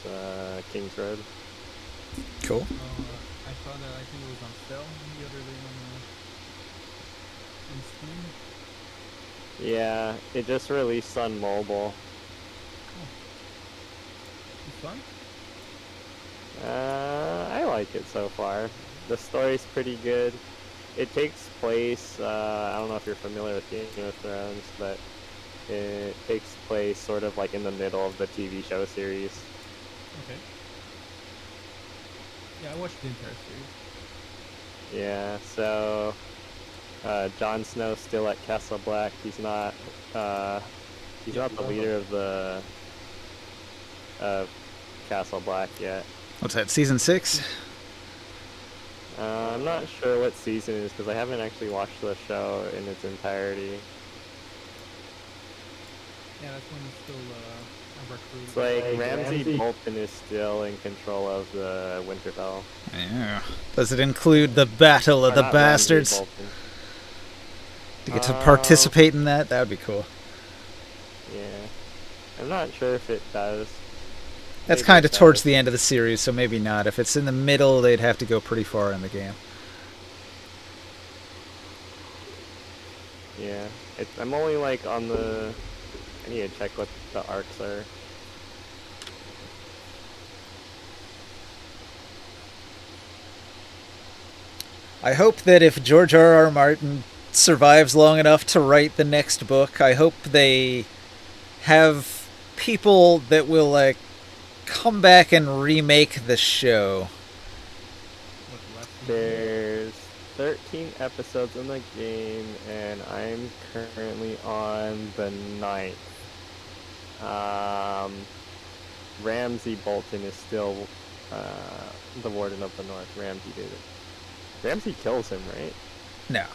Games, Kings Road. Cool. I saw that. I think it was on sale the other day on Steam. Yeah, it just released on mobile. Cool. It's fun. I like it so far. The story's pretty good. It takes place, I don't know if you're familiar with Game of Thrones, but it takes place sort of like in the middle of the TV show series. Okay. Yeah, I watched the entire series. Yeah, so Jon Snow's still at Castle Black. Uh, he's not the leader of the of Castle Black yet. What's that, season 6? I'm not sure what season it is because I haven't actually watched the show in its entirety. Yeah, that's when it's still a recruit. It's like Ramsay Bolton is still in control of the Winterfell. Yeah. Does it include the Battle of Or the not Ramsay Bastards? Bolton. To get to participate in that? That would be cool. Yeah. I'm not sure if it does. That's Maybe kind it of towards does. the end of the series, so maybe not. If it's in the middle, they'd have to go pretty far in the game. Yeah. I'm only like on the... I need to check what the arcs are. I hope that if George R. R. Martin survives long enough to write the next book, I hope they have people that will like come back and remake the show. There's 13 episodes in the game, and I'm currently on the 9th. Ramsay Bolton is still the Warden of the North. Ramsay did it. Ramsay kills him, right? No.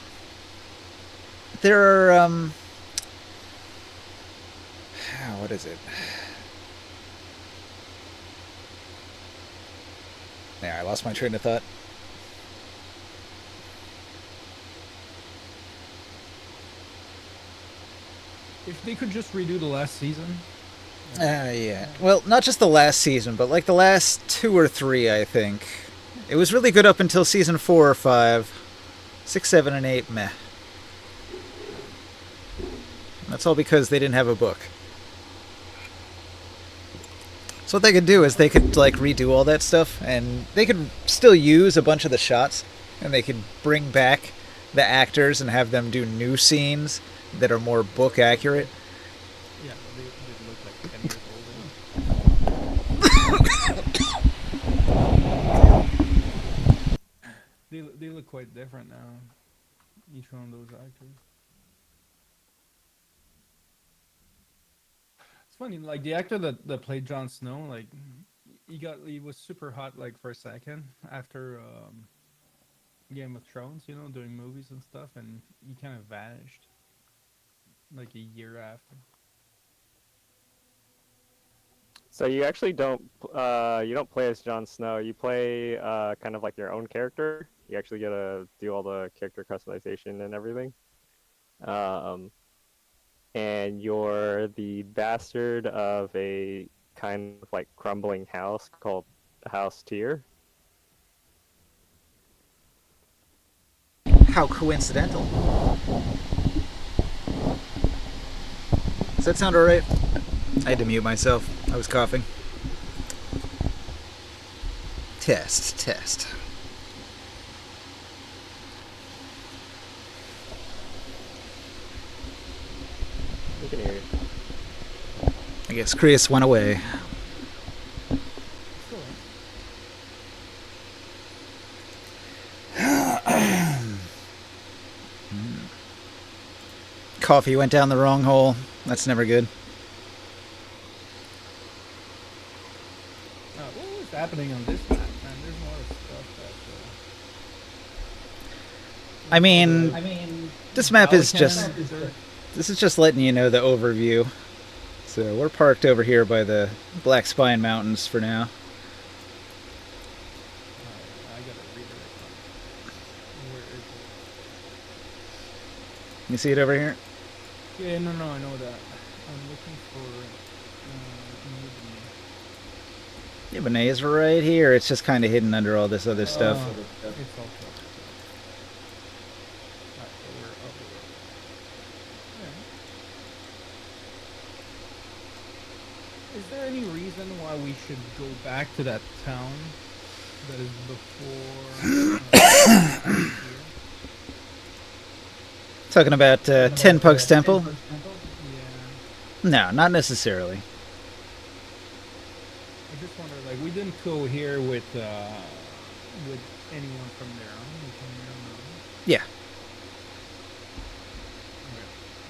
There are, what is it? Yeah, I lost my train of thought. If they could just redo the last season. Yeah. Well, not just the last season, but like the last 2 or 3, I think. It was really good up until season 4 or 5. 6, 7, and 8, meh. That's all because they didn't have a book. So what they could do is they could like redo all that stuff, and they could still use a bunch of the shots, and they could bring back the actors and have them do new scenes that are more book accurate. Yeah, they look like 10 years old. They look quite different now. Each one of those actors. It's funny, like the actor that played Jon Snow, like he was super hot like for a second after Game of Thrones, doing movies and stuff, and he kind of vanished like a year after. So you actually you don't play as Jon Snow. You play kind of like your own character. You actually get to do all the character customization and everything. And you're the bastard of a kind of like crumbling house called House Tyr. How coincidental. Does that sound alright? I had to mute myself. I was coughing. Test. You can hear it. I guess Chris went away. Still, Coffee went down the wrong hole. That's never good. what was happening on this map, man? There's a lot of stuff that. I mean, this map is just... This is just letting you know the overview. So we're parked over here by the Black Spine Mountains for now. I gotta redirect on. Where is You see it over here? it? Yeah, no, I know that. I'm looking for. Ibane is right here. It's just kind of hidden under all this other stuff. It's all covered. Alright, so we're up the road. Yeah. Is there any reason why we should go back to that town that is before here? Talking about Ten Pug's Temple? Yeah. No, not necessarily. I just wonder, like, we didn't go here with anyone from there. Huh? We came here alone. Yeah. Okay.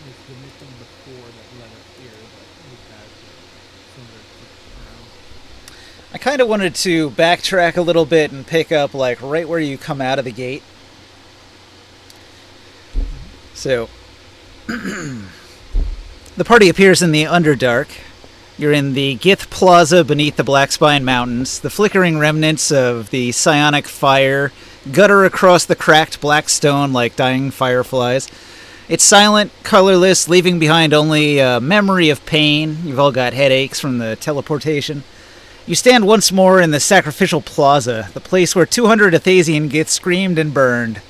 It's the mission before that led us here, but we've had some other trips around. I kind of wanted to backtrack a little bit and pick up, like, right where you come out of the gate. So, the party appears in the Underdark. You're in the Gith Plaza beneath the Blackspine Mountains. The flickering remnants of the psionic fire gutter across the cracked black stone like dying fireflies. It's silent, colorless, leaving behind only a memory of pain. You've all got headaches from the teleportation. You stand once more in the Sacrificial Plaza, the place where 200 Athasian Gith screamed and burned.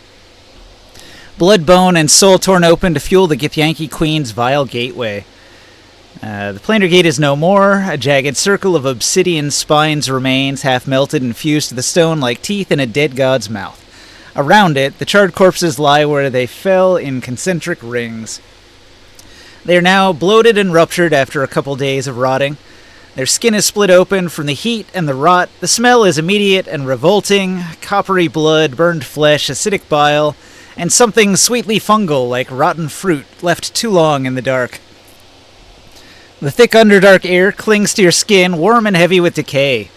Blood, bone, and soul torn open to fuel the Githyanki Queen's vile gateway. The planar gate is no more. A jagged circle of obsidian spines remains, half melted and fused to the stone like teeth in a dead god's mouth. Around it, the charred corpses lie where they fell in concentric rings. They are now bloated and ruptured after a couple days of rotting. Their skin is split open from the heat and the rot. The smell is immediate and revolting. Coppery blood, burned flesh, acidic bile, and something sweetly fungal like rotten fruit left too long in the dark. The thick Underdark air clings to your skin, warm and heavy with decay.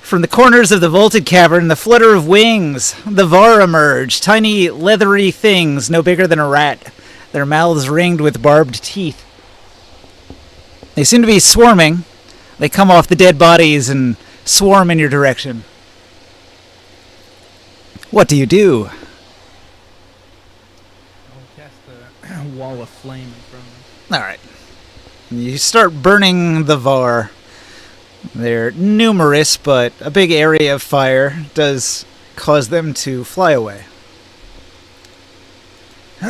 From the corners of the vaulted cavern, the flutter of wings. The Var emerge, tiny, leathery things no bigger than a rat, their mouths ringed with barbed teeth. They seem to be swarming. They come off the dead bodies and swarm in your direction. What do you do? I'll cast a wall of flame in front of us. Alright. You start burning the Var. They're numerous, but a big area of fire does cause them to fly away. We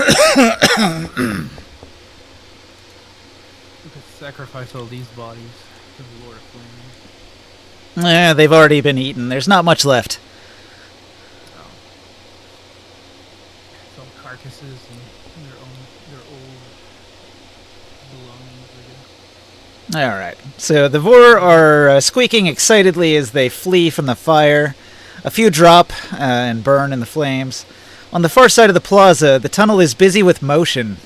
could sacrifice all these bodies to the Lord of Flame. They've already been eaten. There's not much left. Oh. Some carcasses and their old belongings, I guess. Alright. So the Vor are squeaking excitedly as they flee from the fire. A few drop and burn in the flames. On the far side of the plaza, the tunnel is busy with motion.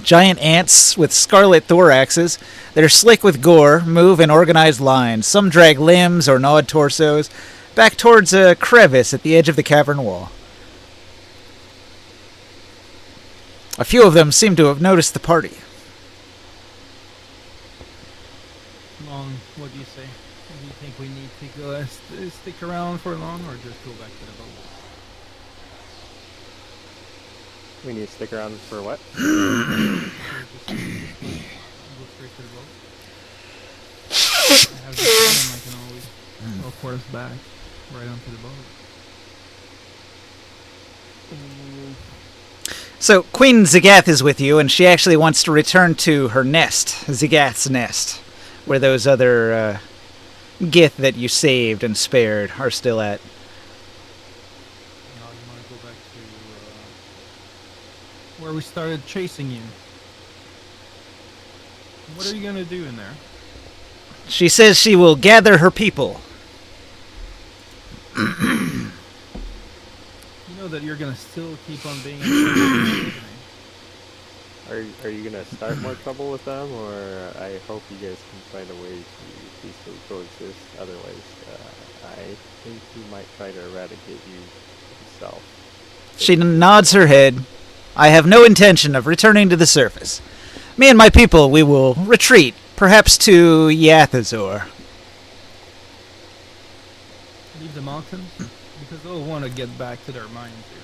Giant ants with scarlet thoraxes that are slick with gore move in organized lines. Some drag limbs or gnawed torsos back towards a crevice at the edge of the cavern wall. A few of them seem to have noticed the party. Long, what do you say? Do you think we need to go stick around for long, or just go back to the boat? We need to stick around for what? Or just go straight to the boat? I have this plan, I can always teleport us back right onto the boat. So, Queen Zagath is with you, and she actually wants to return to her nest, Zagath's nest, where those other Gith that you saved and spared are still at. You want to go back to where we started chasing you. What are you going to do in there? She says she will gather her people. You know that you're going to still keep on being Are you gonna start more trouble with them, or I hope you guys can find a way to peacefully coexist. Otherwise, I think he might try to eradicate you himself. She nods her head. I have no intention of returning to the surface. Me and my people, we will retreat, perhaps to Yathazor. Leave the mountains? Because they'll want to get back to their mines here.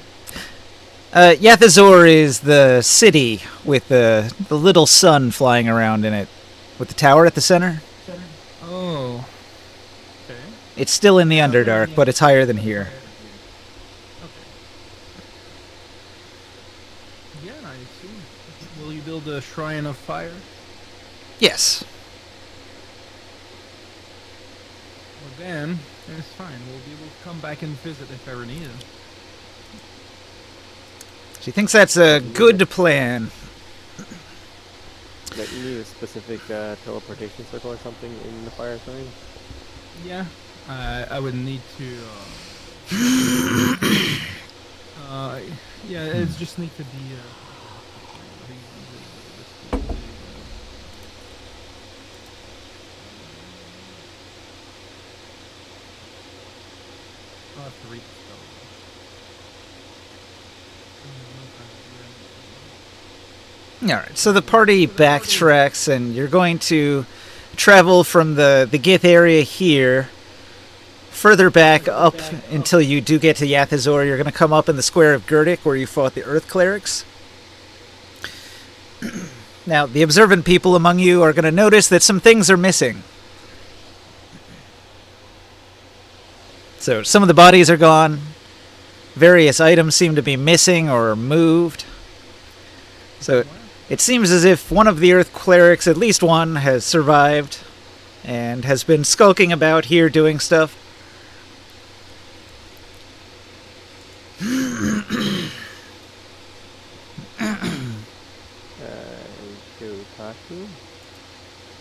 Yathazor is the city with the little sun flying around in it, with the tower at the center. Oh. It's still in the Underdark, but it's higher than here. Okay. Yeah, I see. Will you build a shrine of fire? Yes. Well, then, it's fine. We'll be able to come back and visit if ever needed. She thinks that's a good plan. That you need a specific teleportation circle or something in the fire sign? Yeah, I would need to. Yeah, it just need to be. I'll have to read the spell. Alright, so the party backtracks, and you're going to travel from the Gith area here, further back up until you do get to Yathazor. You're going to come up in the square of Gurdik, where you fought the Earth Clerics. Now, the observant people among you are going to notice that some things are missing. So, some of the bodies are gone. Various items seem to be missing or moved. So, it seems as if one of the Earth Clerics, at least one, has survived and has been skulking about here doing stuff. Kotaku?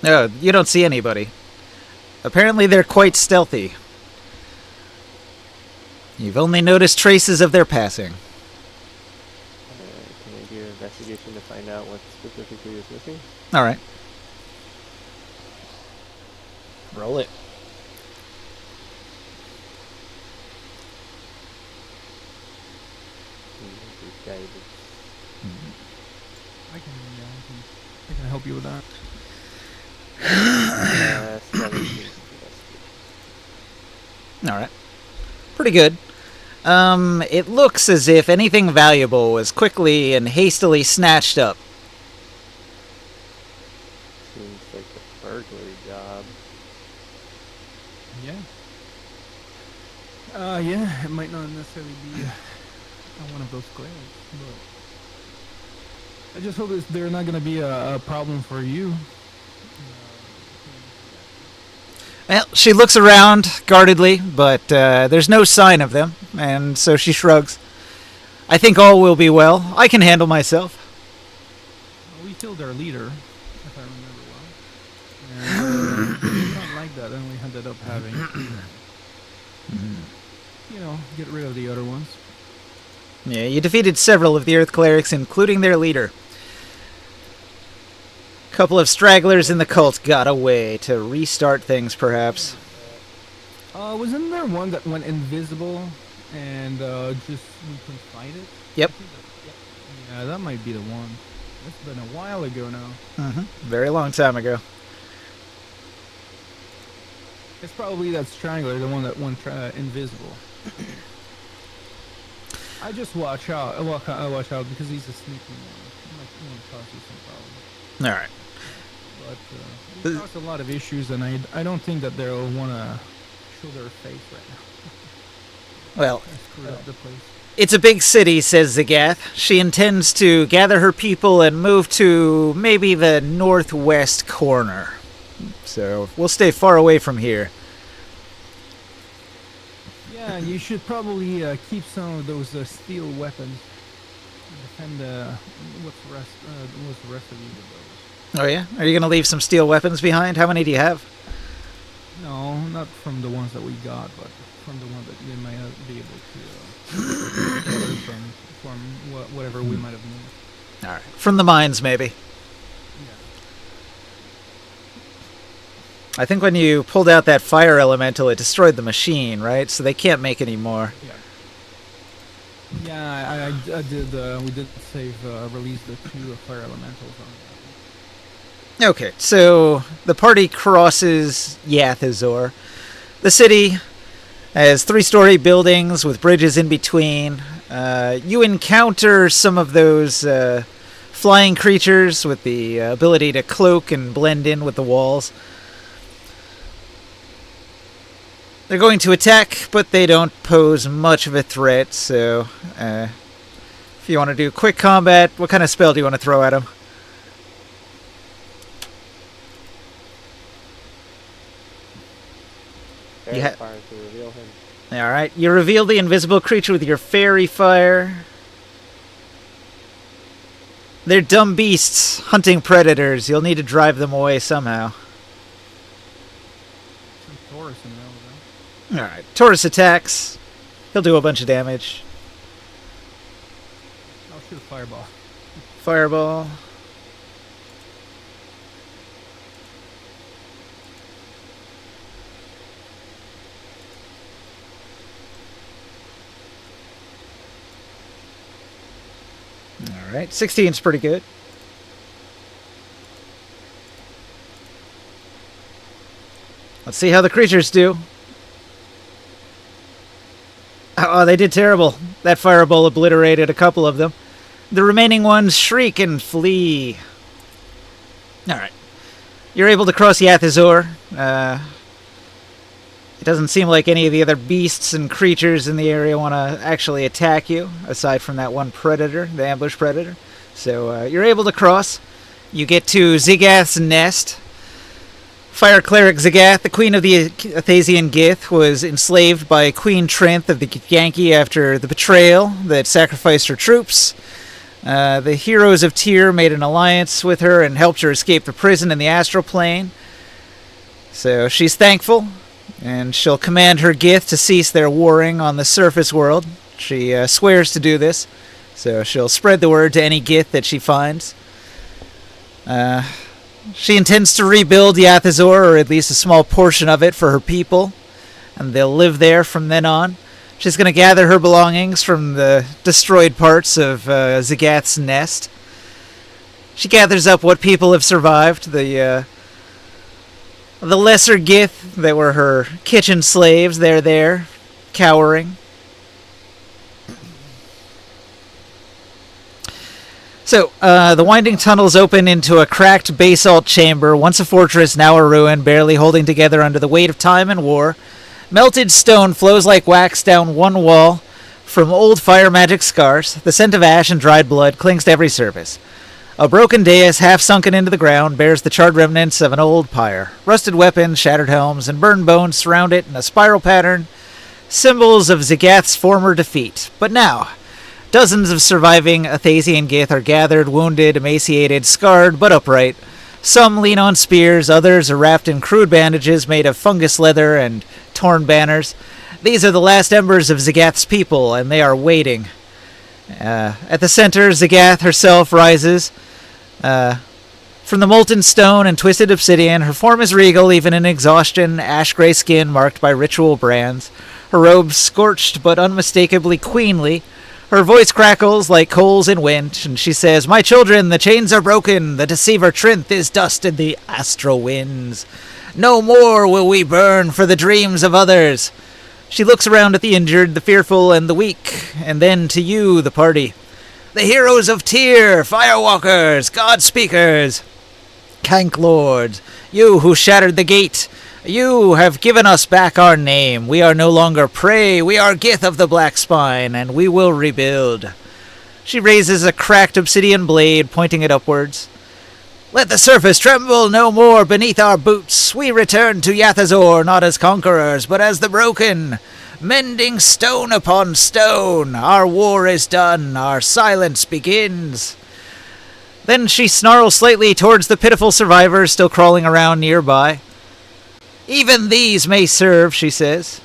No, you don't see anybody. Apparently they're quite stealthy. You've only noticed traces of their passing. Can I do an investigation to find out what specifically is missing? Alright. Roll it. Guidance. I can help you with that. 17. Alright. Pretty good. It looks as if anything valuable was quickly and hastily snatched up. Seems like a burglary job. Yeah. Yeah, it might not necessarily be one of those clerics, but I just hope they're not going to be a problem for you. Well, she looks around guardedly, but there's no sign of them, and so she shrugs. I think all will be well. I can handle myself. We killed our leader, if I remember well. And we don't like that, and we ended up having, get rid of the other ones. Yeah, you defeated several of the Earth Clerics, including their leader. A couple of stragglers in the cult got away to restart things, perhaps. Wasn't there one that went invisible and just we couldn't find it? Yep. Yeah, that might be the one. It's been a while ago now. Very long time ago. It's probably that strangler, the one that went invisible. I just watch out. I watch out because he's a sneaky one. He might cause you some problems. All right. But he caused a lot of issues, and I don't think that they'll want to show their face right now. Well, Screwed up the place. it's a big city, says Zagath. She intends to gather her people and move to maybe the northwest corner. So we'll stay far away from here. Yeah, you should probably keep some of those steel weapons. Defend what's the rest of you with those? Oh yeah? Are you going to leave some steel weapons behind? How many do you have? No, not from the ones that we got, but from the ones that we might not be able to gather from whatever we might have moved. All right. From the mines, maybe. Yeah. I think when you pulled out that fire elemental, it destroyed the machine, right? So they can't make any more. Yeah, I did. We did release the 2 fire elementals on that. Okay, so the party crosses Yathazor. The city has 3-story buildings with bridges in between. You encounter some of those flying creatures with the ability to cloak and blend in with the walls. They're going to attack, but they don't pose much of a threat, so if you want to do quick combat, what kind of spell do you want to throw at them? Fairy fire to reveal him. Alright, you reveal the invisible creature with your fairy fire. They're dumb beasts, hunting predators. You'll need to drive them away somehow. Some Taurus in there. Alright, Taurus attacks. He'll do a bunch of damage. I'll shoot a fireball. Fireball. Alright, 16's pretty good. Let's see how the creatures do. Oh, they did terrible. That fireball obliterated a couple of them. The remaining ones shriek and flee. Alright. You're able to cross Yathazor. It doesn't seem like any of the other beasts and creatures in the area want to actually attack you, aside from that one predator, the ambush predator. So you're able to cross. You get to Zigath's nest. Fire Cleric Zigath, the queen of the Athasian Gith, was enslaved by Queen Trenth of the Githyanki after the betrayal that sacrificed her troops. The heroes of Tyr made an alliance with her and helped her escape the prison in the astral plane. So she's thankful, and she'll command her Gith to cease their warring on the surface world. She swears to do this, so she'll spread the word to any Gith that she finds. She intends to rebuild Yathazor, or at least a small portion of it, for her people, and they'll live there from then on. She's going to gather her belongings from the destroyed parts of Zigath's nest. She gathers up what people have survived, the lesser Gith that were her kitchen slaves. They're there, cowering. So, the winding tunnels open into a cracked basalt chamber, once a fortress, now a ruin, barely holding together under the weight of time and war. Melted stone flows like wax down one wall from old fire magic scars. The scent of ash and dried blood clings to every surface. A broken dais, half sunken into the ground, bears the charred remnants of an old pyre. Rusted weapons, shattered helms, and burned bones surround it in a spiral pattern, symbols of Zigath's former defeat. But now, dozens of surviving Athasian Gith are gathered, wounded, emaciated, scarred, but upright. Some lean on spears, others are wrapped in crude bandages made of fungus leather and torn banners. These are the last embers of Zigath's people, and they are waiting. At the center, Zigath herself rises. From the molten stone and twisted obsidian, her form is regal, even in exhaustion, ash-gray skin marked by ritual brands. Her robes scorched but unmistakably queenly. Her voice crackles like coals in wind, and she says, "My children, the chains are broken, the deceiver Trinth is dust in the astral winds. No more will we burn for the dreams of others." She looks around at the injured, the fearful, and the weak, and then to you, the party. "The heroes of Tyr, firewalkers, god-speakers, Kank lords, you who shattered the gate, you have given us back our name. We are no longer prey, we are Gith of the Black Spine, and we will rebuild." She raises a cracked obsidian blade, pointing it upwards. "Let the surface tremble no more beneath our boots. We return to Yathazor not as conquerors, but as the broken, mending stone upon stone. Our war is done, our silence begins." Then she snarls slightly towards the pitiful survivors still crawling around nearby. "Even these may serve," she says.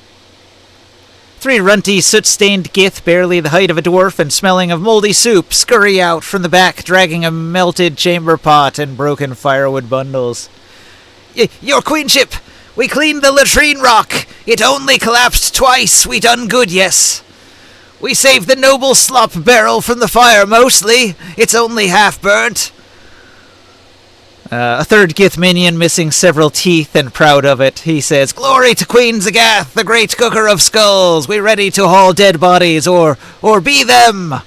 3 runty, soot-stained Gith, barely the height of a dwarf and smelling of moldy soup, scurry out from the back, dragging a melted chamber pot and broken firewood bundles. "Your queenship! We cleaned the latrine rock! It only collapsed twice! We done good, yes! We saved the noble slop barrel from the fire, mostly! It's only half burnt!" A third Gith minion, missing several teeth and proud of it, he says, "Glory to Queen Zigath, the great cooker of skulls! We ready to haul dead bodies, or be them!"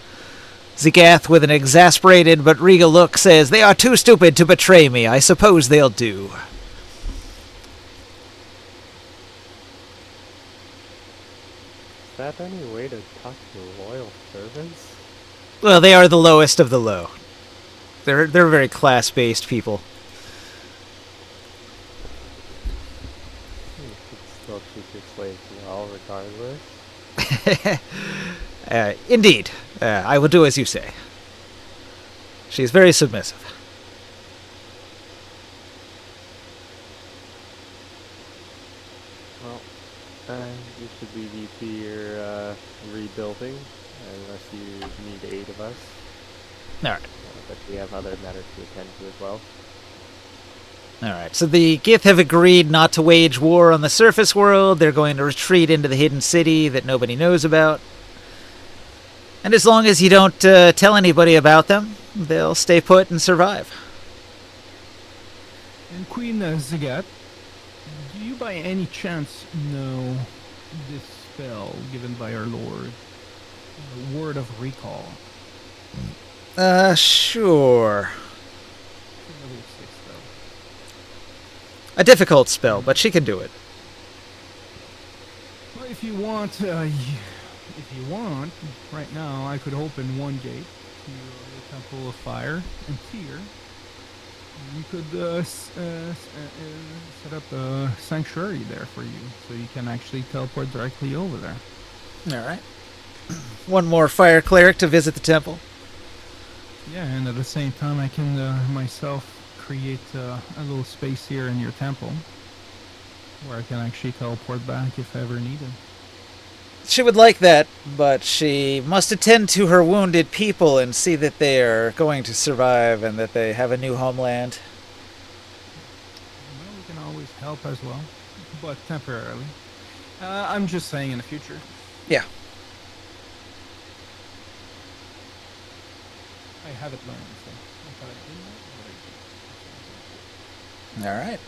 Zigath, with an exasperated but regal look, says, "They are too stupid to betray me. I suppose they'll do." that any way to talk to loyal servants? Well, they are the lowest of the low. They're very class-based people. You should still treat your slaves well, regardless. Indeed, I will do as you say. She is very submissive. Well, you should leave you to your rebuilding, unless you need aid of us. All right. But we have other matters to attend to as well. All right. So the Gith have agreed not to wage war on the surface world. They're going to retreat into the hidden city that nobody knows about. And as long as you don't tell anybody about them, they'll stay put and survive. And Queen Zagat, do you by any chance know this spell given by our lord? Word of recall. Sure. Level 6 spell. A difficult spell, but she can do it. Well, if you want, right now I could open one gate to the Temple of Fire and Tyr. You could set up a sanctuary there for you, so you can actually teleport directly over there. All right. One more fire cleric to visit the temple. Yeah, and at the same time I can myself create a little space here in your temple where I can actually teleport back if ever needed. She would like that, but she must attend to her wounded people and see that they are going to survive and that they have a new homeland. Well, we can always help as well, but temporarily. I'm just saying in the future. Yeah. I haven't learned, so I thought I didn't know, but I did. All right.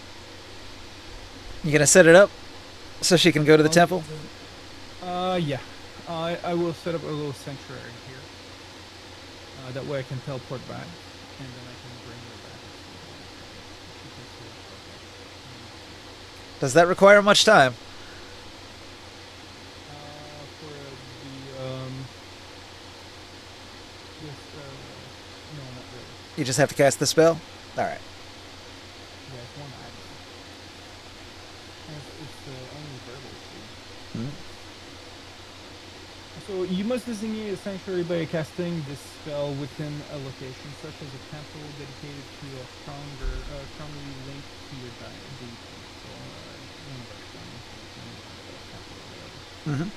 You gonna set it up so she can go to the temple? Yeah. I will set up a little sanctuary here. That way I can teleport back, and then I can bring her back. She can see Does that require much time? for the this no, not really. You just have to cast the spell? All right. Yeah, it's one item. And it's only verbal. Hmm. So you must designate a sanctuary by casting this spell within a location, such as a temple dedicated to a strongly linked to your deity. So one of our shrines, a temple or whatever. Mm-hmm.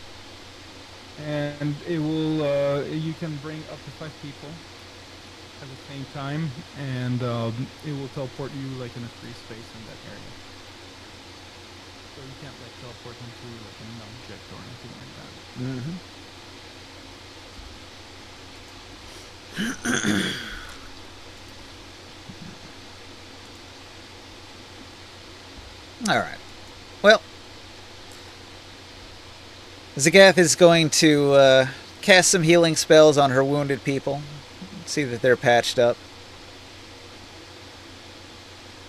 And it will, you can bring up to 5 people at the same time, and it will teleport you like in a free space in that area. So you can't like teleport into like an object or anything like that. Mm-hmm. All right. Well, Zagath is going to cast some healing spells on her wounded people. See that they're patched up.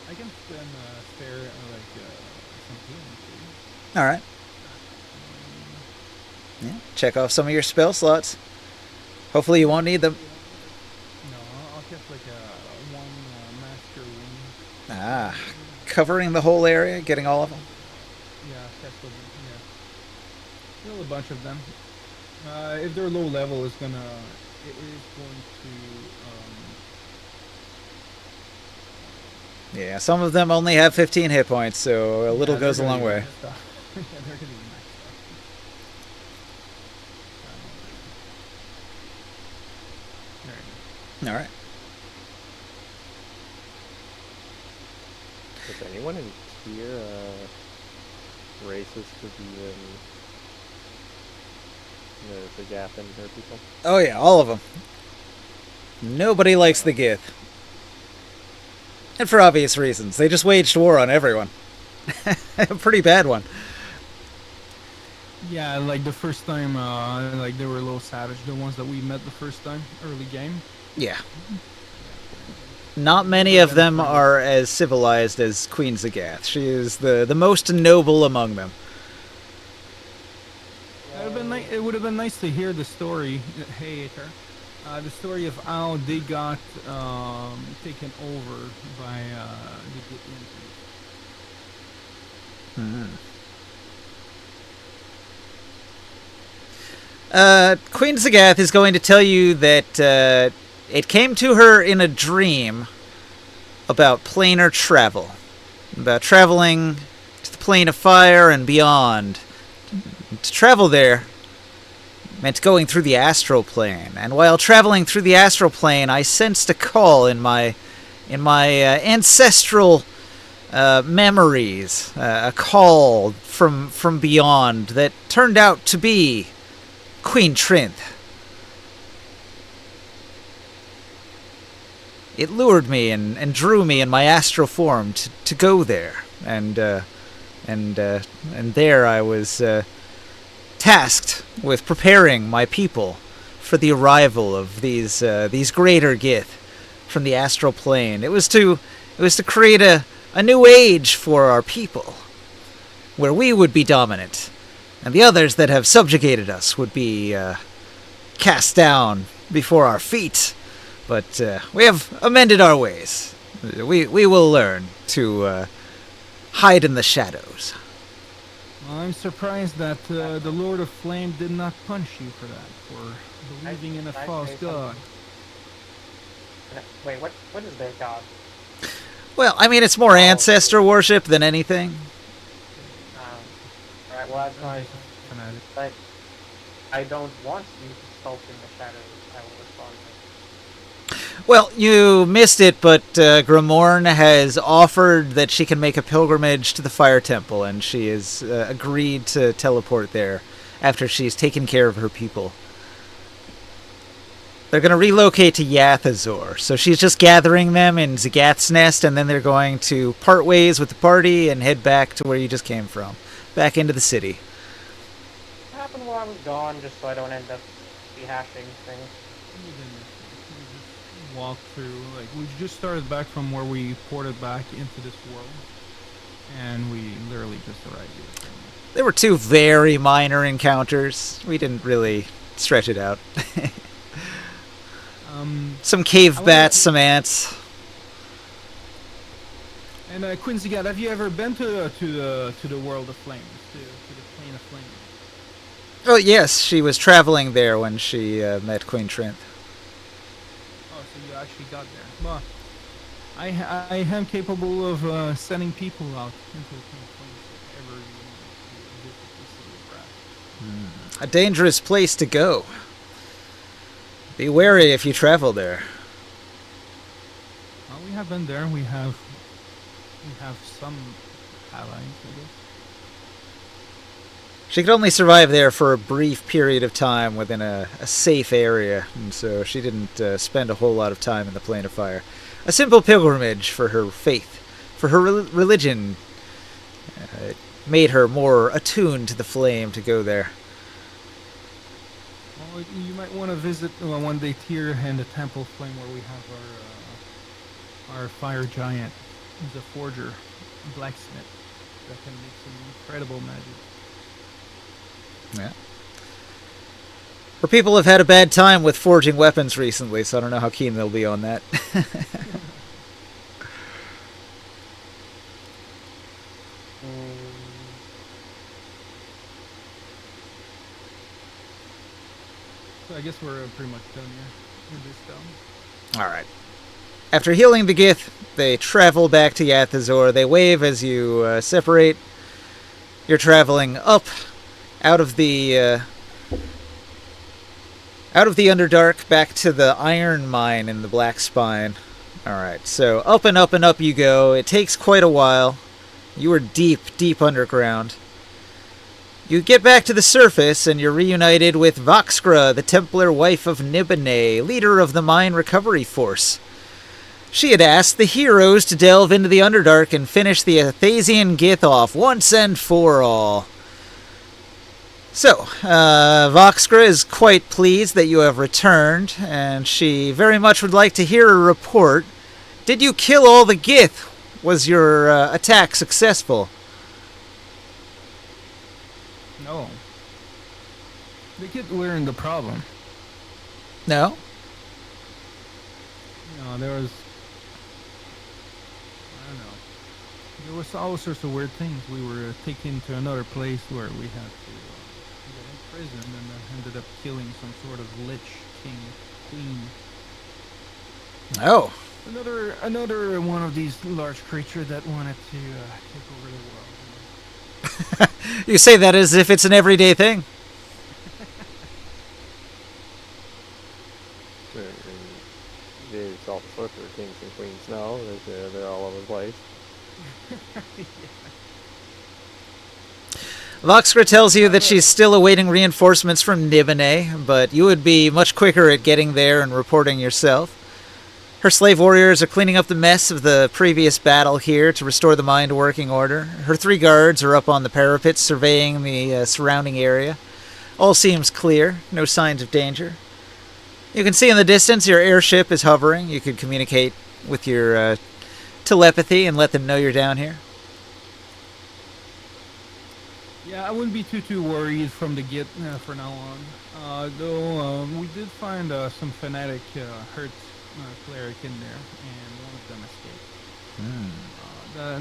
I can then spare like some healing for you. All right. Yeah. Check off some of your spell slots. Hopefully you won't need them. No, I'll cast like one master wound. Ah, covering the whole area, getting all of them. Yeah, cast a a bunch of them. If they're low level, it is going to Yeah, some of them only have 15 hit points, so a little goes a long way. Yeah, they're gonna be maxed out. All right. Is anyone in tier racist to be the Gap and her people? Oh yeah, all of them. Nobody likes the Gith. And for obvious reasons. They just waged war on everyone. A pretty bad one. Yeah, like the first time, like they were a little savage. The ones that we met the first time, early game. Yeah. Not many of them are as civilized as Queen Zagath. She is the most noble among them. It would have been nice to hear the story. Hey, Aether. The story of how they got taken over by the Githyanki. Queen Zagath is going to tell you that it came to her in a dream about planar travel, about traveling to the plane of fire and beyond. To travel there meant going through the astral plane, and while traveling through the astral plane, I sensed a call in my ancestral memories, a call from beyond that turned out to be Queen Trinth. It lured me and drew me in my astral form to go there, and there I was tasked with preparing my people for the arrival of these greater Gith from the astral plane. It was to create a new age for our people, where we would be dominant, and the others that have subjugated us would be cast down before our feet. But we have amended our ways. We will learn to hide in the shadows. Well, I'm surprised that the Lord of Flame did not punish you for that, for believing in a false god. Wait, what is their god? Well, I mean, it's more ancestor worship than anything. Alright, well, that's why Fanatic. but I don't want you to skulk in the shadows. I will respond. Well, you missed it, but Grimorn has offered that she can make a pilgrimage to the Fire Temple, and she has agreed to teleport there after she's taken care of her people. They're going to relocate to Yathazor, so she's just gathering them in Zagath's Nest, and then they're going to part ways with the party and head back to where you just came from, back into the city. What happened while I was gone, just so I don't end up rehashing things? We just walk through, like, we just started back from where we ported back into this world, and we literally just arrived here. There were two very minor encounters. We didn't really stretch it out. Some cave bats, some ants. And Quincy God, have you ever been to the world of flames, to the plane of flames? Oh yes, she was traveling there when she met Queen Trinth. Oh, so you actually got there. Well, I am capable of sending people out into the plane of flames if ever you want to visit the city of Brass. A dangerous place to go. Be wary if you travel there. Well, we have been there. We have some allies, I guess. She could only survive there for a brief period of time within a safe area, and so she didn't spend a whole lot of time in the Plane of Fire. A simple pilgrimage for her faith, for her religion, made her more attuned to the flame to go there. Well, you might want to visit one day here in the Temple Flame where we have our fire giant. He's a forger, a blacksmith that can make some incredible magic. Yeah. Her people have had a bad time with forging weapons recently, so I don't know how keen they'll be on that. So I guess we're pretty much done here. We're just done. Alright. After healing the Gith, they travel back to Yathazor. They wave as you separate. You're traveling up out of the Underdark back to the iron mine in the Black Spine. Alright, so up and up and up you go. It takes quite a while. You are deep, deep underground. You get back to the surface, and you're reunited with Voxkra, the Templar wife of Nibene, leader of the Mine Recovery Force. She had asked the heroes to delve into the Underdark and finish the Athasian Gith off once and for all. So, Voxkra is quite pleased that you have returned, and she very much would like to hear a report. Did you kill all the Gith? Was your attack successful? No. They get wearing the problem. No? There was, I don't know, there was all sorts of weird things. We were taken to another place where we had to get in prison, and then ended up killing some sort of lich king, queen. Oh. Another one of these large creatures that wanted to take over the world. You say that as if it's an everyday thing. There's all sorts of kings and queens now. They're all over the place. Voxcra tells you that she's still awaiting reinforcements from Nibene, but you would be much quicker at getting there and reporting yourself. Her slave warriors are cleaning up the mess of the previous battle here to restore the mine to working order. Her 3 guards are up on the parapet surveying the surrounding area. All seems clear, no signs of danger. You can see in the distance your airship is hovering. You could communicate with your telepathy and let them know you're down here. Yeah, I wouldn't be too worried from the get for now on. Though we did find some fanatic hurt cleric in there, and one of them escaped.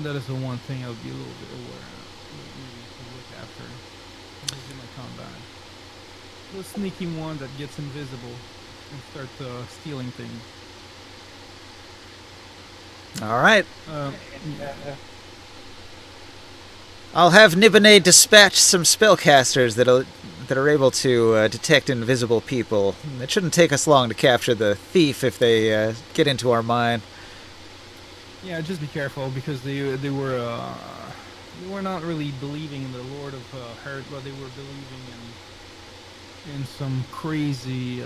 That is the one thing I would be a little bit aware of, maybe to look after in my combat. The sneaky one that gets invisible and starts stealing things. All right. Yeah. I'll have Nibene dispatch some spellcasters that are able to detect invisible people. It shouldn't take us long to capture the thief if they get into our mine. Yeah, just be careful because they were not really believing in the Lord of Hurt, but they were believing in some crazy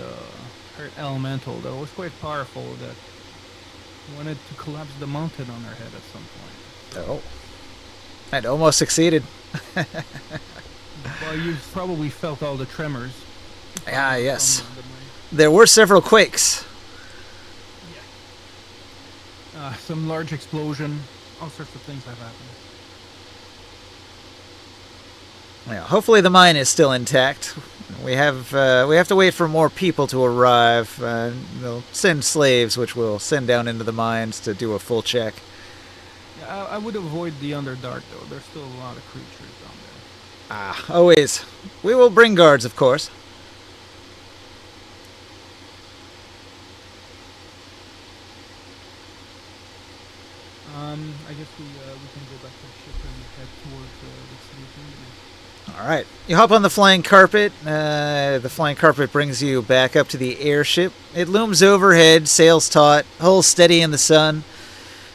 Hurt elemental that was quite powerful that wanted to collapse the mountain on their head at some point. Oh. I'd almost succeeded. Well, you've probably felt all the tremors. Ah, yes. There were several quakes. Yeah. Some large explosion. All sorts of things have happened. Yeah, hopefully the mine is still intact. We have to wait for more people to arrive. They'll send slaves, which we'll send down into the mines to do a full check. I would avoid the Underdark, though. There's still a lot of creatures down there. Ah, always. We will bring guards, of course. I guess we can go back to the ship and head towards the city. All right. You hop on the flying carpet. The flying carpet brings you back up to the airship. It looms overhead, sails taut, hull steady in the sun.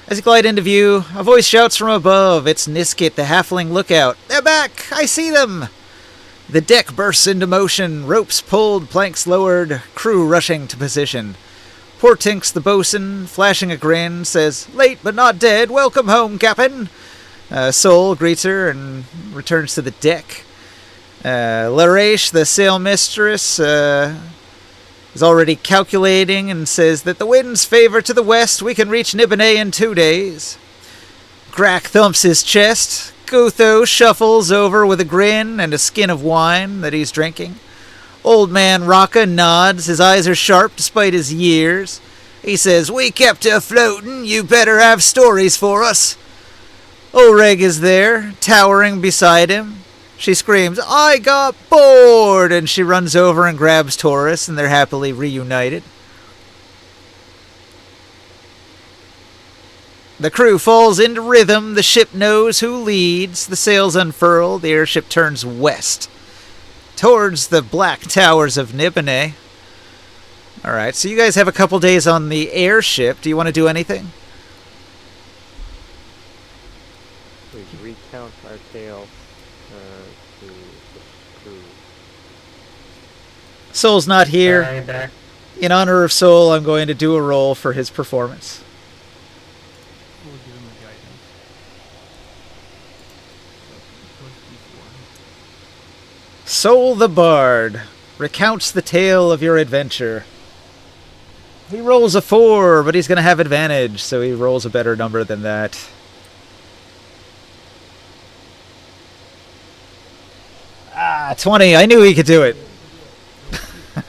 As you glide into view, a voice shouts from above. It's Niskit, the halfling lookout. They're back! I see them! The deck bursts into motion, ropes pulled, planks lowered, crew rushing to position. Poor Tinks, the bosun, flashing a grin, says, "Late but not dead, welcome home, Captain!" Sol greets her and returns to the deck. Larache, the sail mistress, is already calculating and says that the winds favor to the west. We can reach Nibene in 2 days. Grack thumps his chest. Gutho shuffles over with a grin and a skin of wine that he's drinking. Old man Raka nods. His eyes are sharp despite his years. He says, "We kept her floating. You better have stories for us." Oreg is there, towering beside him. She screams, "I got bored!" and she runs over and grabs Taurus, and they're happily reunited. The crew falls into rhythm. The ship knows who leads. The sails unfurl. The airship turns west, towards the black towers of Nibene. All right, so you guys have a couple days on the airship. Do you want to do anything? We recount our tale to the crew. Sol's not here. Sorry, there. In honor of Sol, I'm going to do a roll for his performance. We'll give him a guidance. Sol the Bard recounts the tale of your adventure. He rolls a 4, but he's going to have advantage, so he rolls a better number than that. Ah, 20. I knew he could do it.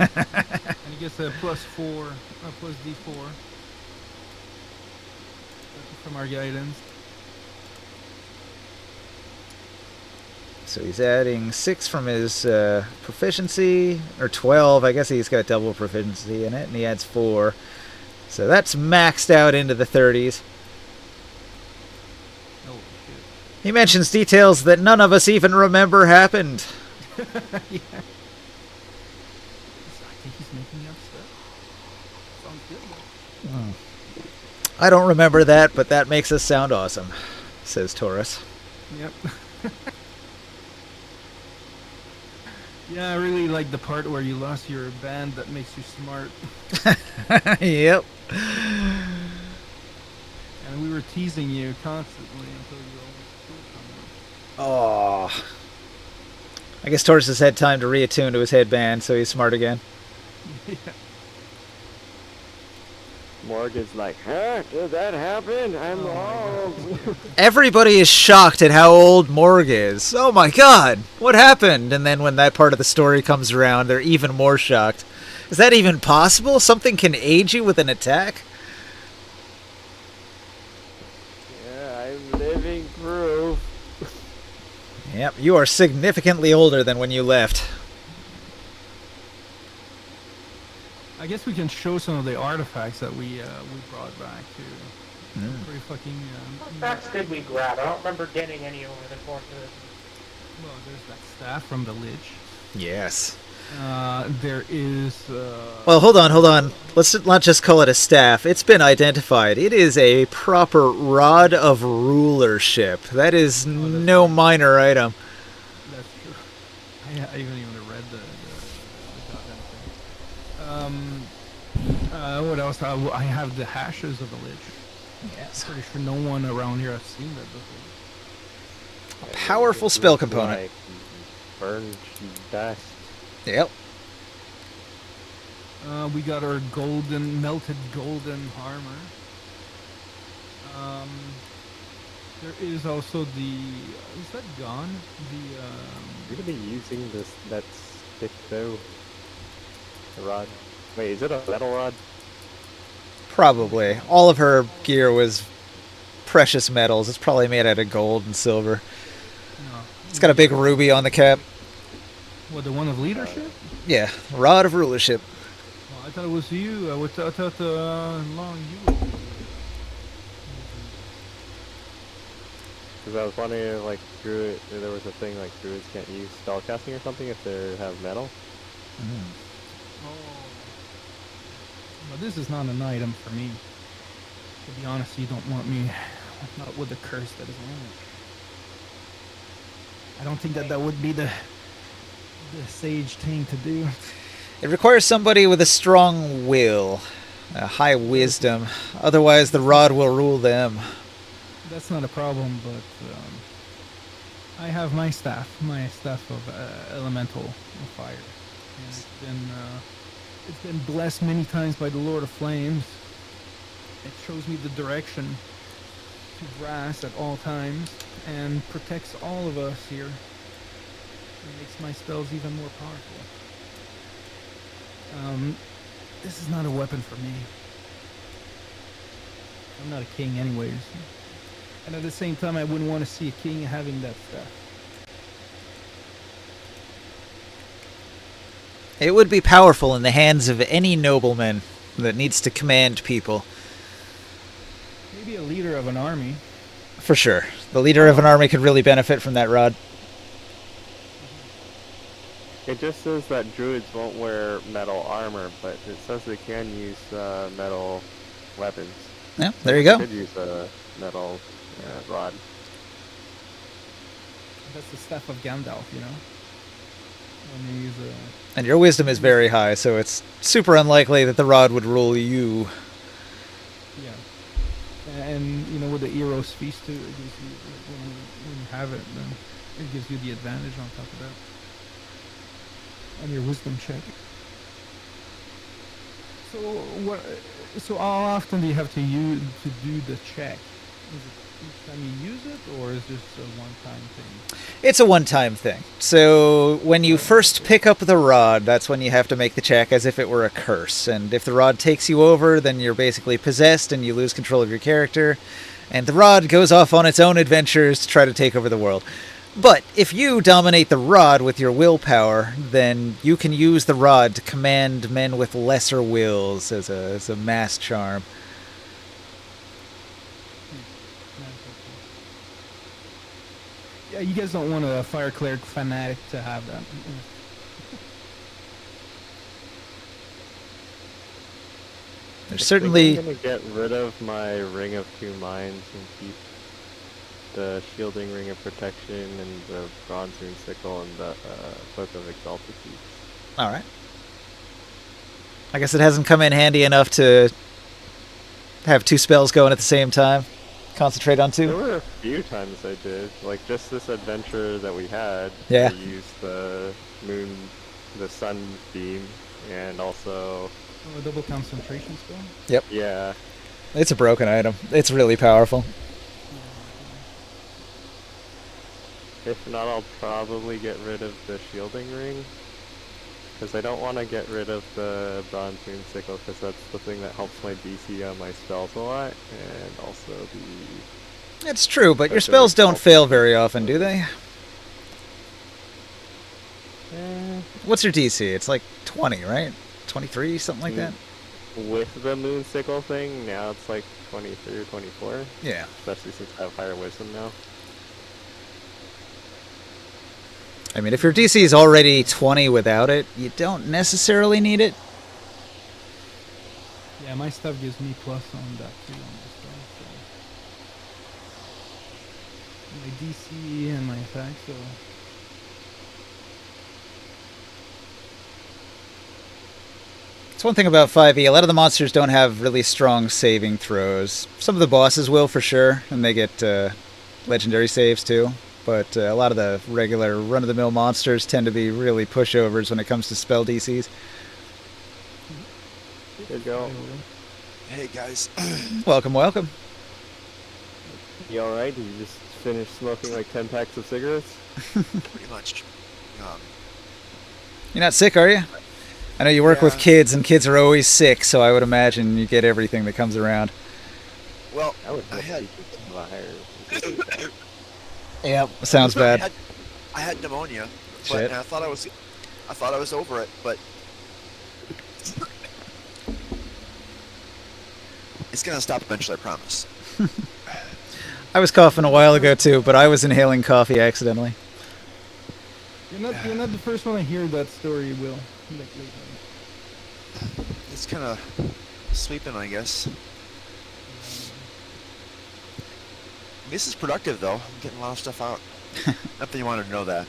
And he gets a +4, plus D4 from our guidance. So he's adding 6 from his proficiency, or 12. I guess he's got double proficiency in it, and he adds 4. So that's maxed out into the 30s. Oh He mentions details that none of us even remember happened. shit. Yeah. I think he's making up stuff. Sounds good though. I don't remember that, but that makes us sound awesome, says Taurus. Yep. Yeah, I really like the part where you lost your band that makes you smart. Yep. And we were teasing you constantly until you almost Oh. I guess Taurus has had time to reattune to his headband, so he's smart again. yeah. Morgan's like, huh? Did that happen? I'm Oh old. Everybody is shocked at how old Morg is. Oh my god, what happened? And then when that part of the story comes around, they're even more shocked. Is that even possible? Something can age you with an attack? Yeah, I'm living proof. Yep, you are significantly older than when you left. I guess we can show some of the artifacts that we brought back too. Pretty fucking. What facts did we grab? I don't remember getting any over the course of this. Well, there's that staff from the Lich. Yes. There is. Well, hold on. Let's not just call it a staff. It's been identified. It is a proper rod of rulership. That is no minor item. That's true. I haven't even read the goddamn thing. What else? I have the hashes of the Lich. Yes. Pretty sure no one around here has seen that before. Powerful spell component. Like burned dust. Yep. We got our melted golden armor. There is also the. Is that gone? You're gonna be using that stick though. The rod. Wait, is it a metal rod? Probably. All of her gear was precious metals. It's probably made out of gold and silver. No. It's got a big ruby on the cap. What, the one of leadership? Yeah, rod of rulership. Oh, I thought it was you. I thought long you. Because I was wondering if like druid, if there was a thing like druids can't use spellcasting or something if they have metal. Oh. Well, this is not an item for me. To be honest, you don't want me not with the curse that is on it. I don't think that would be the sage thing to do. It requires somebody with a strong will, a high wisdom. Otherwise, the rod will rule them. That's not a problem, but I have my staff of elemental of fire, and it's been blessed many times by the Lord of Flames. It shows me the direction to grass at all times and protects all of us here. It makes my spells even more powerful. This is not a weapon for me. I'm not a king anyways. And at the same time, I wouldn't want to see a king having that stuff. It would be powerful in the hands of any nobleman that needs to command people. Maybe a leader of an army. For sure. The leader of an army could really benefit from that rod. It just says that druids won't wear metal armor, but it says they can use metal weapons. Yeah, there you go. Could use a metal rod. That's the staff of Gandalf, you know? When they use a... And your wisdom is very high, so it's super unlikely that the rod would rule you. Yeah. And, you know, with the Eros feast too, it gives you, when you have it, then it gives you the advantage on top of that. On your wisdom check. So how often do you have to use to do the check? Is it each time you use it, or is this a one-time thing? It's a one-time thing. So when you first pick up the rod, that's when you have to make the check as if it were a curse. And if the rod takes you over, then you're basically possessed and you lose control of your character. And the rod goes off on its own adventures to try to take over the world. But if you dominate the rod with your willpower, then you can use the rod to command men with lesser wills as a mass charm. Yeah, you guys don't want a fire cleric fanatic to have that. There's I certainly... think I'm gonna get rid of my Ring of Two Minds and keep the Shielding Ring of Protection and the Bronze Rune Sickle and the Book of Exalted Peaks. Alright. I guess it hasn't come in handy enough to have two spells going at the same time. Concentrate on There two. were a few times I did, like just this adventure that we had. Yeah. I used the sun beam, and also Oh, a double concentration spell? yeah. It's a broken item. It's really powerful. If not, I'll probably get rid of the Shielding Ring. Because I don't want to get rid of the Bronze Rune Sickle, because that's the thing that helps my DC on my spells a lot, and also the... It's true, but your That's a spells don't result. fail very often, do they? Eh, What's your DC? It's like 20, right? 23, something like that? with the Moon Sickle thing, now it's like 23 or 24, Yeah. especially since I have higher wisdom now. I mean, if your DC is already 20 without it, you don't necessarily need it. Yeah, my stuff gives me plus on that too on this stuff. So. My DC and my attack, so It's one thing about 5e. A lot of the monsters don't have really strong saving throws. Some of the bosses will for sure, and they get legendary saves too. But a lot of the regular run-of-the-mill monsters tend to be really pushovers when it comes to spell DCs. There you go. Hey guys. Welcome, welcome. You alright? Did you just finish smoking like 10 packs of cigarettes? Pretty much. You're not sick, are you? I know you work with Yeah. kids, and kids are always sick, so I would imagine you get everything that comes around. Well, I would I hope had you could survive. Yep, sounds bad. I had pneumonia, but Shit. and I thought I was over it, but it's gonna stop eventually. I promise. I was coughing a while ago too, but I was inhaling coffee accidentally. you're not the first one to hear that story, Will. Like lately. It's kind of sleeping, I guess. This is productive though. I'm getting a lot of stuff out. Not that you wanted to know that.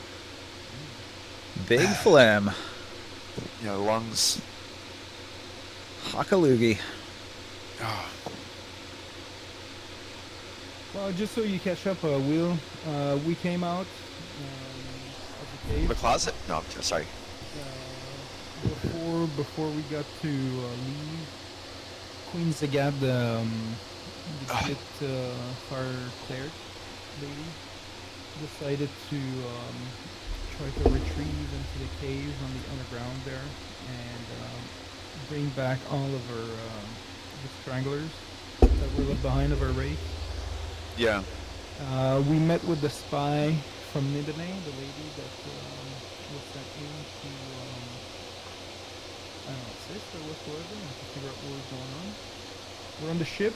Big phlegm. You know, lungs. Hockaloogie. Oh, Well, just so you catch up, Will, we came out of the cave. the closet? No, I'm sorry. Before we got to leave, Queen Zagat, the bit fire cleric lady, decided to try to retrieve into the cave on the underground there and bring back all of her the stranglers that were left behind of her race. Yeah. We met with the spy from Nidane, the lady that was sent in to, I don't know, assist or whatsoever, and to figure out what was going on. We're on the ship.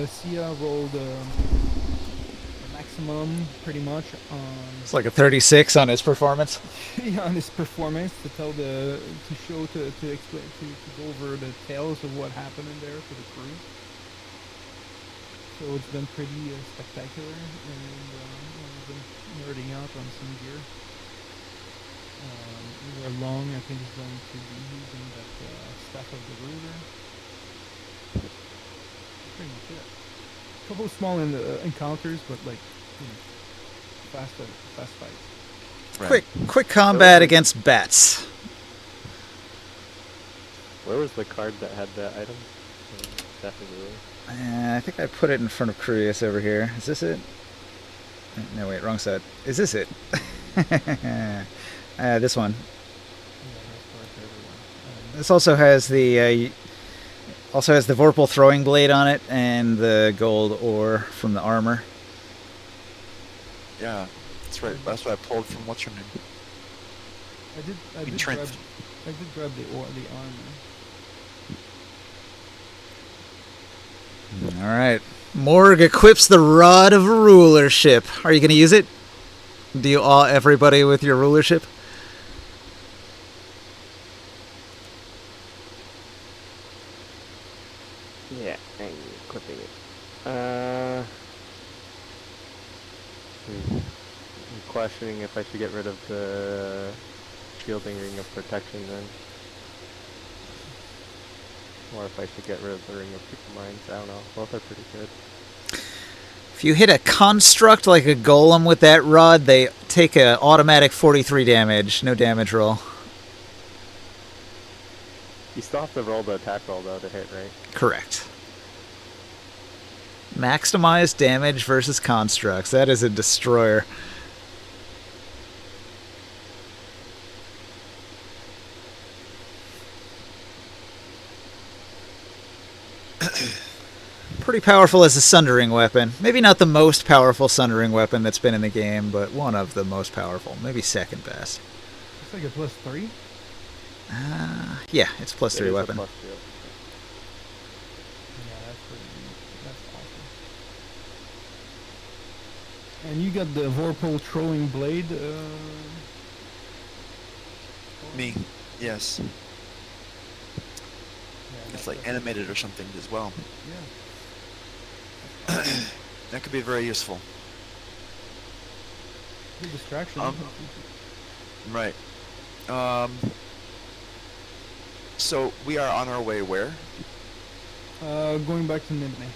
Sia rolled a maximum, pretty much, on It's like a 36 on his performance. on his performance to tell to explain to go over the tales of what happened in there for the crew. So it's been pretty spectacular, and we've been nerding out on some gear. Where Long, I think, is going to be using that Staff of the Ruler. Pretty much it. A couple of small encounters, but like, fast fights. Right. Quick combat against bats. Where was the card that had that item? definitely. I think I put it in front of Curious over here. Is this it? No, wait, wrong side. Is this it? This one. Yeah, that's correct, everyone. This also has the Vorpal throwing blade on it and the gold ore from the armor. Yeah, that's right. That's what I pulled from what's her name. I did Trent. grab the armor. All right. Morg equips the Rod of Rulership. Are you going to use it? Do you awe everybody with your rulership? Yeah, I'm equipping it. I'm questioning if I should get rid of the shielding ring of protection then. Or if I should get rid of the ring of people minds. I don't know. Both are pretty good. If you hit a construct like a golem with that rod, they take a automatic 43 damage. No damage roll. You still have to roll the attack roll though to hit, right? Correct. Maximize damage versus constructs. That is a destroyer. Pretty powerful as a sundering weapon. Maybe not the most powerful sundering weapon that's been in the game, but one of the most powerful. Maybe second best. It's like a +3. Yeah, it's +3 It is a weapon. +3. Yeah, that's awesome. And you got the Vorpal throwing blade. Me, yes. Yeah, It's like animated or something as well. Yeah. That could be very useful. Good distraction. Right. So we are on our way where? Going back to Nibne.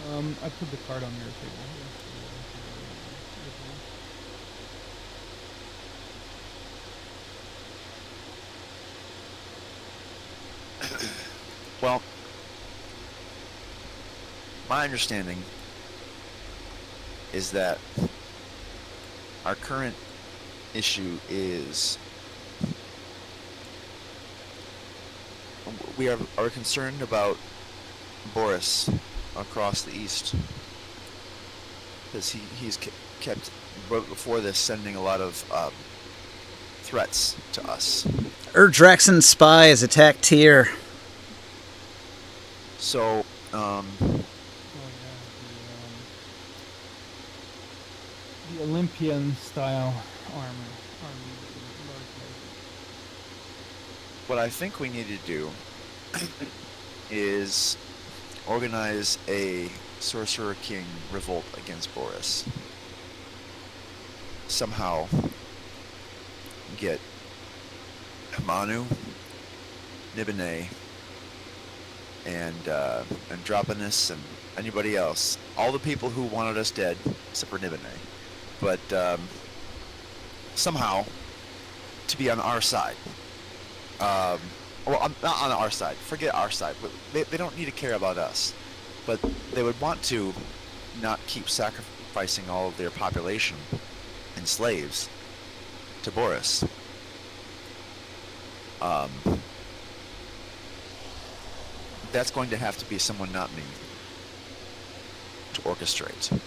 I put the card on your table. Well, my understanding is that our current issue is we are concerned about Boris across the east because he's kept before this sending a lot of threats to us. Draxon's spies attack Tyr. So Oh yeah, the Olympian style armor. what I think we need to do is organize a Sorcerer King revolt against Boris. Somehow get Manu, Nibene, and Androponus, and anybody else. All the people who wanted us dead, except for Nibene. But somehow to be on our side. Well, not on our side. Forget our side. They don't need to care about us. But they would want to not keep sacrificing all of their population and slaves to Boris. That's going to have to be someone not me to orchestrate.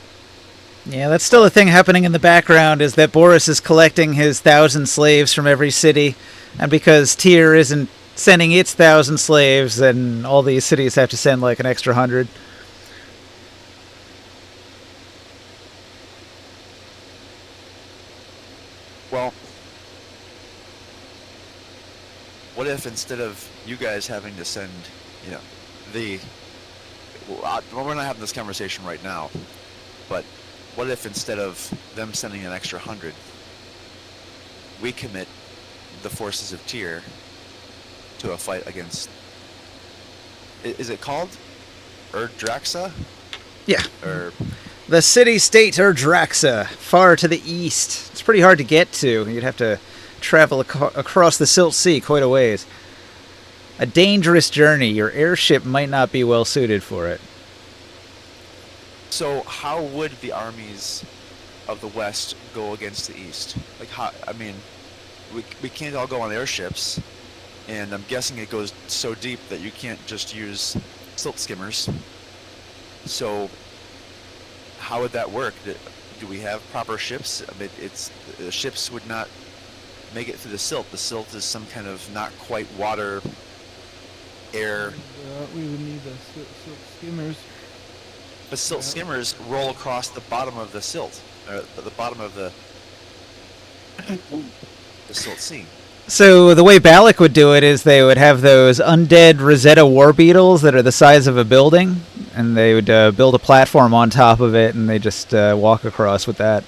Yeah, that's still a thing happening in the background, is that Boris is collecting his 1,000 slaves from every city, and because Tyr isn't sending its 1,000 slaves, then all these cities have to send like an extra 100. Well, what if instead of you guys having to send, we're not having this conversation right now, but what if instead of them sending an extra 100, we commit the forces of Tyr to a fight against, is it called Erdraxa? Yeah. Or The city-state Erdraxa, far to the east. It's pretty hard to get to. You'd have to travel across the Silt Sea quite a ways. a dangerous journey. Your airship might not be well suited for it. So how would the armies of the West go against the East? Like how? I mean, we can't all go on airships, and I'm guessing it goes so deep that you can't just use silt skimmers. So how would that work? Do we have proper ships? I mean, the ships would not make it through the silt. The silt is some kind of not quite water, air. We would need the silk skimmers. But silt skimmers roll across the bottom of the silt, or the bottom of the silt sea. So the way Balak would do it is they would have those undead Rosetta war beetles that are the size of a building, and they would build a platform on top of it, and they just walk across with that.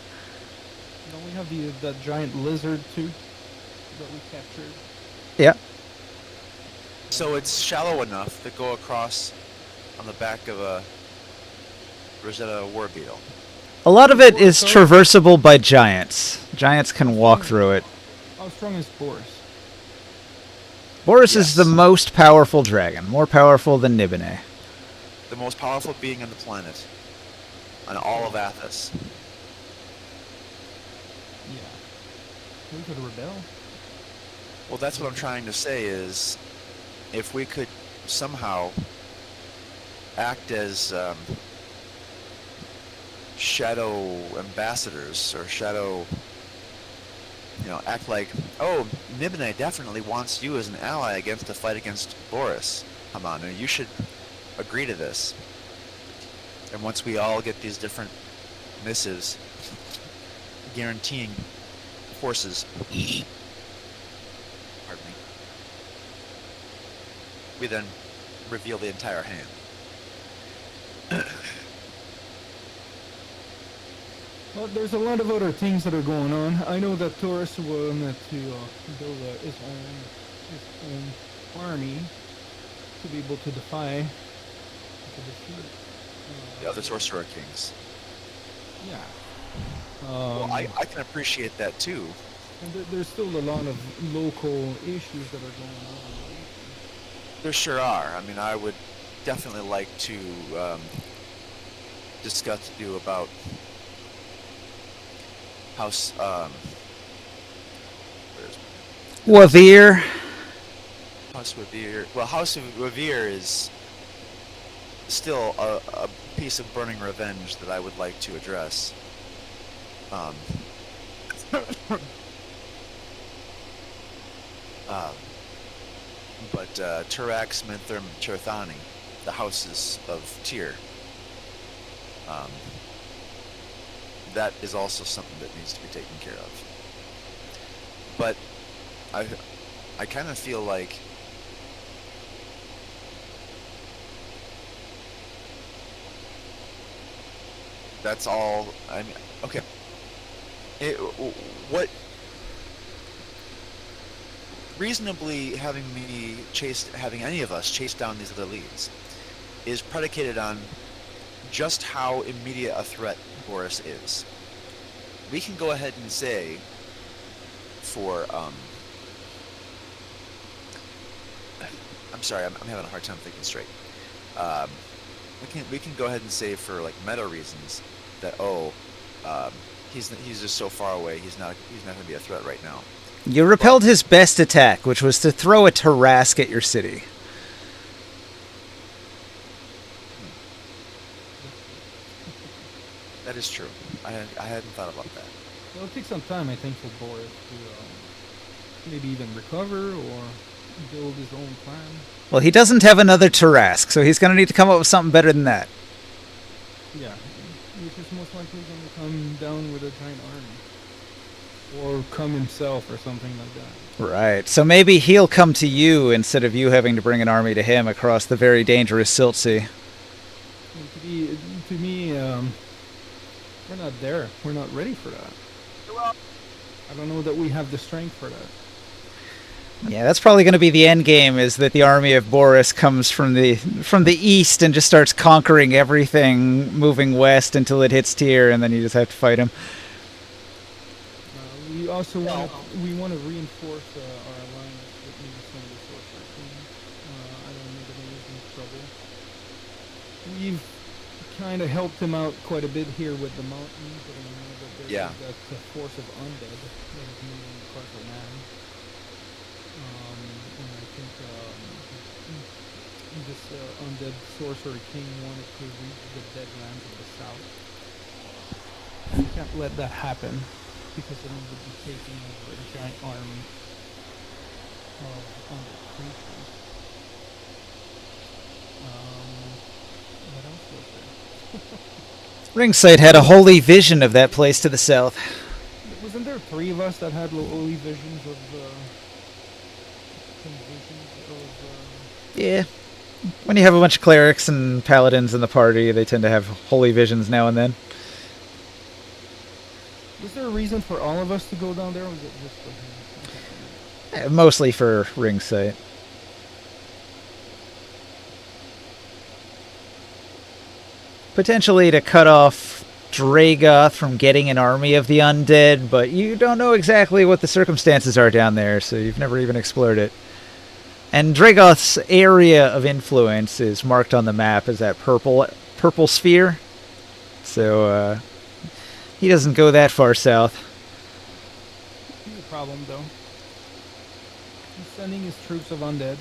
Don't we have that giant lizard too that we captured? Yeah. So it's shallow enough to go across on the back of a Rosetta war beetle. A lot of it is traversable by giants. Giants can walk through it. How strong is Boris? Boris is Yes. the most powerful dragon, more powerful than Nibene. The most powerful being on the planet, on all of Athos. Yeah. We could rebel. Well, that's what I'm trying to say is, if we could somehow act as shadow ambassadors, or shadow, act like, oh, Nibene definitely wants you as an ally against the fight against Boris. Come on, you should agree to this. And once we all get these different missives guaranteeing forces, pardon me, we then reveal the entire hand. Well, there's a lot of other things that are going on. I know that Taurus wanted to build his own army to be able to defeat The other Sorcerer Kings. Yeah. Well, I can appreciate that too. And there's still a lot of local issues that are going on. There sure are. I mean, I would definitely like to discuss with you about House, Wavir. House Revere. Well, House of Revere is still a piece of burning revenge that I would like to address. But Turax, Minthrim, Tirthani, the houses of Tyr, that is also something that needs to be taken care of. But I kind of feel like that's all. I mean, okay. What reasonably having any of us chase down these other leads is predicated on just how immediate a threat Boris is. We can go ahead and say for I'm sorry, I'm having a hard time thinking straight. We can go ahead and say for like meta reasons that he's just so far away, he's not going to be a threat right now. You repelled his best attack, which was to throw a Tarask at your city. That is true. I hadn't thought about that. Well, it'll take some time, I think, for Boris to maybe even recover or build his own plan. Well, he doesn't have another Tarask, so he's going to need to come up with something better than that. Yeah, which is most likely going to come down with a giant army. Or come himself or something like that. Right. So maybe he'll come to you instead of you having to bring an army to him across the very dangerous Silt Sea. And to me, we're not there. We're not ready for that. I don't know that we have the strength for that. Yeah, that's probably going to be the end game, is that the army of Boris comes from the east and just starts conquering everything, moving west until it hits Tyr, and then you just have to fight him. We also want to reinforce our alliance with maybe some of the Sorcerer Kings. You've kind of helped him out quite a bit here with the mountains, and you know that there Yeah. is that force of undead that is moving across the land. And I think this undead sorcerer king wanted to reach the dead lands of the south. You can't let that happen because then he would be taking over a giant army of undead creatures. What else was there? Ringside had a holy vision of that place to the south. Wasn't there three of us that had holy visions of some visions of Yeah. When you have a bunch of clerics and paladins in the party, they tend to have holy visions now and then. Was there a reason for all of us to go down there, or was it just for him? I can't remember. Mostly for Ringside. Potentially to cut off Dragoth from getting an army of the undead, but you don't know exactly what the circumstances are down there, so you've never even explored it. And Dragoth's area of influence is marked on the map as that purple sphere. So he doesn't go that far south. He's a problem, though. He's sending his troops of undead,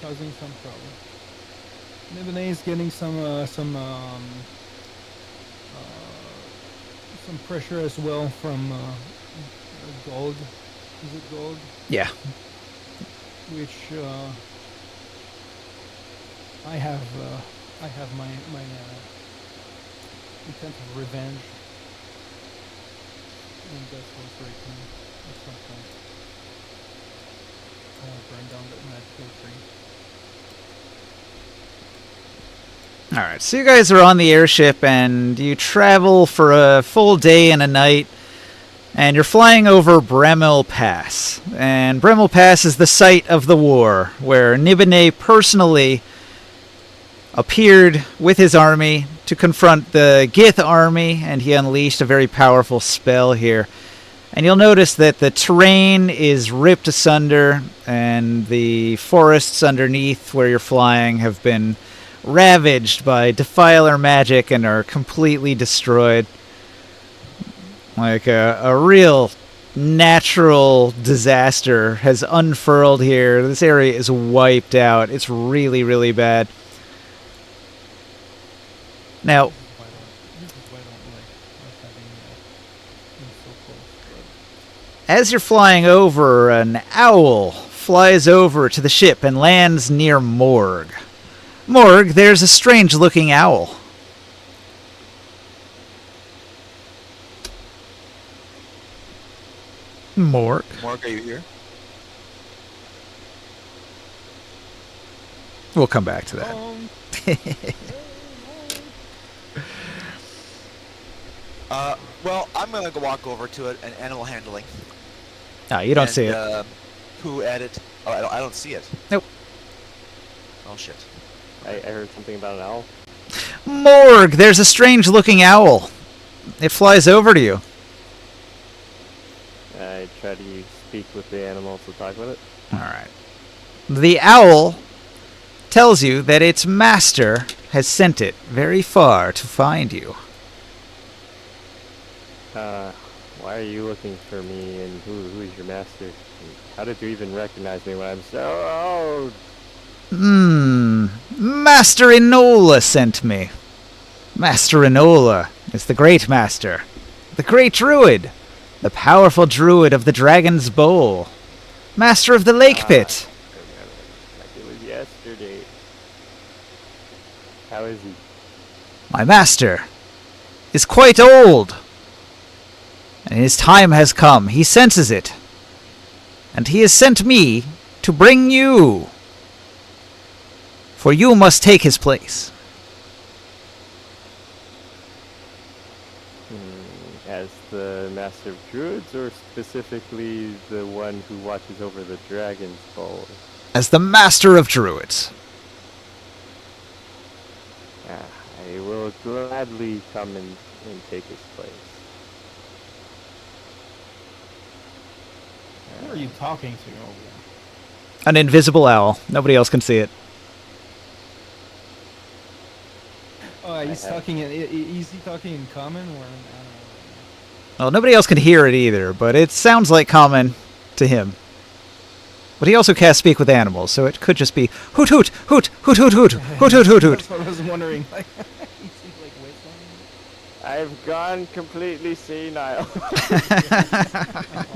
causing some trouble. Nibene is getting some pressure as well from gold. Is it gold? Yeah. Which I have my intent of revenge, and that's what's right at some point. I want to burn down that magical tree. Alright, so you guys are on the airship and you travel for a full day and a night, and you're flying over Bremel Pass. And Bremel Pass is the site of the war, where Nibene personally appeared with his army to confront the Gith army, and he unleashed a very powerful spell here. And you'll notice that the terrain is ripped asunder, and the forests underneath where you're flying have been ravaged by defiler magic and are completely destroyed. Like a real natural disaster has unfurled here. This area is wiped out. It's really, really bad. Now, This is why I don't like us having been so close. as you're flying over, an owl flies over to the ship and lands near Morg. Morg, there's a strange-looking owl. Morg? Mark, are you here? We'll come back to that. Well, I'm gonna go walk over to it and animal handling. No, you don't see it. Who added? Oh, I don't see it. Nope. Oh shit. I heard something about an owl. Morg, there's a strange-looking owl. It flies over to you. I try to speak with the animals to talk with it. Alright. The owl tells you that its master has sent it very far to find you. Why are you looking for me, and who is your master? And how did you even recognize me when I'm so old? Master Enola sent me. Master Enola is the great master. The great druid. The powerful druid of the Dragon's Bowl. Master of the Lake Pit. I remember, like it was yesterday. How is he? My master is quite old. And his time has come. He senses it. And he has sent me to bring you. For you must take his place. As the Master of Druids, or specifically the one who watches over the Dragon's Bowl? As the Master of Druids. I will gladly come and take his place. Who are you talking to over there? An invisible owl. Nobody else can see it. He's have- talking. Is he talking in common or? I don't know. Well, nobody else can hear it either, but it sounds like common to him. But he also can't speak with animals, so it could just be hoot hoot hoot hoot hoot hoot hoot hoot hoot hoot. That's what I was wondering. Like, is he like whistling? I've gone completely senile. Oh my god.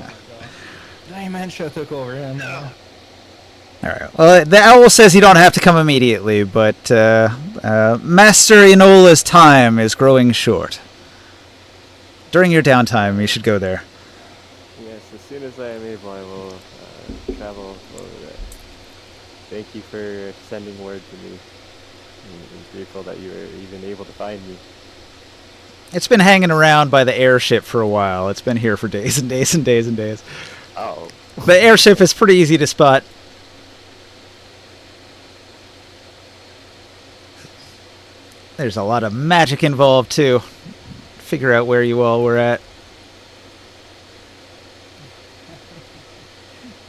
Dementia took over him. All right. Well, the owl says you don't have to come immediately, but Master Enola's time is growing short. During your downtime, you should go there. Yes, as soon as I am able, I will travel over there. Thank you for sending word to me. I'm grateful that you were even able to find me. It's been hanging around by the airship for a while. It's been here for days and days and days and days. Oh. The airship is pretty easy to spot. There's a lot of magic involved, too. Figure out where you all were at.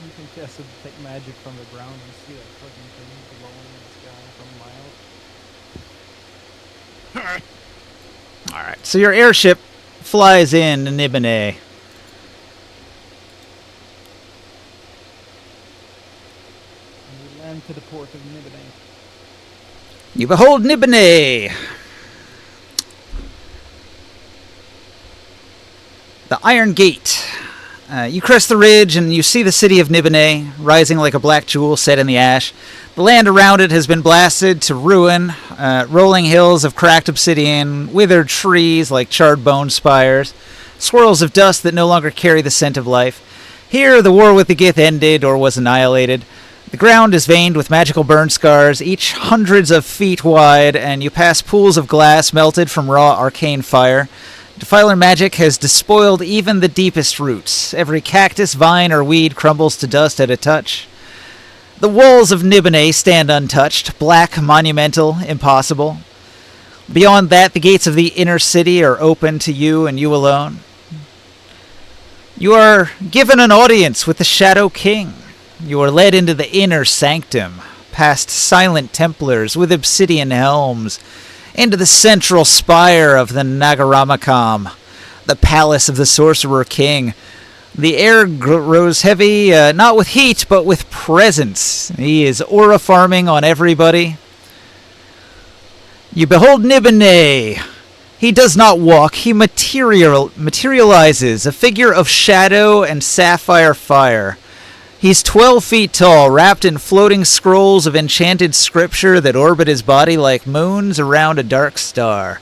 You can cast a detect magic from the ground and see that fucking thing glowing in the sky from miles. Alright, so your airship flies in to Nibene. And we land to the port of Nibene. You behold Nibene! The Iron Gate. You crest the ridge and you see the city of Nibene, rising like a black jewel set in the ash. The land around it has been blasted to ruin, rolling hills of cracked obsidian, withered trees like charred bone spires, swirls of dust that no longer carry the scent of life. Here, the war with the Gith ended or was annihilated. The ground is veined with magical burn scars, each hundreds of feet wide, and you pass pools of glass melted from raw arcane fire. Defiler magic has despoiled even the deepest roots. Every cactus, vine, or weed crumbles to dust at a touch. The walls of Nibene stand untouched, black, monumental, impossible. Beyond that, the gates of the inner city are open to you and you alone. You are given an audience with the Shadow King. You are led into the inner sanctum, past silent Templars with obsidian helms, into the central spire of the Nagaramakam, the palace of the Sorcerer King. The air grows heavy, not with heat, but with presence. He is aura farming on everybody. You behold Nibene. He does not walk, he materializes, a figure of shadow and sapphire fire. He's 12 feet tall, wrapped in floating scrolls of enchanted scripture that orbit his body like moons around a dark star.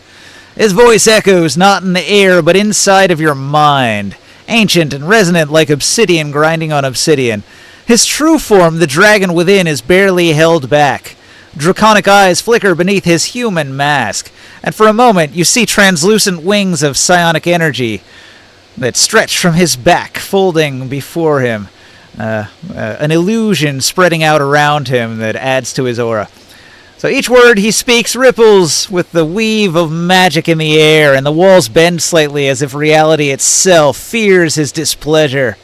His voice echoes not in the air, but inside of your mind, ancient and resonant like obsidian grinding on obsidian. His true form, the dragon within, is barely held back. Draconic eyes flicker beneath his human mask, and for a moment you see translucent wings of psionic energy that stretch from his back, folding before him. An illusion spreading out around him that adds to his aura. So each word he speaks ripples with the weave of magic in the air, and the walls bend slightly as if reality itself fears his displeasure.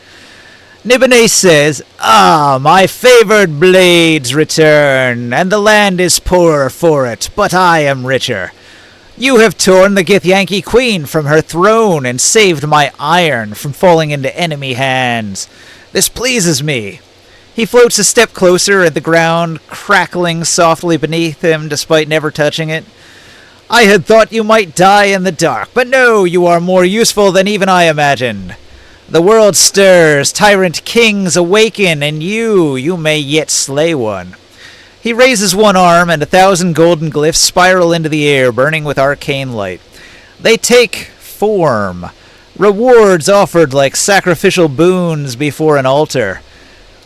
Nibene says, "Ah, my favored blades return, and the land is poorer for it, but I am richer. You have torn the Githyanki Queen from her throne and saved my iron from falling into enemy hands. This pleases me." He floats a step closer at the ground, crackling softly beneath him despite never touching it. "I had thought you might die in the dark, but no, you are more useful than even I imagined. The world stirs, tyrant kings awaken, and you may yet slay one." He raises one arm, and 1,000 golden glyphs spiral into the air, burning with arcane light. They take form. Rewards offered like sacrificial boons before an altar.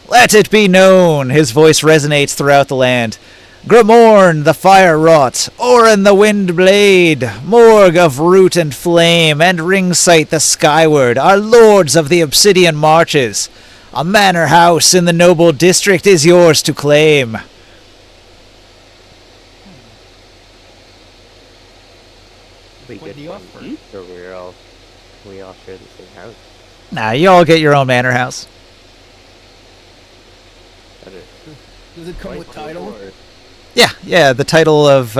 "Let it be known," his voice resonates throughout the land. "Grimorn the fire-wrought, Orin the wind-blade, Morg of root and flame, and Ringsight the skyward are lords of the obsidian marches. A manor house in the noble district is yours to claim." We What get do you one offer? each, or we all share the same house. Nah, you all get your own manor house. Does it come with title? Or- Yeah, the title of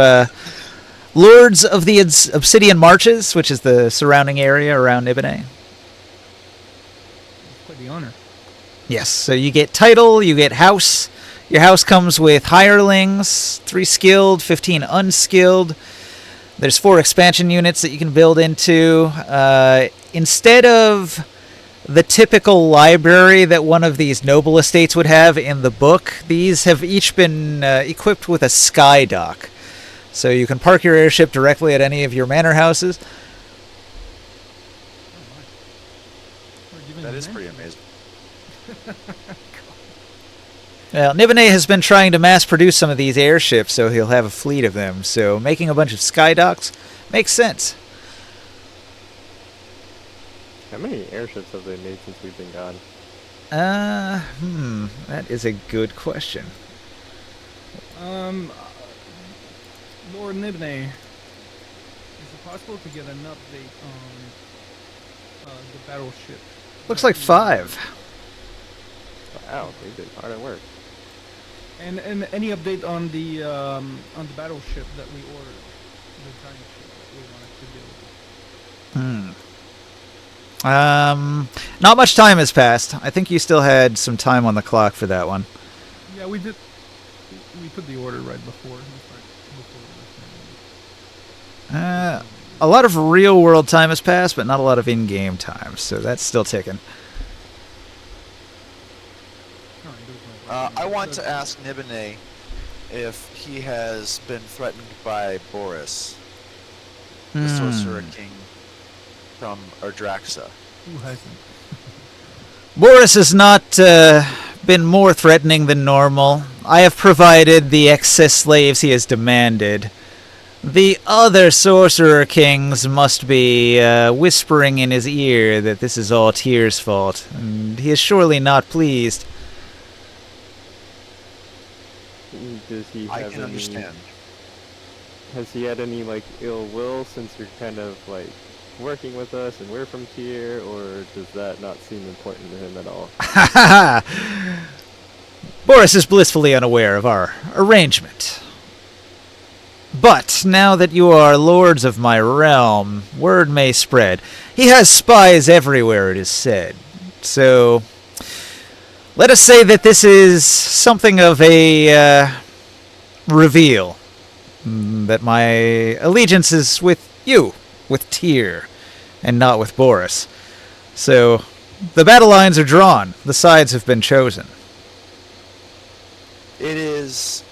Lords of the Obsidian Marches, which is the surrounding area around Nibene. Quite the honor. Yes, so you get title, you get house. Your house comes with hirelings, 3 skilled, 15 unskilled. There's 4 expansion units that you can build into. Instead of the typical library that one of these noble estates would have in the book, these have each been equipped with a sky dock. So you can park your airship directly at any of your manor houses. That is pretty amazing. Well, Nibene has been trying to mass produce some of these airships, so he'll have a fleet of them. So making a bunch of sky docks makes sense. How many airships have they made since we've been gone? That is a good question. Lord Nibney, is it possible to get an update on the battleship? Looks like 5. Wow, they've been hard at work. And any update on the battleship that we ordered, the giant ship that we wanted to build? Not much time has passed. I think you still had some time on the clock for that one. Yeah, we did. We put the order right before. A lot of real world time has passed, but not a lot of in-game time, so that's still ticking. I want to ask Nibene if he has been threatened by Boris, the Sorcerer King from Erdraxa. Who hasn't? Boris has not been more threatening than normal. I have provided the excess slaves he has demanded. The other Sorcerer Kings must be whispering in his ear that this is all Tyr's fault, and he is surely not pleased. Does he I have can any, understand. Has he had any like ill will since you're kind of like working with us and we're from Tyr, or does that not seem important to him at all? Boris is blissfully unaware of our arrangement. But now that you are lords of my realm, word may spread. He has spies everywhere, it is said. So, let us say that this is something of a reveal. That my allegiance is with you, with Tyr, and not with Boris. So, the battle lines are drawn. The sides have been chosen. It is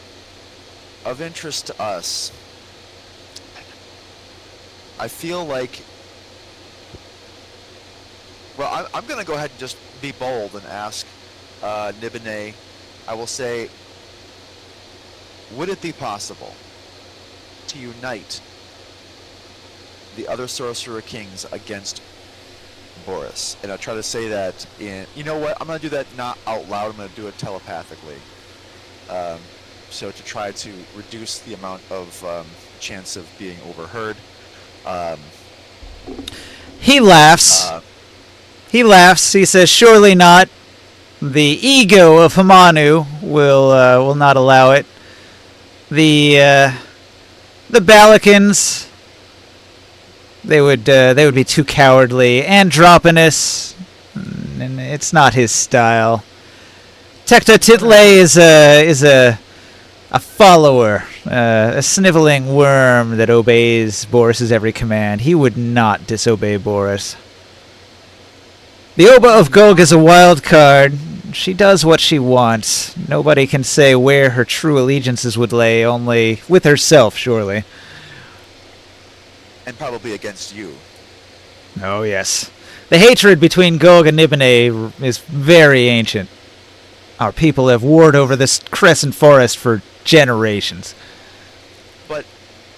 of interest to us. I feel like... Well, I'm going to go ahead and just be bold and ask Nibene. I will say, would it be possible to unite the other Sorcerer Kings against Boris? And I'll try to say that in... You know what? I'm going to do that not out loud. I'm going to do it telepathically. So to try to reduce the amount of chance of being overheard. He laughs. He laughs. He says, "Surely not. The ego of Hamanu will not allow it. The Balikans, they would be too cowardly. Andropynous, and it's not his style. Tecta Title is a follower, a sniveling worm that obeys Boris's every command. He would not disobey Boris. The Oba of Gog is a wild card. She does what she wants. Nobody can say where her true allegiances would lay, only with herself, surely." And probably against you. Oh, yes. The hatred between Gog and Nibene is very ancient. Our people have warred over this crescent forest for generations. But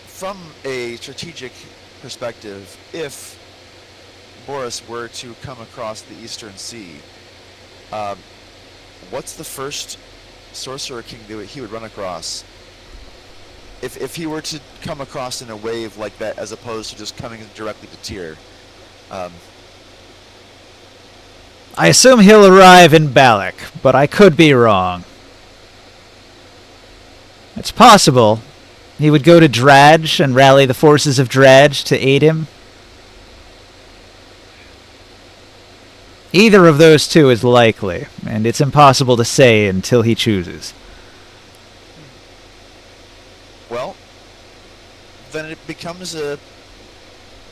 from a strategic perspective, if Boris were to come across the Eastern Sea, what's the first Sorcerer King that he would run across? If he were to come across in a wave like that, as opposed to just coming directly to Tyr, I assume he'll arrive in Balak, but I could be wrong. It's possible, He would go to Dradge and rally the forces of Dradge to aid him. Either of those two is likely, and it's impossible to say until he chooses. Well, then it becomes a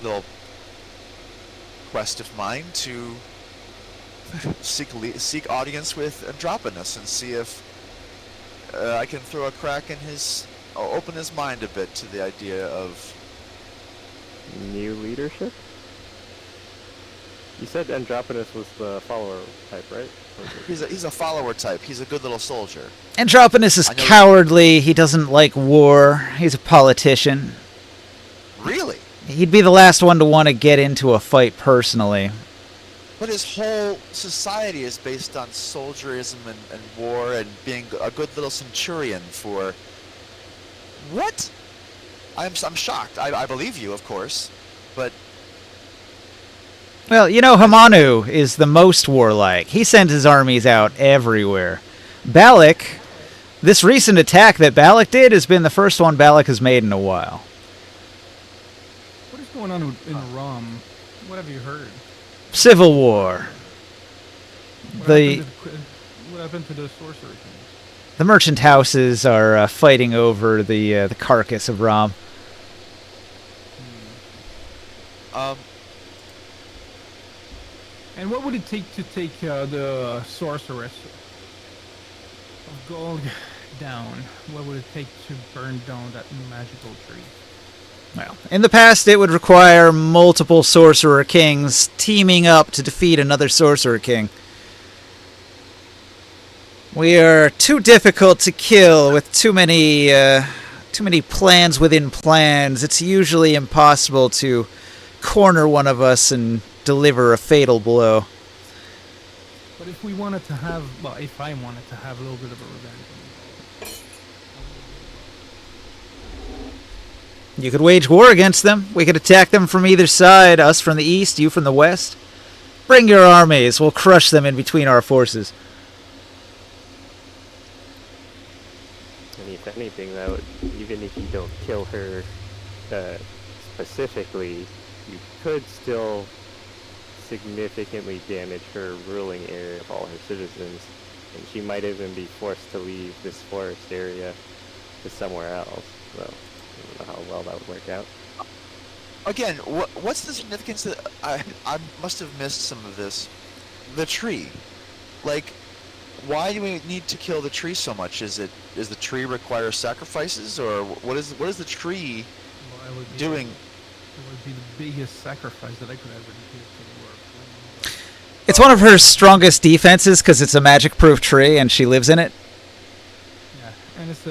little quest of mine to seek audience with Androponus and see if I can throw a crack in his, or open his mind a bit to the idea of New leadership? You said Androponus was the follower type, right? he's a follower type. He's a good little soldier. Androponus is I know- cowardly. He doesn't like war. He's a politician. Really? He'd be the last one to want to get into a fight personally. But his whole society is based on soldierism and war and being a good little centurion for... What? I'm shocked. I believe you, of course, but Well, you know, Hamanu is the most warlike. He sends his armies out everywhere. Balak, this recent attack that Balak did has been the first one Balak has made in a while. What is going on in Rom? What have you heard? Civil war. What The what happened to the sorcerer king? the merchant houses are fighting over the carcass of Ram. And what would it take to take the sorceress of gold down? What would it take to burn down that magical tree? Well, in the past, it would require multiple sorcerer kings teaming up to defeat another sorcerer king. We are too difficult to kill with too many plans within plans. It's usually impossible to corner one of us and deliver a fatal blow. But if we wanted to have, well, if I wanted to have a little bit of a revenge, You could wage war against them. We could attack them from either side, us from the east, you from the west. Bring your armies. We'll crush them in between our forces. And if anything, though, even if you don't kill her specifically, you could still significantly damage her ruling area of all her citizens, and she might even be forced to leave this forest area to somewhere else. So I don't know how well that would work out. again, what's the significance of... I must have missed some of this. The tree. Like, why do we need to kill the tree so much? Does the tree require sacrifices, or what is the tree well, it would be doing? It would be the biggest sacrifice that I could ever give to the world. It's one of her strongest defenses because it's a magic-proof tree and she lives in it. Yeah, and it's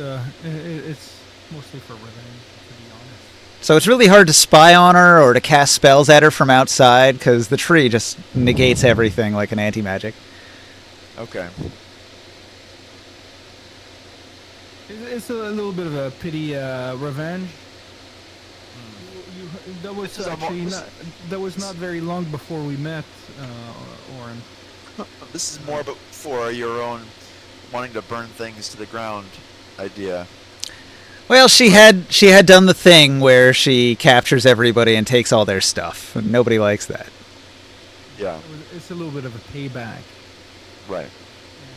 mostly for revenge, to be honest. So it's really hard to spy on her or to cast spells at her from outside because the tree just negates everything like an anti-magic. Okay. It's a little bit of a pity revenge. That was This is a mo- actually this- not, that was not very long before we met, Oren. This is more about for your own wanting to burn things to the ground idea. Well, she had done the thing where she captures everybody and takes all their stuff. And nobody likes that. Yeah. It's a little bit of a payback. Right.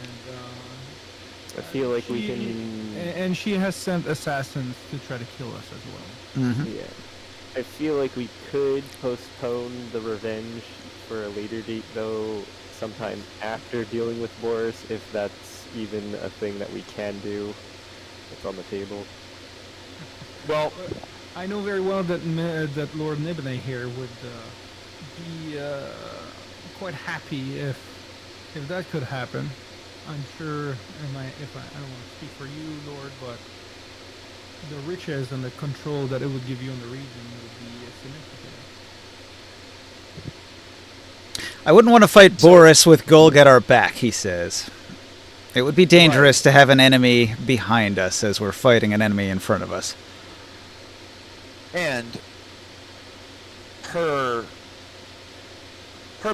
And, I feel like we can... And she has sent assassins to try to kill us as well. Mm-hmm. Yeah. I feel like we could postpone the revenge for a later date, though, sometime after dealing with Boris, if that's even a thing that we can do. It's on the table. Well, I know very well that that Lord Nibene here would be quite happy if that could happen. I'm sure, I don't want to speak for you, Lord, but the riches and the control that it would give you in the region would be significant. I wouldn't want to fight Boris with Golg at our back, he says. It would be dangerous to have an enemy behind us as we're fighting an enemy in front of us. and her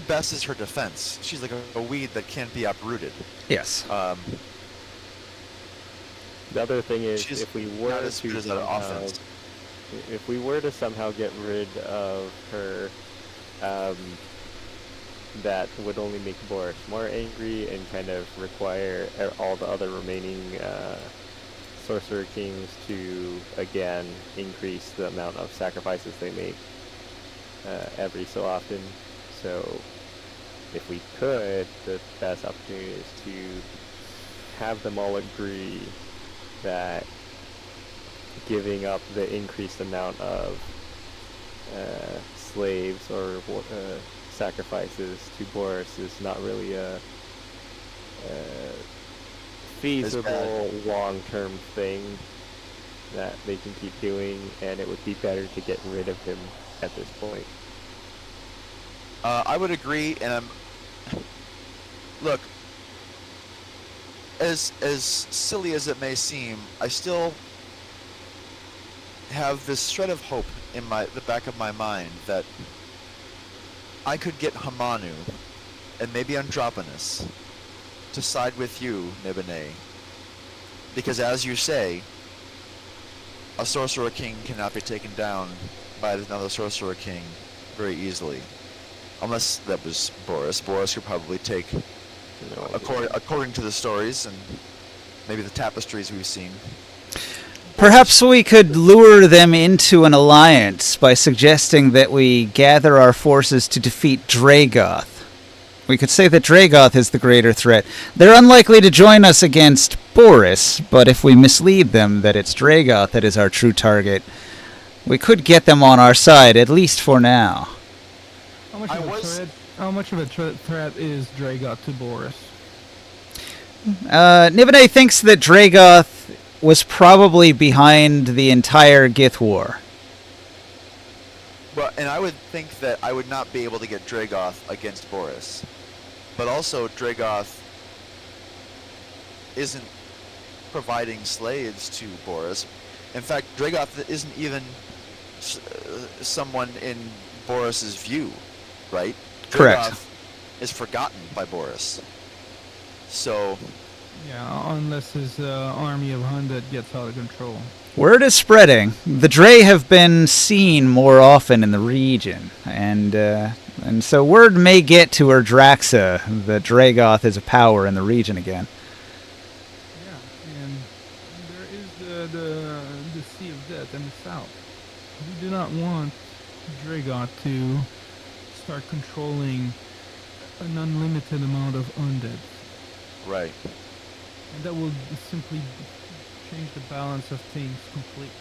best is her defense. She's like a weed that can't be uprooted. Yes. The other thing is, She's if we not were as good to as that somehow, offense. if we were to somehow get rid of her, um, that would only make Boris more angry and kind of require all the other remaining Sorcerer Kings to again increase the amount of sacrifices they make every so often. So if we could, the best opportunity is to have them all agree that giving up the increased amount of slaves or sacrifices to Boris is not really a feasible long-term thing that they can keep doing, and it would be better to get rid of him at this point. I would agree, and look, as silly as it may seem, I still have this shred of hope in the back of my mind that I could get Hamanu and maybe Androponus to side with you, Nibene, because as you say, a Sorcerer King cannot be taken down by another Sorcerer King very easily. Unless that was Boris. Boris could probably take, according to the stories and maybe the tapestries we've seen. Perhaps we could lure them into an alliance by suggesting that we gather our forces to defeat Dragoth. We could say that Dragoth is the greater threat. They're unlikely to join us against Boris, but if we mislead them that it's Dragoth that is our true target, we could get them on our side, at least for now. How much of a threat is Dragoth to Boris? Nibene thinks that Dragoth was probably behind the entire Gith War. Well, and I would think that I would not be able to get Dragoth against Boris. But also, Dragoth isn't providing slaves to Boris. In fact, Dragoth isn't even someone in Boris's view, right? Correct. Dragoth is forgotten by Boris. So... yeah, unless his army of Hundred gets out of control. Word is spreading. The Drey have been seen more often in the region, and so word may get to Erdraxa that Dragoth is a power in the region again. Yeah, and there is the Sea of Death in the south. We do not want Dragoth to start controlling an unlimited amount of undead. Right. And that will simply change the balance of things completely.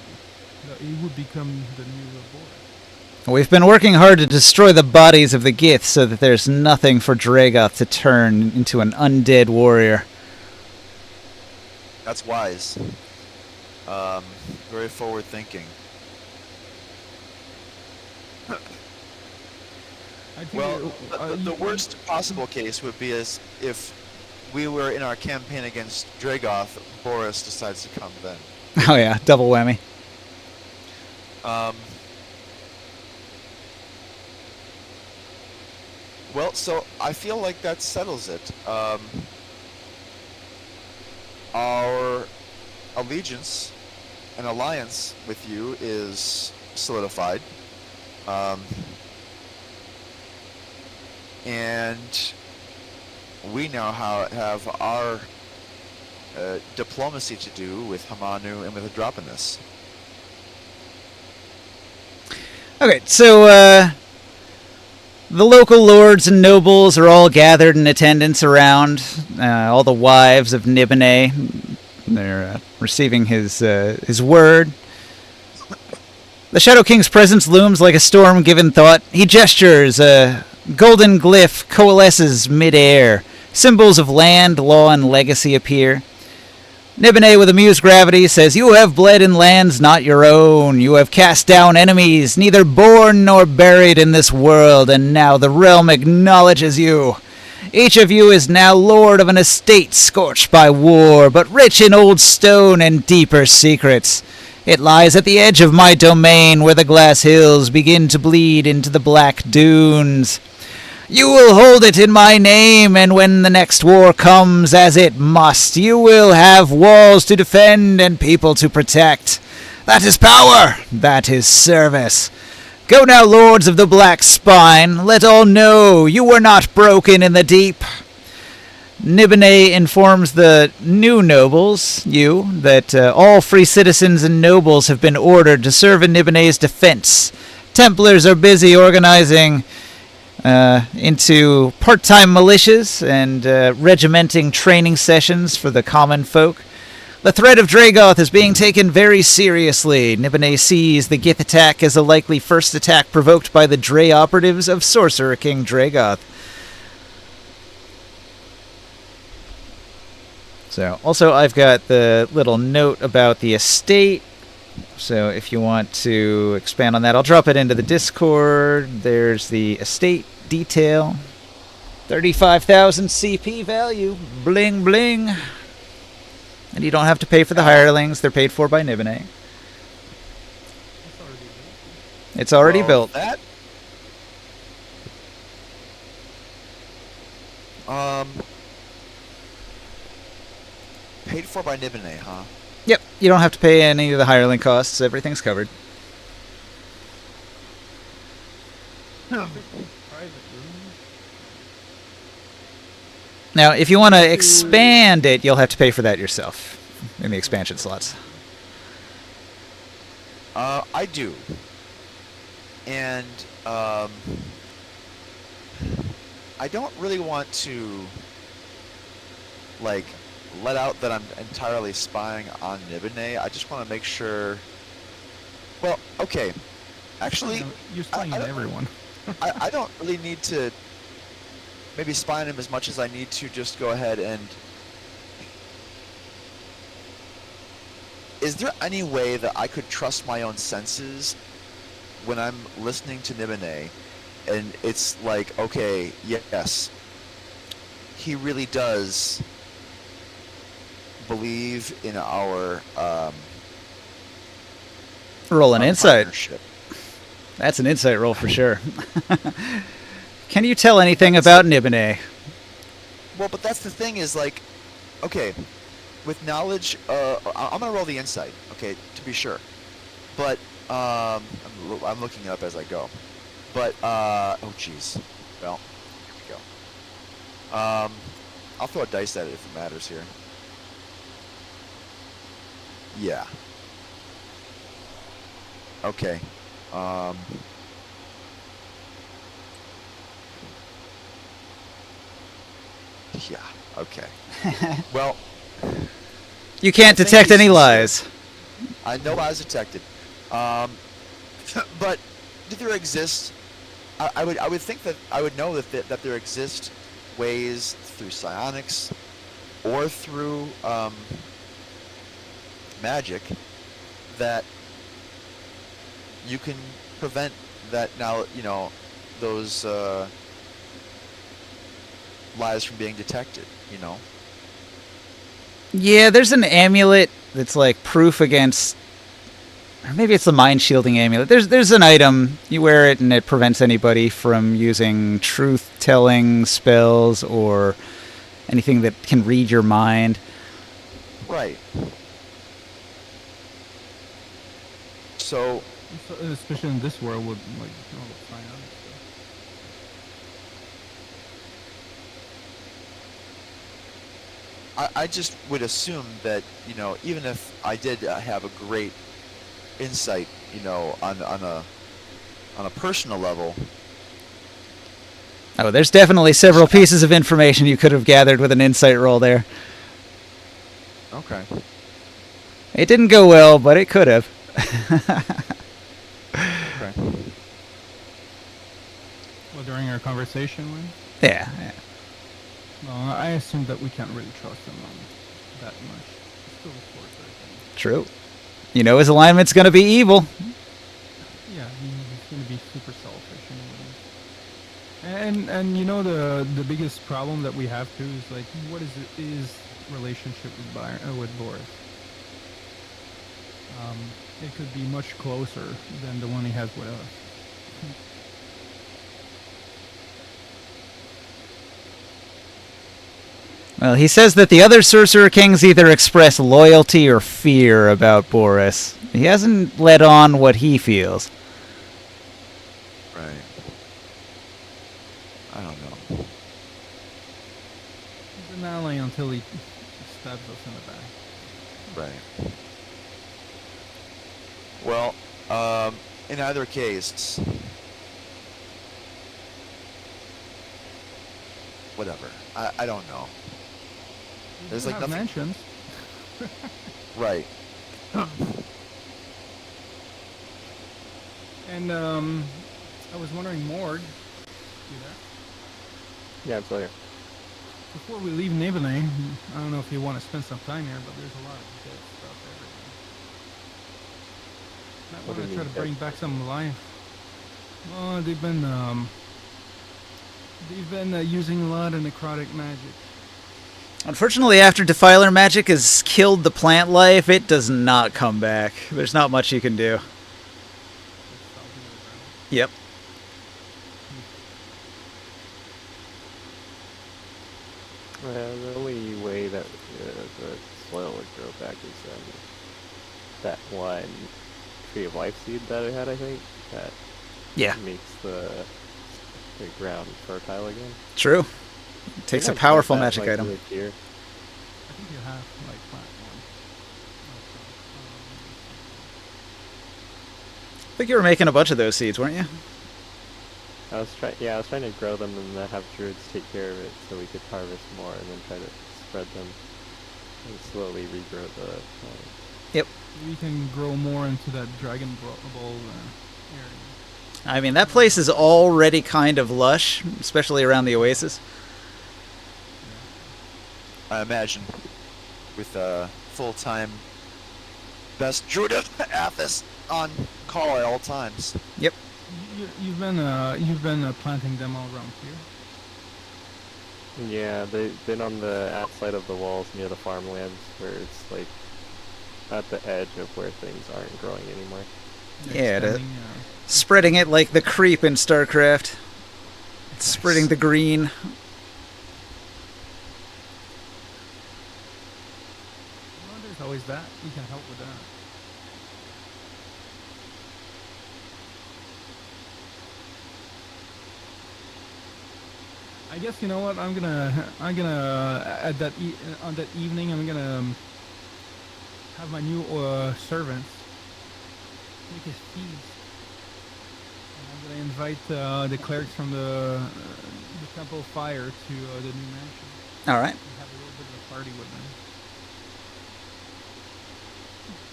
It would become the new Boris. We've been working hard to destroy the bodies of the Gith so that there's nothing for Dragoth to turn into an undead warrior. That's wise. Very forward thinking. I think Well, the worst possible case would be as if we were in our campaign against Dragoth, Boris decides to come then. Oh yeah, double whammy. Well, so I feel like that settles it. Our allegiance and alliance with you is solidified. And we now have our diplomacy to do with Hamanu and with Androponus. Okay, so the local lords and nobles are all gathered in attendance around. All the wives of Nibene, they're receiving his word. The Shadow King's presence looms like a storm given thought. He gestures, a golden glyph coalesces mid-air. Symbols of land, law, and legacy appear. Nibene, with amused gravity, says, "You have bled in lands not your own. You have cast down enemies, neither born nor buried in this world, and now the realm acknowledges you. Each of you is now lord of an estate scorched by war, but rich in old stone and deeper secrets. It lies at the edge of my domain, where the glass hills begin to bleed into the black dunes. You will hold it in my name, and when the next war comes, as it must, you will have walls to defend and people to protect. That is power. That is service. Go now, lords of the Black Spine. Let all know you were not broken in the deep. Nibene informs the new nobles, that all free citizens and nobles have been ordered to serve in Nibene's defense. Templars are busy organizing into part-time militias and regimenting training sessions for the common folk. The threat of Dragoth is being taken very seriously. Nibene sees the Gith attack as a likely first attack provoked by the Dre operatives of Sorcerer King Dragoth. So, also I've got the little note about the estate. So if you want to expand on that, I'll drop it into the Discord. There's the estate detail. 35,000 CP value. Bling bling. And you don't have to pay for the hirelings. They're paid for by Nibene. It's already built. That? Paid for by Nibene, huh? Yep, you don't have to pay any of the hireling costs. Everything's covered. Now, if you want to expand it, you'll have to pay for that yourself in the expansion slots. I do. And, I don't really want to, like, let out that I'm entirely spying on Nibene. I just want to make sure... Well, okay. Actually... You're spying on everyone. I don't really need to maybe spy on him as much as I need to just go ahead and... Is there any way that I could trust my own senses when I'm listening to Nibene and it's like, okay, yes, he really does believe in our roll an insight. Partnership. That's an insight roll for sure. Can you tell anything about Nibene? Well, but that's the thing is like, okay, with knowledge, I'm gonna roll the insight, okay, to be sure. But I'm looking it up as I go. But oh jeez, well, here we go. I'll throw a dice at it if it matters here. Yeah. Okay. Yeah. Okay. Well, You can't detect any lies. I know I was detected. But do there exist? I would think that I would know that there exist ways through psionics or through magic that you can prevent that. Now those lies from being detected. Yeah, there's an amulet that's like proof against, or maybe it's the mind shielding amulet. There's an item, you wear it and it prevents anybody from using truth telling spells or anything that can read your mind. Right. So Especially in this world with like all the psionics stuff. I just would assume that even if I did have a great insight on a personal level. Oh, there's definitely several pieces of information you could have gathered with an insight roll there. Okay. It didn't go well, but it could have. Okay. Well, during our conversation, when Yeah. I assume that we can't really trust him that much. It's still a sorcerer, I think. True. His alignment's going to be evil. Yeah, he's going to be super selfish anyway. And the biggest problem that we have too is like, what is his relationship with Boris? It could be much closer than the one he has with us. Well, he says that the other Sorcerer Kings either express loyalty or fear about Boris. He hasn't let on what he feels. Right. I don't know. He's an ally until he stabs us in the back. Right. Well, in either case, whatever. I don't know. There's We like have nothing. mansions. Right. And I was wondering, Morg, you there? Yeah, I'm still here. Before we leave Nibelheim, I don't know if you want to spend some time here, but there's a lot of dead stuff everywhere. Might What do want you to try mean to bring dead back some life. Well, they've been using a lot of necrotic magic. Unfortunately, after Defiler magic has killed the plant life, it does not come back. There's not much you can do. It's salting the ground. Yep. The only way that the soil would grow back is that one tree of life seed that I had, I think, that Yeah. makes the ground fertile again. True. It takes a I tried powerful that, magic like, item. this year. I think you have like plant one. I think you were making a bunch of those seeds, weren't you? I was trying to grow them and have druids take care of it so we could harvest more and then try to spread them and slowly regrow the plant. Yep. We can grow more into that Dragon Ball area. I mean, that place is already kind of lush, especially around the oasis. I imagine with full-time best druid of Athos on call at all times. Yep. You've been planting them all around here. Yeah, they've been on the outside of the walls near the farmlands where it's like at the edge of where things aren't growing anymore. Yeah, Extending, spreading it like the creep in StarCraft. Spreading the green. well, there's always that. We can help with that. I guess you know what I'm gonna at that on that evening I'm gonna have my new servants make a feast. And I'm gonna invite the clerics from the Temple of Fire to the new mansion. All right. And have a little bit of a party with them.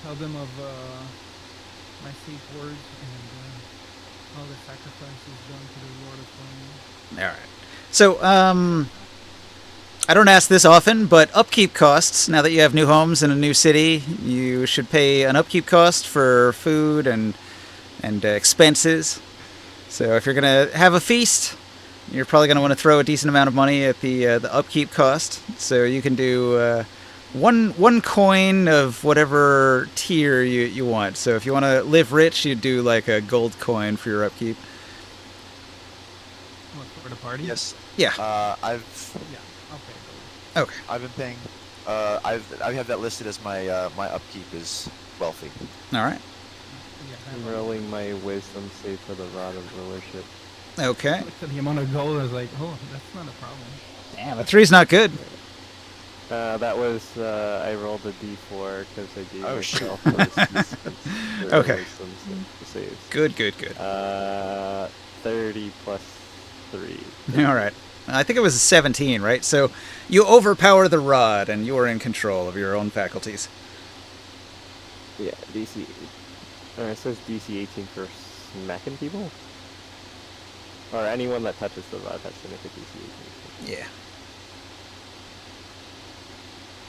Tell them of my safe words and all the sacrifices done to the Lord of Flame. All right. So, I don't ask this often, but upkeep costs. Now that you have new homes in a new city, you should pay an upkeep cost for food and expenses. So, if you're gonna have a feast, you're probably gonna want to throw a decent amount of money at the upkeep cost. So you can do one coin of whatever tier you want. So if you want to live rich, you do like a gold coin for your upkeep. What, for the party? Yes. Yeah. I've Yeah. Okay. Okay. I've been paying. I have that listed as my my upkeep is wealthy. All right. Yeah, I'm rolling my wisdom save for the rod of rulership. Okay. I looked at the amount of gold. I was like, oh, that's not a problem. Damn, a 3's not good. That was I rolled a d4 because I gave Oh, shit. myself for Okay. wisdom saves. Good. 30 plus 3. All right. I think it was a 17, right? So you overpower the rod, and you are in control of your own faculties. Yeah, DC. It says DC 18 for smacking people? Or anyone that touches the rod has to make a DC 18. Yeah.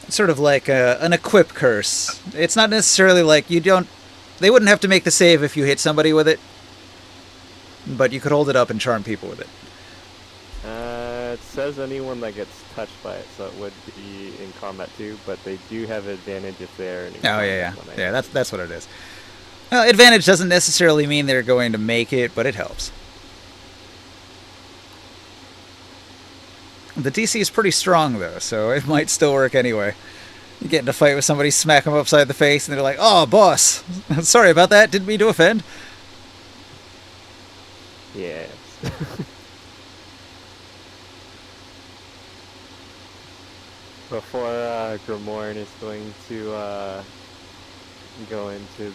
It's sort of like an equip curse. It's not necessarily like you don't... They wouldn't have to make the save if you hit somebody with it, but you could hold it up and charm people with it. It says anyone that gets touched by it, so it would be in combat too, but they do have advantage if they're in Oh, combat yeah. when I Yeah, hit. that's what it is. Well, advantage doesn't necessarily mean they're going to make it, but it helps. The DC is pretty strong though, so it might still work anyway. You get in a fight with somebody, smack them upside the face, and they're like, "Oh, boss, sorry about that. Didn't mean to offend." Yes. Before Grimorn is going to go into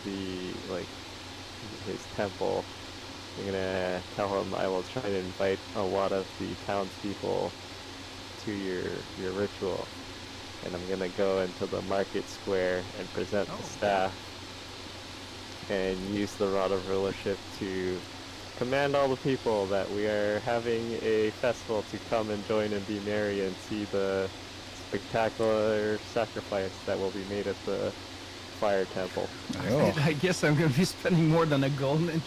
his temple, I'm gonna tell him I will try to invite a lot of the townspeople to your ritual, and I'm gonna go into the market square and present the staff, and use the rod of rulership to command all the people that we are having a festival to come and join and be merry and see the spectacular sacrifice that will be made at the fire temple. Oh. I guess I'm gonna be spending more than a gold ninja.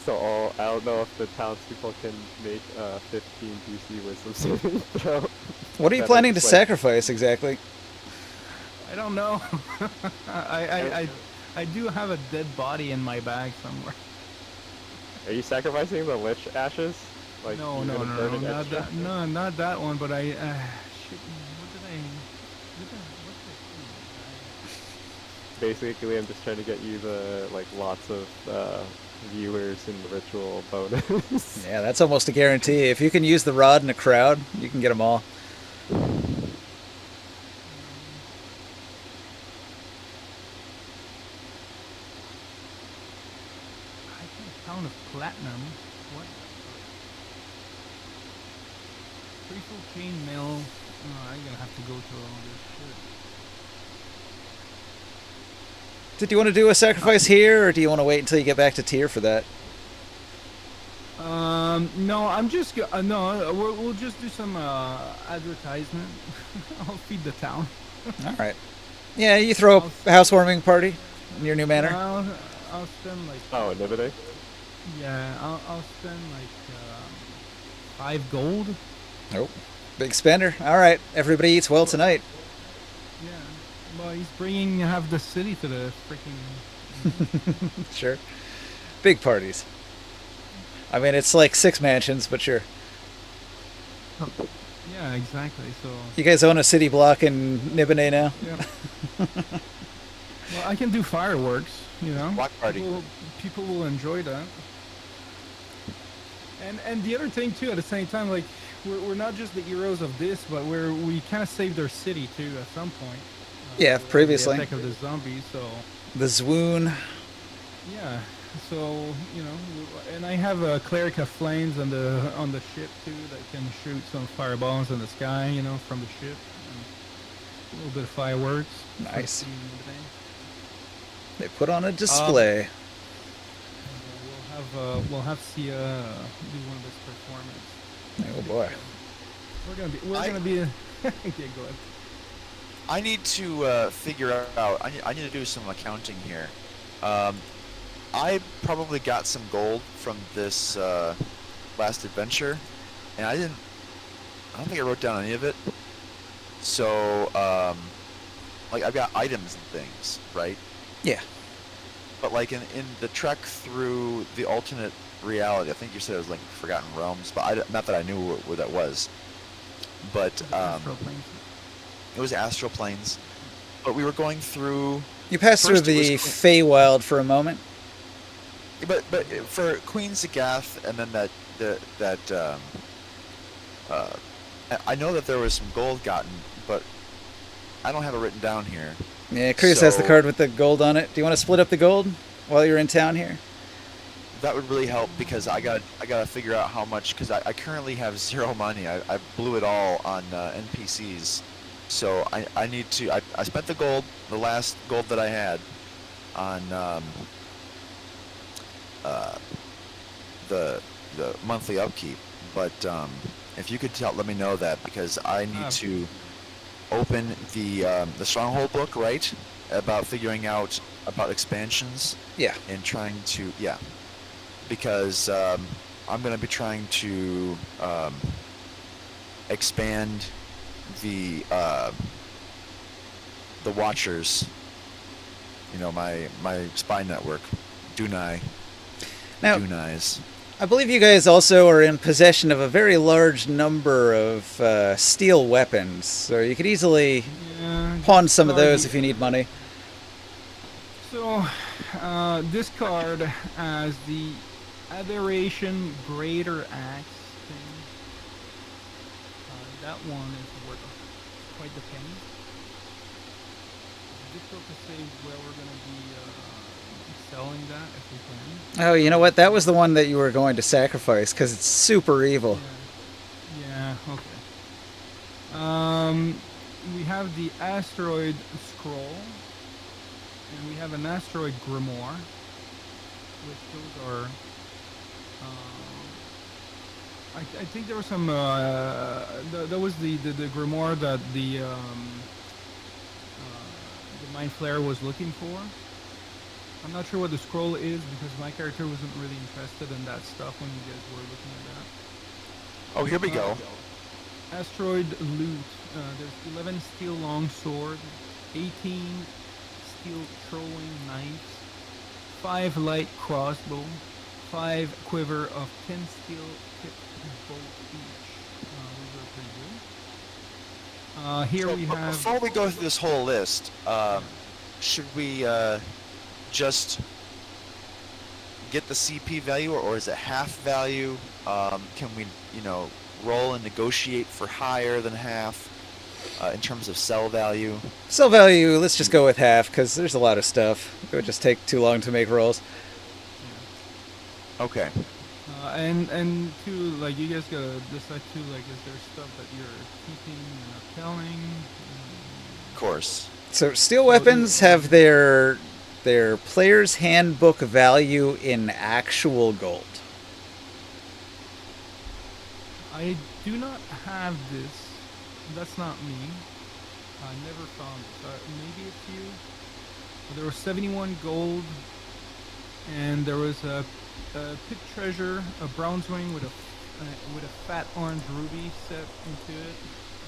So I don't know if the townspeople can make 15 DC wisdom saving throw. What are you That planning to is, sacrifice exactly? I don't know. I do have a dead body in my bag somewhere. Are you sacrificing the lich ashes? Like, No, you're gonna burn it not extra? that. No, not that one. But I. Shit, what did I? What did I Basically, I'm just trying to get you the lots of viewers in the ritual bonus. Yeah, that's almost a guarantee. If you can use the rod in a crowd, you can get them all. I think pound of platinum. What? Triple chain mill. Oh, I'm gonna have to go through all this shit. Did you want to do a sacrifice here, or do you want to wait until you get back to tier for that? No, I'm just no. We'll just do some advertisement. I'll feed the town. All right. Yeah, you throw a housewarming party in your new manor. I'll spend like. Oh, Nibide? Yeah, I'll spend like 5 gold. Nope. Big spender. All right. Everybody eats well tonight. Yeah. Well, he's bringing half the city to the freaking. Sure. Big parties. I mean, it's like 6 mansions, but sure. Yeah, exactly. So. You guys own a city block in Nibene now? Yeah. Well, I can do fireworks. You know. Block party. People will enjoy that. And the other thing too, at the same time, like we're not just the heroes of this, but we kind of saved our city too at some point. Yeah, previously. The attack of the zombies. So. The Zwoon. Yeah. So and I have a cleric of flames on the ship too that can shoot some fireballs in the sky, from the ship. And a little bit of fireworks. Nice. They put on a display. We'll have Sia do one of his performance. Oh boy. We're gonna be. Okay, go ahead. I need to figure out. I need to do some accounting here. I probably got some gold from this last adventure, and I don't think I wrote down any of it. So, I've got items and things, right? Yeah. But in the trek through the alternate reality, I think you said it was Forgotten Realms, but not that I knew where that was. But it was Astral Planes. But we were going through. You passed through the Feywild for a moment. But for Queen Zagath, and then I know that there was some gold gotten, but I don't have it written down here. Yeah, Chris has the card with the gold on it. Do you want to split up the gold while you're in town here? That would really help, because I gotta figure out how much, because I currently have 0 money. I blew it all on NPCs, so I need to. I spent the gold, the last gold that I had, on the monthly upkeep. But if you could let me know that, because I need to open the Stronghold book, right? About figuring out about expansions. Yeah. And trying to, because I'm going to be trying to expand the Watchers. My spy network, Dunai. Now, Dunai's. I believe you guys also are in possession of a very large number of steel weapons, so you could easily Yeah, pawn some of discard those the- if you need money. So, this card has the Aberration Greater Axe thing. That one is worth quite the penny. It's difficult to say where we're going to be selling that if we can. Oh, you know what? That was the one that you were going to sacrifice because it's super evil. Yeah, okay. We have the Asteroid Scroll, and we have an Asteroid Grimoire, which those are. I think there was some. That was the Grimoire that the Mind Flayer was looking for. I'm not sure what the scroll is because my character wasn't really interested in that stuff when you guys were looking at that. Oh, here we go. Asteroid Loot. There's 11 steel longsword, 18 steel throwing knives, 5 light crossbow, 5 quiver of 10 steel tipped bolts each. Those are pretty good. Here So, we have. before we go through this whole list, should we just get the CP value, or is it half value? Can we, roll and negotiate for higher than half in terms of sell value? Sell value, let's just go with half because there's a lot of stuff. It would just take too long to make rolls. Okay. And too, like, you guys gotta decide too, like, is there stuff that you're keeping and not selling? Of course. So steel weapons have their player's handbook value in actual gold. I do not have this. That's not me. I never found this. Maybe it's you. But there was 71 gold, and there was a pit treasure, a bronze ring with a fat orange ruby set into it,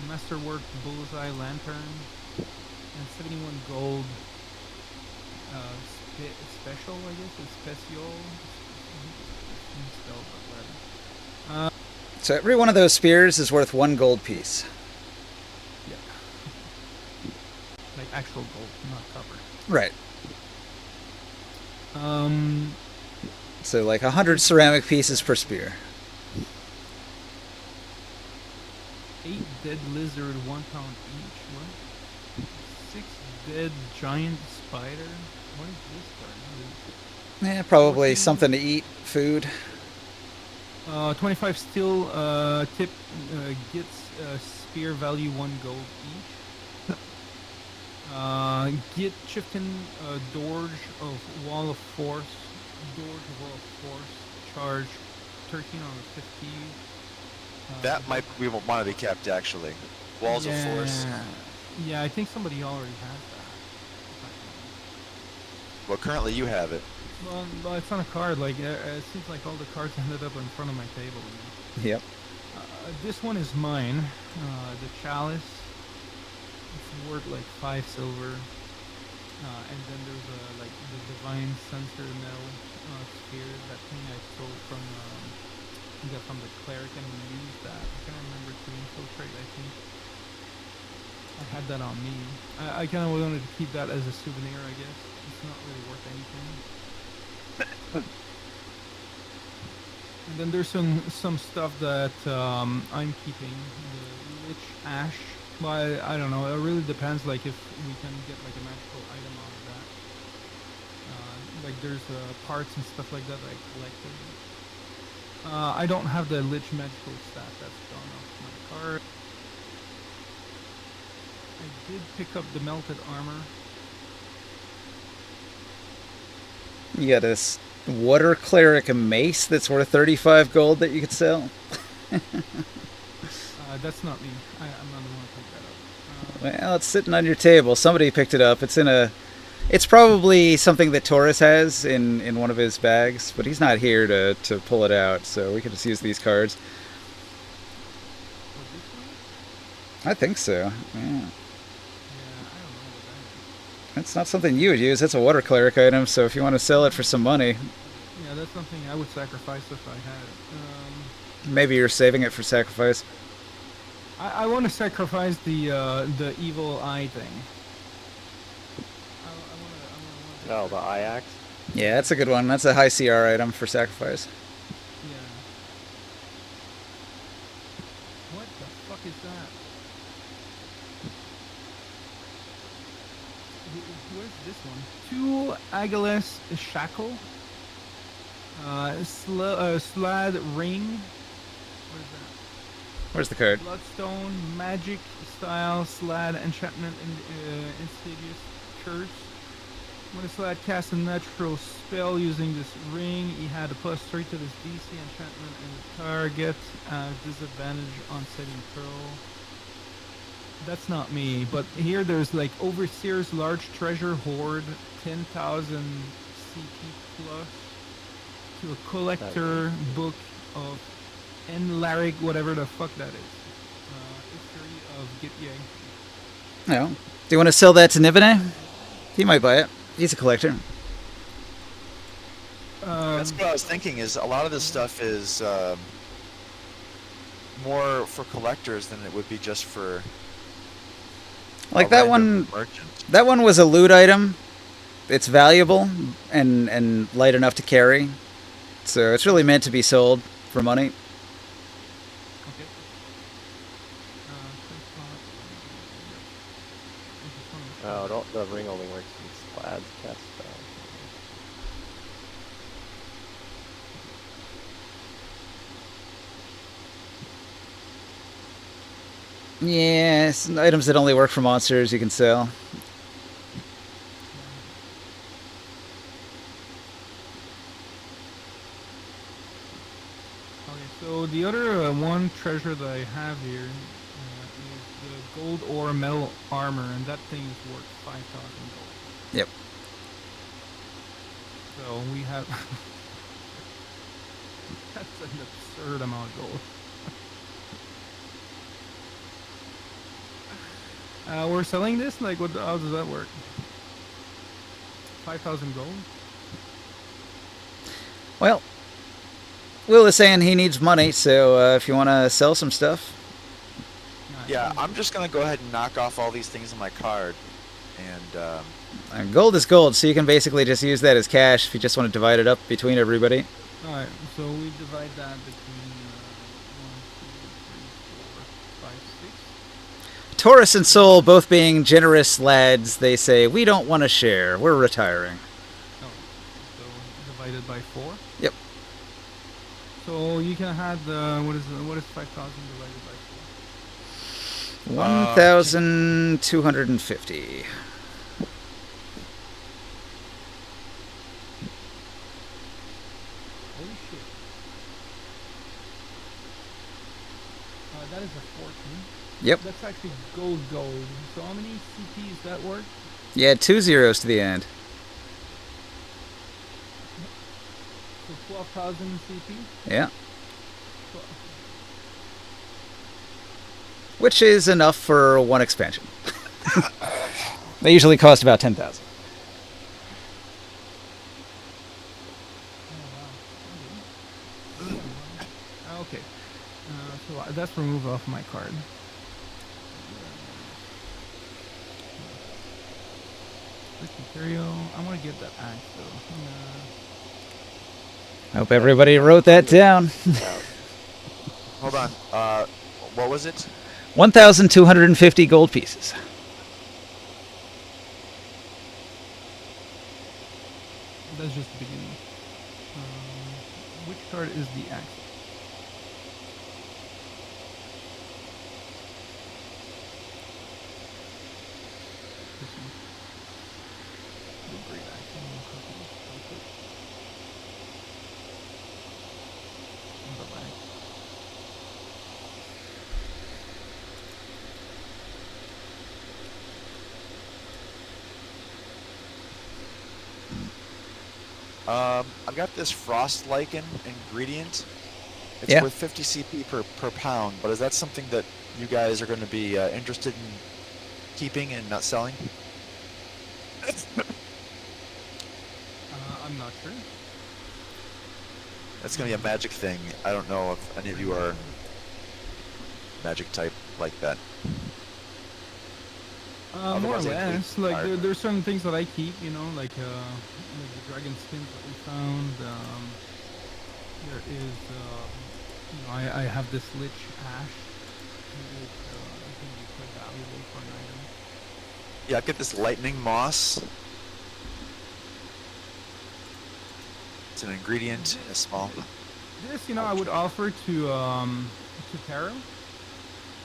a masterwork bullseye lantern, and 71 gold. Special, I guess, it's special. Spelled, but whatever. So every one of those spears is worth 1 gold piece. Yeah. Like actual gold, not copper. Right. Um, So like 100 ceramic pieces per spear. 8 dead lizard, 1 pound each. What? 6 dead giant spider. What is this card? Yeah, probably something to eat, food. 25 steel tip gets spear value 1 gold each. Get chieftain Dorge of Wall of Force. Dorge of Wall of Force. Charge 13 on the 50. That might we want to be kept, actually. Walls of Force. Yeah, I think somebody already has that. Well, currently you have it. Well, it's on a card. Like it seems like all the cards ended up in front of my table. Yep. This one is mine. The chalice. It's worth like 5 silver. And then there's like the divine sensor metal sphere. That thing I stole from the cleric, and we used that. I can't remember to infiltrate. I think I had that on me. I kind of wanted to keep that as a souvenir. I guess it's not really worth anything. And then there's some stuff that I'm keeping. The Lich Ash. Well, I don't know. It really depends. Like if we can get like a magical item out of that. Like there's parts and stuff like that I collected. I don't have the Lich magical staff. That's gone off my card. I did pick up the melted armor. You got this water cleric mace that's worth 35 gold that you could sell. That's not me. I'm not the one who picked that up. Well, it's sitting on your table. Somebody picked it up. It's probably something that Taurus has in one of his bags, but he's not here to pull it out, so we could just use these cards. Was this one? I think so. Yeah. Yeah, I don't know what that is. That's not something you would use. That's a water cleric item, so if you want to sell it for some money. Yeah, that's something I would sacrifice if I had it. Maybe you're saving it for sacrifice. I want to sacrifice the evil eye thing. I Oh, the eye axe. Yeah, that's a good one. That's a high CR item for sacrifice. Yeah. What the fuck is that? Where's this one? Two Agaless Shackle. Slad Ring. What is that? Where's the card? Bloodstone, Magic Style, Slad Enchantment, and Insidious Curse. When a Slad casts a natural spell using this ring, he had a +3 to this DC enchantment, and the target disadvantage on setting Pearl. That's not me, but here there's like Overseer's Large Treasure Hoard, 10,000 CP plus, to a collector book of Enlaric, whatever the fuck that is. History of Git-Yang. No. Do you want to sell that to Nivene? He might buy it. He's a collector. That's what I was thinking. Is a lot of this stuff is more for collectors than it would be just for Like a that random one. merchant. That one was a loot item. It's valuable and light enough to carry. So it's really meant to be sold for money. Okay. Oh, the ring only works in Slad's cast spell. Yeah, some items that only work for monsters you can sell. Okay, so the other one treasure that I have here is the gold ore metal armor, and that thing is worth 5,000 gold. Yep. So we have that's an absurd amount of gold. We're selling this? Like, what? How does that work? 5,000 gold? Well, Will is saying he needs money, so if you want to sell some stuff. Yeah, I'm just gonna go ahead and knock off all these things on my card, and Gold is gold, so you can basically just use that as cash if you just want to divide it up between everybody. Alright, so we divide that between 1, 2, 3, 4, 5, 6. Taurus and Soul, both being generous lads, they say, we don't want to share. We're retiring. Oh, so divided by 4. Yep. So you can have the what is 5,000 divided by 4? 1,250. Holy shit! That is a 14. Yep. That's actually gold. So how many CP is that worth? Yeah, 2 zeros to the end. So 12,000 CP. Yeah. Which is enough for one expansion. They usually cost about 10,000. Okay. So that's removed off my card. Material. I want to get that axe though. Hope everybody wrote that down. hold on. What was it? 1,250 gold pieces. That's just the beginning. Which card is the axe? This one. The great axe. The axe. I've got this frost lichen ingredient. It's Yeah. worth 50 CP per pound, but is that something that you guys are going to be interested in keeping and not selling? I'm not sure. That's gonna be a magic thing. I don't know if any of you are magic type like that. More or Otherwise, I believe less. Like card. there's certain things that I keep, you know, like the dragon skins that we found. There is, you know, I have this lich ash, which I think is quite valuable for an item. Yeah, I've got this lightning moss. It's an ingredient, a small. This, you know, I would offer to Taro,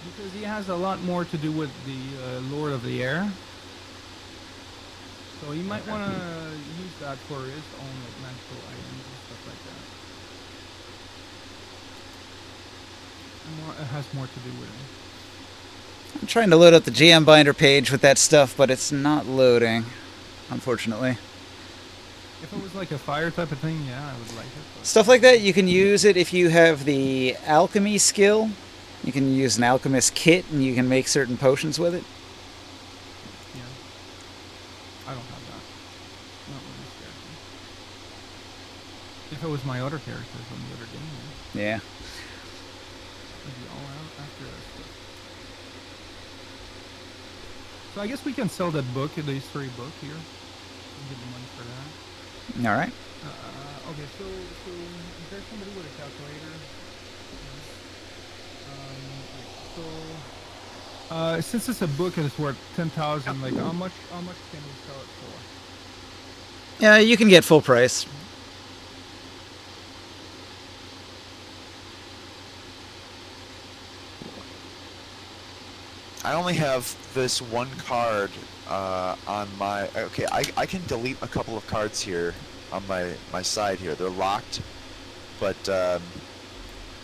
because he has a lot more to do with the Lord of the Air. So you might want to use that for his own like magical items and stuff like that. And more, it has more to do with it. I'm trying to load up the GM Binder page with that stuff, but it's not loading, unfortunately. If it was like a fire type of thing, yeah, I would like it. But Stuff like that, you can use it if you have the alchemy skill. You can use an alchemist kit, and you can make certain potions with it. yeah, I don't have that. Not with this character. If it was my other characters from the other game, yeah, Yeah. I'd be all out after that stuff. So I guess we can sell that book, the history book here, and get the money for that. All right. Okay, so is there somebody with a calculator? Since it's a book and it's worth 10,000, like how much can we sell it for? Yeah, you can get full price. I only have this one card on my. Okay, I can delete a couple of cards here on my side here. They're locked, but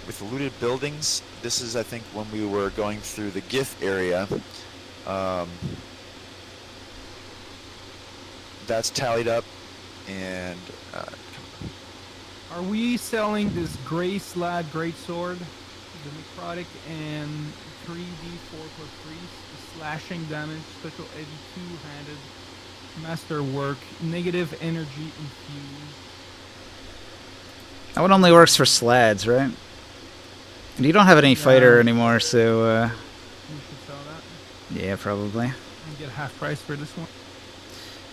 with the looted buildings, this is I think when we were going through the GIF area. That's tallied up, and Are we selling this Grey Slad Greatsword, the necrotic and 3d4+3 slashing damage, special heavy two-handed, masterwork, negative energy infused? That one only works for slads, right? And you don't have any fighter Yeah. anymore, so We should sell that yeah, probably. and get half price for this one.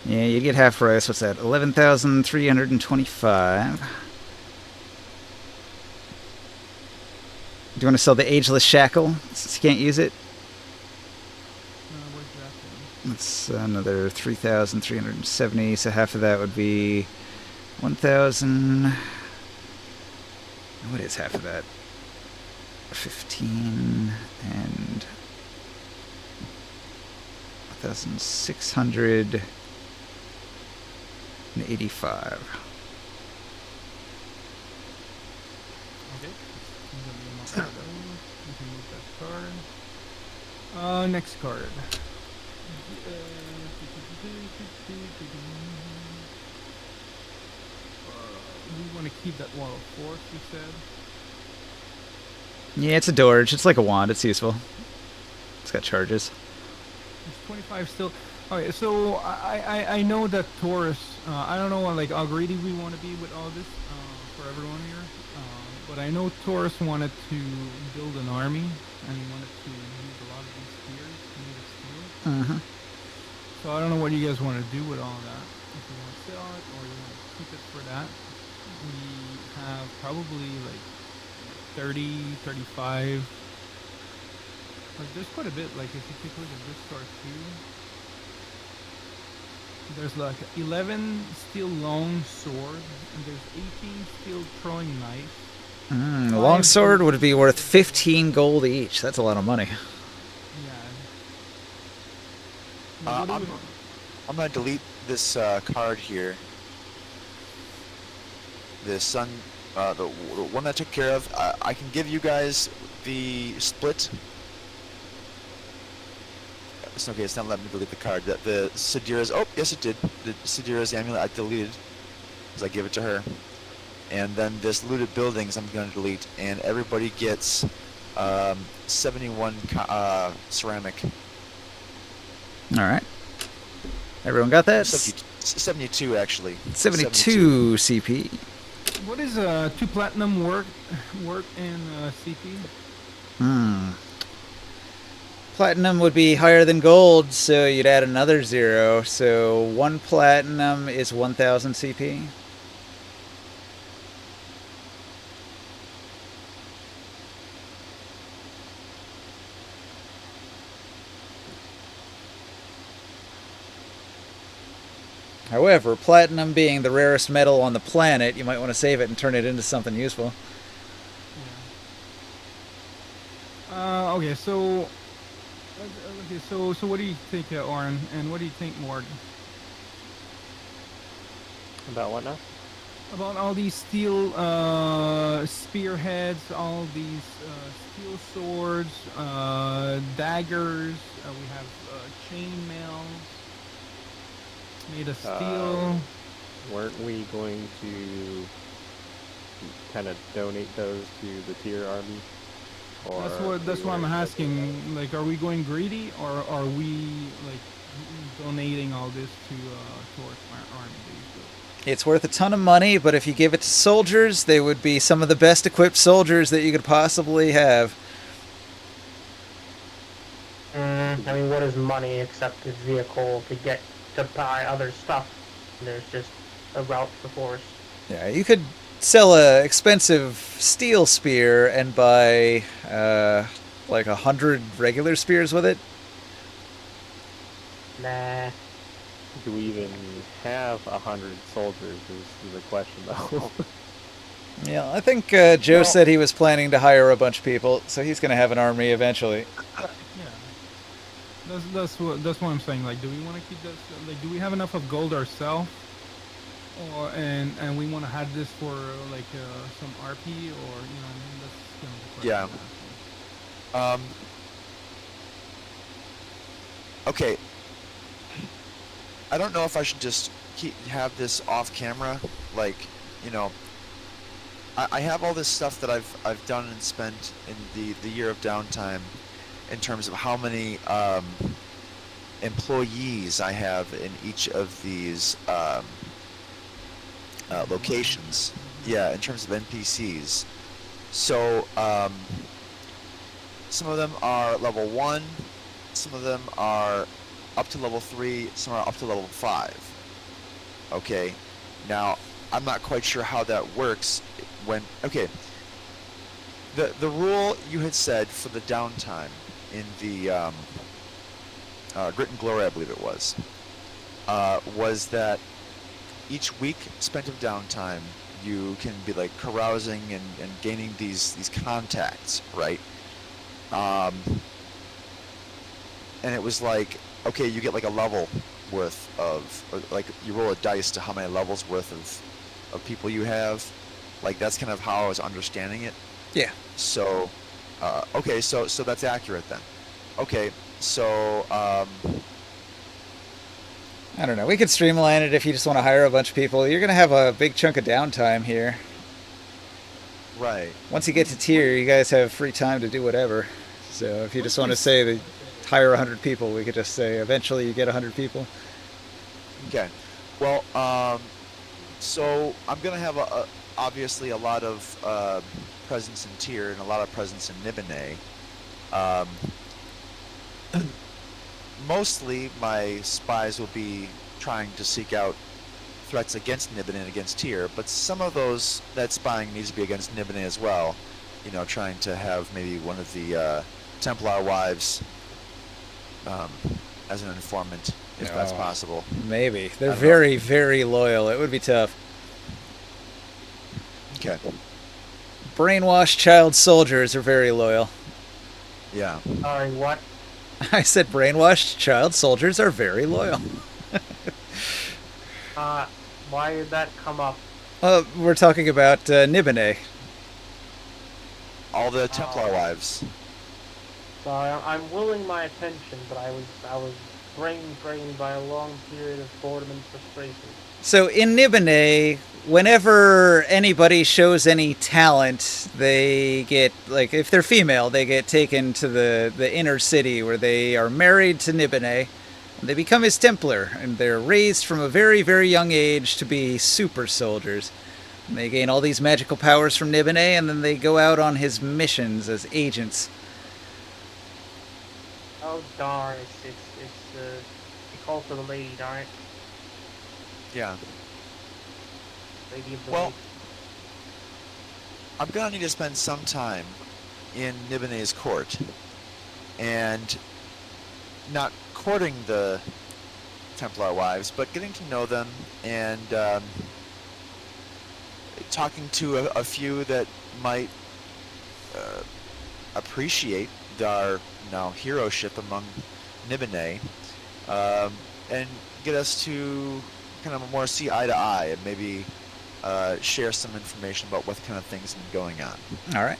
Yeah, you get half price. What's that? 11,325. Do you want to sell the Ageless Shackle since you can't use it? Where's that one? That's another 3,370. So half of that would be 1,000. What is half of that? 15 and 1,685. Okay. You can move that card. Next card. We want to keep that wall of force, you said. Yeah, it's a Dorge. It's like a wand. It's useful. It's got charges. It's 25 still. Okay, so I know that Taurus. I don't know like how greedy we want to be with all this for everyone here, but I know Taurus wanted to build an army and he wanted to use a lot of these spears made of steel. Uh-huh. So I don't know what you guys want to do with all that. If you want to sell it or you want to keep it for that. We have probably like 30, 35. Like there's quite a bit. Like if you take a look at this card too. There's like 11 steel long sword, and there's 18 steel throwing knife. The longsword would be worth 15 gold each. That's a lot of money. Yeah. What do we- I'm gonna delete this card here. The sun, the one that I took care of. I can give you guys the split. It's okay. It's not letting me delete the card. The Sidira's. Oh, yes, it did. The Sidira's amulet I deleted because I gave it to her. And then this looted buildings I'm going to delete, and everybody gets 71 ceramic. All right. Everyone got that? 72 actually. 72 CP. What is 2 platinum work in CP? Platinum would be higher than gold, so you'd add another 0. So 1 platinum is 1000 CP. However, platinum being the rarest metal on the planet, you might want to save it and turn it into something useful. Yeah. Okay, so what do you think, Oren, and what do you think, Morgan, About what now? about all these steel spearheads, all these steel swords, daggers? We have chain mails made of steel. Weren't we going to kind of donate those to the tier army? Or That's what I'm asking. Like, are we going greedy, or are we like donating all this towards our army? It's worth a ton of money, but if you give it to soldiers, they would be some of the best equipped soldiers that you could possibly have. I mean, what is money except a vehicle to get to buy other stuff? There's just a route for force. Yeah, you could sell a expensive steel spear and buy like 100 regular spears with it. Nah. do we even have 100 soldiers is the question, though. Yeah, I think Joe said he was planning to hire a bunch of people, so he's going to have an army eventually. Yeah. That's what I'm saying. Like, do we want to keep this? Like, do we have enough of gold ourselves, or and we want to have this for like some RP, or that's kind of the question. Yeah. Okay. I don't know if I should just have this off camera. Like, I have all this stuff that I've done and spent in the year of downtime, in terms of how many employees I have in each of these locations. Yeah, in terms of NPCs. So some of them are level 1, some of them are up to level 3, some are up to level 5. Okay, now I'm not quite sure how that works when, okay, the rule you had said for the downtime in the Grit and Glory, I believe it was that each week spent of downtime you can be like carousing and gaining these contacts, right? And it was like, okay, you get like a level worth of, like, you roll a dice to how many levels worth of people you have. Like, that's kind of how I was understanding it. Yeah. So, okay, so that's accurate then. Okay, so, I don't know. We could streamline it if you just want to hire a bunch of people. You're going to have a big chunk of downtime here. Right. Once you get to tier, you guys have free time to do whatever. So if you just want to say that hire 100 people, we could just say eventually you get 100 people. Okay. Well, so I'm going to have obviously a lot of presence in tier and a lot of presence in Nibene. Mostly my spies will be trying to seek out threats against Nibene and against tier, but some of that spying needs to be against Nibene as well. Trying to have maybe one of the Templar wives as an informant, if that's possible. Maybe. They're very, very loyal. It would be tough. Okay. Brainwashed child soldiers are very loyal. Yeah. Sorry, what? I said brainwashed child soldiers are very loyal. Why did that come up? We're talking about Nibene. All the Templar wives. Sorry, I'm willing my attention, but I was brain-drained by a long period of boredom and frustration. So in Nibene, whenever anybody shows any talent, they get, like, if they're female, they get taken to the inner city where they are married to Nibene. And they become his Templar, and they're raised from a very, very young age to be super soldiers. And they gain all these magical powers from Nibene, and then they go out on his missions as agents. Oh darn! It's he called for the lady, darn it, Yeah. lady of the Well, week. I'm gonna need to spend some time in Nibene's court, and not courting the Templar wives, but getting to know them and talking to a few that might appreciate our now heroship among Nibene, and get us to kind of more see eye to eye and maybe share some information about what kind of things have been going on. All right.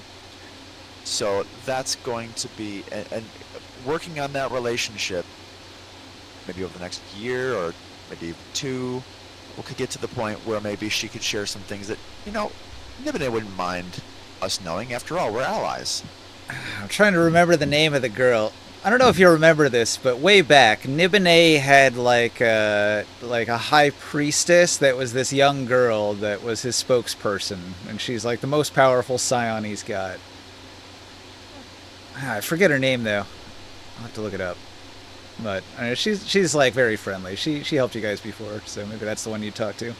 So that's going to be, and working on that relationship, maybe over the next year or maybe even two, we could get to the point where maybe she could share some things that, Nibene wouldn't mind us knowing. After all, we're allies. I'm trying to remember the name of the girl. I don't know if you remember this, but way back, Nibene had like a high priestess that was this young girl that was his spokesperson, and she's like the most powerful scion he's got. I forget her name though. I'll have to look it up. But she's like very friendly. She helped you guys before, so maybe that's the one you talk to.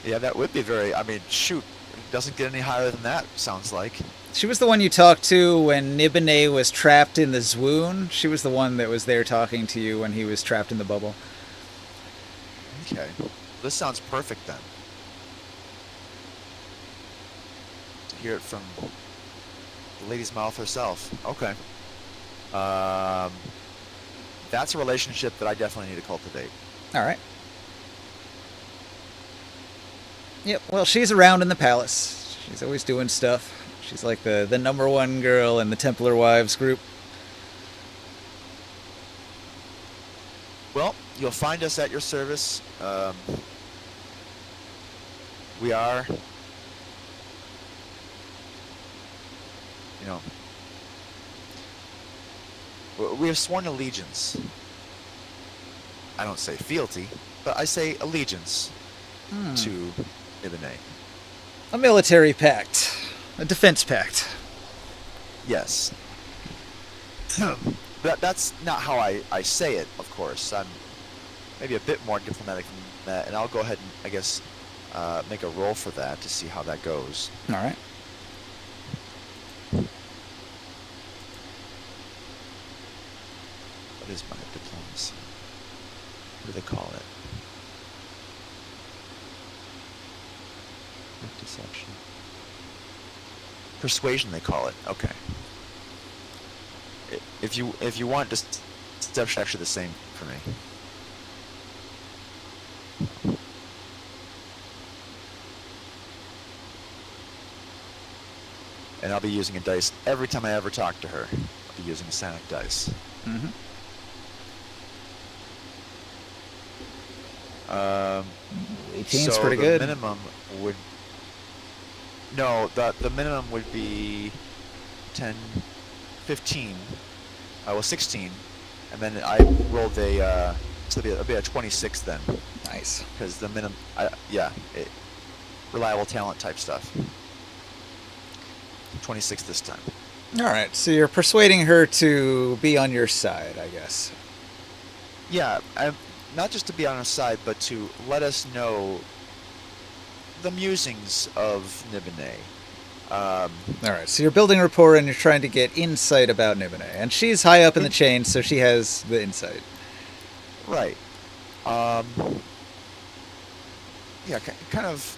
Yeah, that would be very, shoot, it doesn't get any higher than that, sounds like. She was the one you talked to when Nibene was trapped in the Zwoon. She was the one that was there talking to you when he was trapped in the bubble. Okay. This sounds perfect then. To hear it from the lady's mouth herself. Okay. That's a relationship that I definitely need to cultivate. All right. Yep, well, she's around in the palace. She's always doing stuff. She's like the number one girl in the Templar Wives group. Well, you'll find us at your service. We are, we have sworn allegiance. I don't say fealty, but I say allegiance to Nibene. A military pact. A defense pact. Yes. That's not how I say it, of course. I'm maybe a bit more diplomatic than that, and I'll go ahead and, I guess, make a roll for that to see how that goes. All right. What is my diplomacy? What do they call it? Deception. Persuasion, they call it. Okay. If you want, just deception actually the same for me. And I'll be using a dice every time I ever talk to her. I'll be using a Sonic dice. Mm-hmm. 18's so pretty the good. Minimum would. No, the minimum would be 10, 15. Well, 16, and then I rolled a. So it'll be a 26 then. Nice. Because the minimum, reliable talent type stuff. 26 this time. All right, so you're persuading her to be on your side, I guess. Yeah, not just to be on our side, but to let us know the musings of Nibene. All right, so you're building rapport and you're trying to get insight about Nibene, and she's high up in the chain, so she has the insight. Right. Yeah, kind of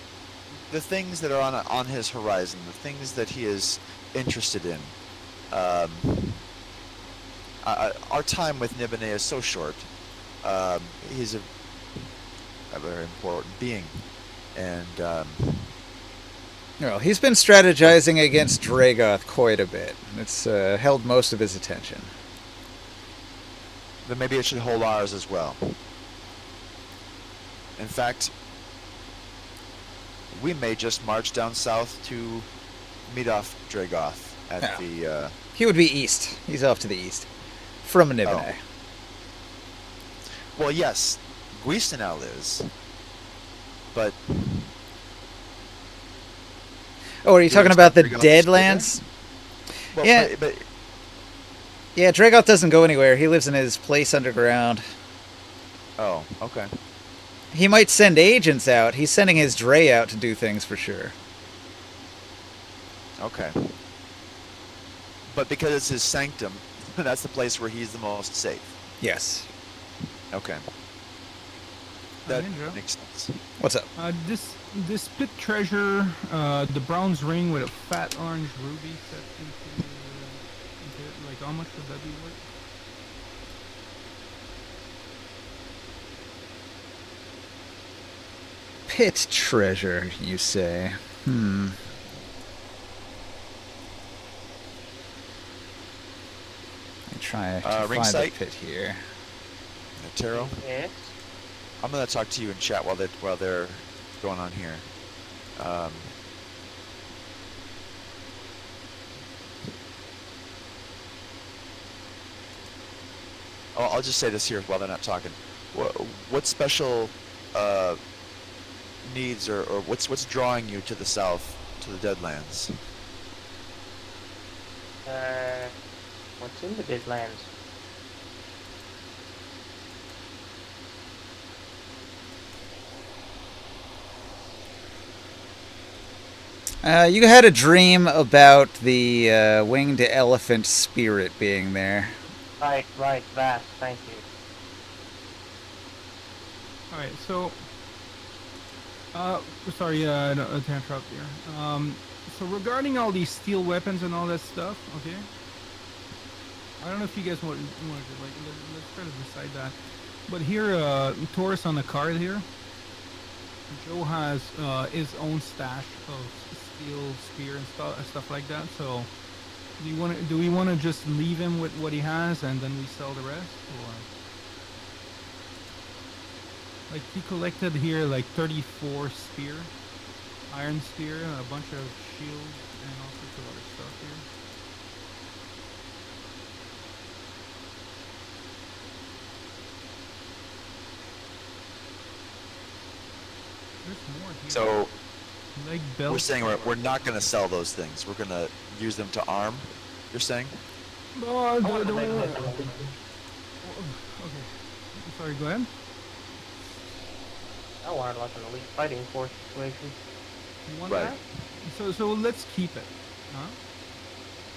the things that are on his horizon, the things that he is interested in. Our time with Nibene is so short. He's a very important being, and Well, he's been strategizing against Dragoth quite a bit. It's held most of his attention. then maybe it should hold ours as well. In fact, we may just march down south to meet off Dragoth at the. He would be east. He's off to the east. From Nibene. Well, yes, Guistenel is, but Oh, are you Do you talking about the expect Dragoth to stay there? Deadlands? Well, Yeah. but Yeah, Dragoth doesn't go anywhere. He lives in his place underground. oh, okay. He might send agents out. He's sending his Dre out to do things for sure. Okay. But because it's his sanctum, that's the place where he's the most safe. Yes. Okay. That Ninja. makes sense. What's up? This pit treasure, the bronze ring with a fat orange ruby set into it, like how much would that be worth? Pit treasure, you say? Let me try to Ring find sight? the pit here. Taro, Yes. I'm gonna talk to you in chat while they're going on here. I'll just say this here while they're not talking. What special needs or what's drawing you to the south, to the Deadlands? What's in the Deadlands? You had a dream about the winged elephant spirit being there. Right, vast, thank you. Alright, so... sorry to interrupt here. So regarding all these steel weapons and all that stuff, okay? I don't know if you guys want to, like, let's try to decide that. But here, Taurus on the card here, Joe has his own stash of steel spear and stuff like that. So, do we want to just leave him with what he has and then we sell the rest, or like he collected here like 34 spear, iron spear, a bunch of shields, and all sorts of other stuff here. There's more here. So Leg belt. we're saying we're not gonna sell those things. We're gonna use them to arm. You're saying? Oh, I want to make okay. this Sorry, go ahead. I wanted like an elite fighting force situation. You want Right. that? So let's keep it. Huh?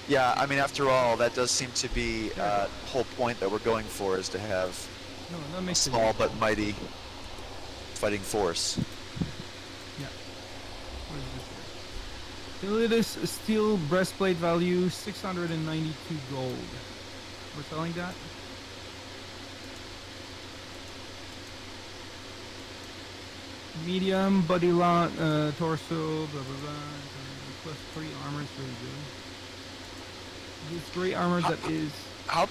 Yeah. I mean, after all, that does seem to be the whole point that we're going for is to have No, that a makes small it. but mighty fighting force. Yeah. What is this here? Ilitis steel breastplate value 692 gold. We're selling that. Medium body lot, torso, blah blah blah. Plus 3 armor is really good. This great armor that is. How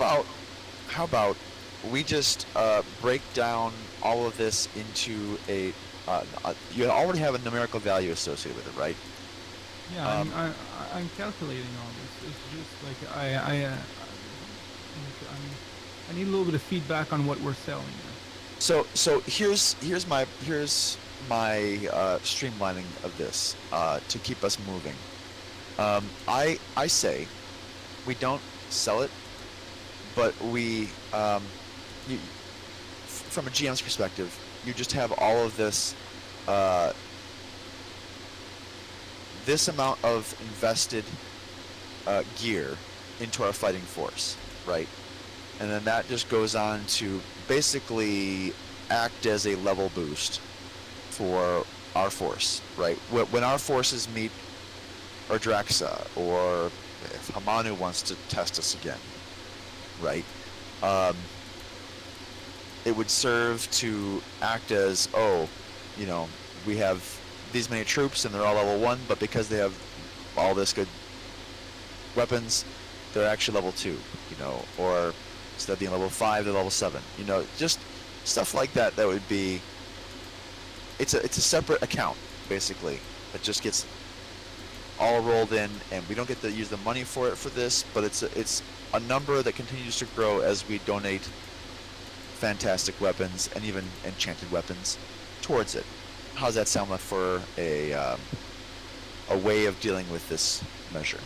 about we just break down all of this into a you already have a numerical value associated with it, right? Yeah, I'm calculating all this. It's just like I need a little bit of feedback on what we're selling here. So here's my streamlining of this to keep us moving. I say we don't sell it, but we from a GM's perspective, you just have all of this this amount of invested gear into our fighting force, right? And then that just goes on to basically act as a level boost for our force, right? When our forces meet Ordraxa, or if Hamanu wants to test us again, right? It would serve to act as, we have these many troops and they're all level 1, but because they have all this good weapons, they're actually level 2, or instead of being level 5, they're level 7, just stuff like that. That would be, it's a separate account, basically, that just gets all rolled in, and we don't get to use the money for it for this, but it's a number that continues to grow as we donate fantastic weapons and even enchanted weapons towards it. How's that sound for a a way of dealing with this measure.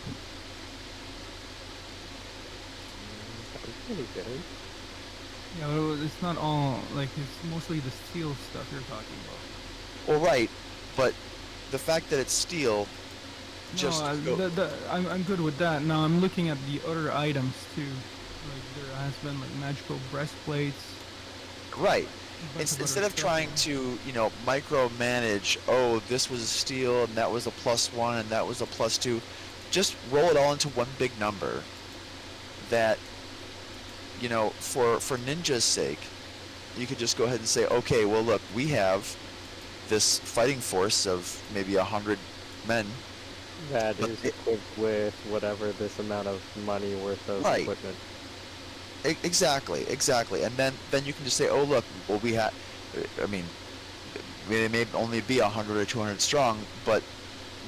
Sounds pretty good. Yeah, but it's not all like it's mostly the steel stuff you're talking about. Well, right, but the fact that it's steel just No, I'm good with that. Now I'm looking at the other items too. Like there has been like magical breastplates. right. a bunch of Instead other of stuff, trying yeah. to, micromanage, oh, this was steel and that was a +1 and that was a +2, just roll it all into one big number that, for Ninja's sake, you could just go ahead and say, okay, well, look, we have this fighting force of maybe 100 men. That But is equipped with whatever this amount of money worth of Right. equipment. Exactly. And then you can just say, oh, look, well, I mean, they may only be 100 or 200 strong, but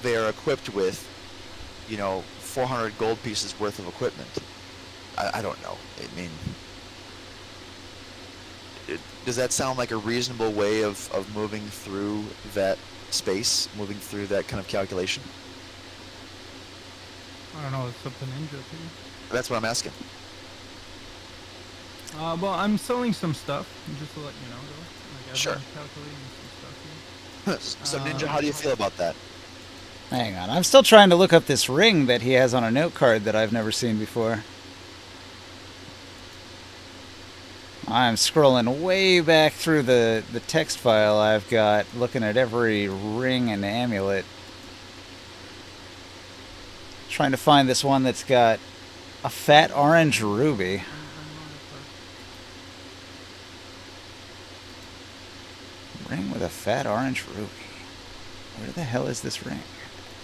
they are equipped with, 400 gold pieces worth of equipment. I don't know. I mean, does that sound like a reasonable way of moving through that space, moving through that kind of calculation? I don't know. It's up to Ninja too. That's what I'm asking. Well, I'm selling some stuff just to let you know, though. Like I've Sure. been calculating some stuff here. So, Ninja, how do you feel about that? Hang on, I'm still trying to look up this ring that he has on a note card that I've never seen before. I'm scrolling way back through the text file I've got, looking at every ring and amulet. Trying to find this one that's got a fat orange ruby. Ring with a fat orange ruby. Where the hell is this ring?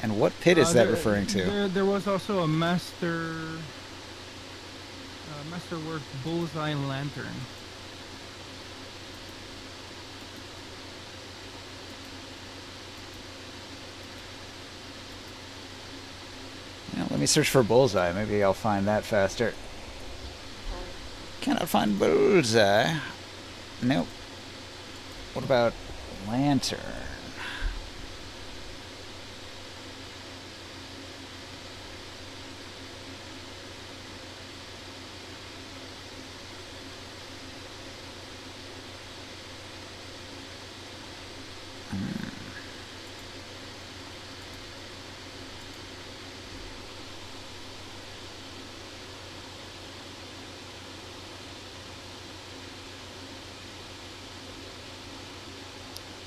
And what pit is that referring to? There was also a masterwork bullseye lantern. Yeah, let me search for bullseye. Maybe I'll find that faster. Cannot find bullseye. Nope. What about lantern?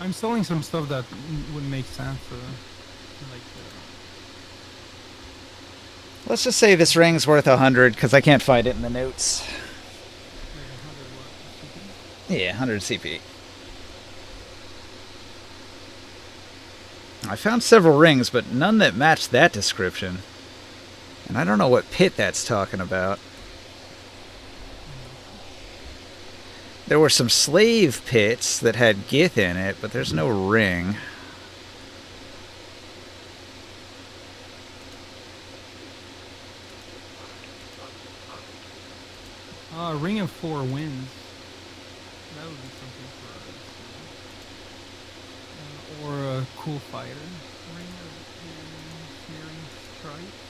I'm selling some stuff that would make sense. Like, Let's just say this ring's worth 100 because I can't find it in the notes. like 100 what? Yeah, 100 CP. I found several rings, but none that matched that description. And I don't know what pit that's talking about. There were some slave pits that had Gith in it, but there's no ring. Ring of Four Winds. That would be something for us. Or a cool fighter. Ring of Smearing Stripes.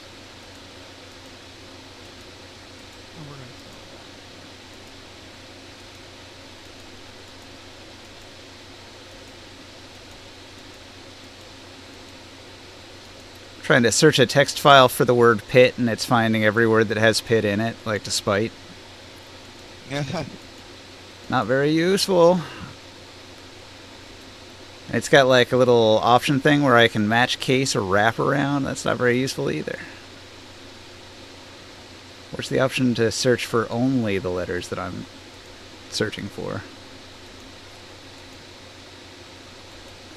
And we're gonna sell Trying to search a text file for the word pit, and it's finding every word that has pit in it, like despite. Not very useful. It's got like a little option thing where I can match case or wrap around. That's not very useful either. Where's the option to search for only the letters that I'm searching for?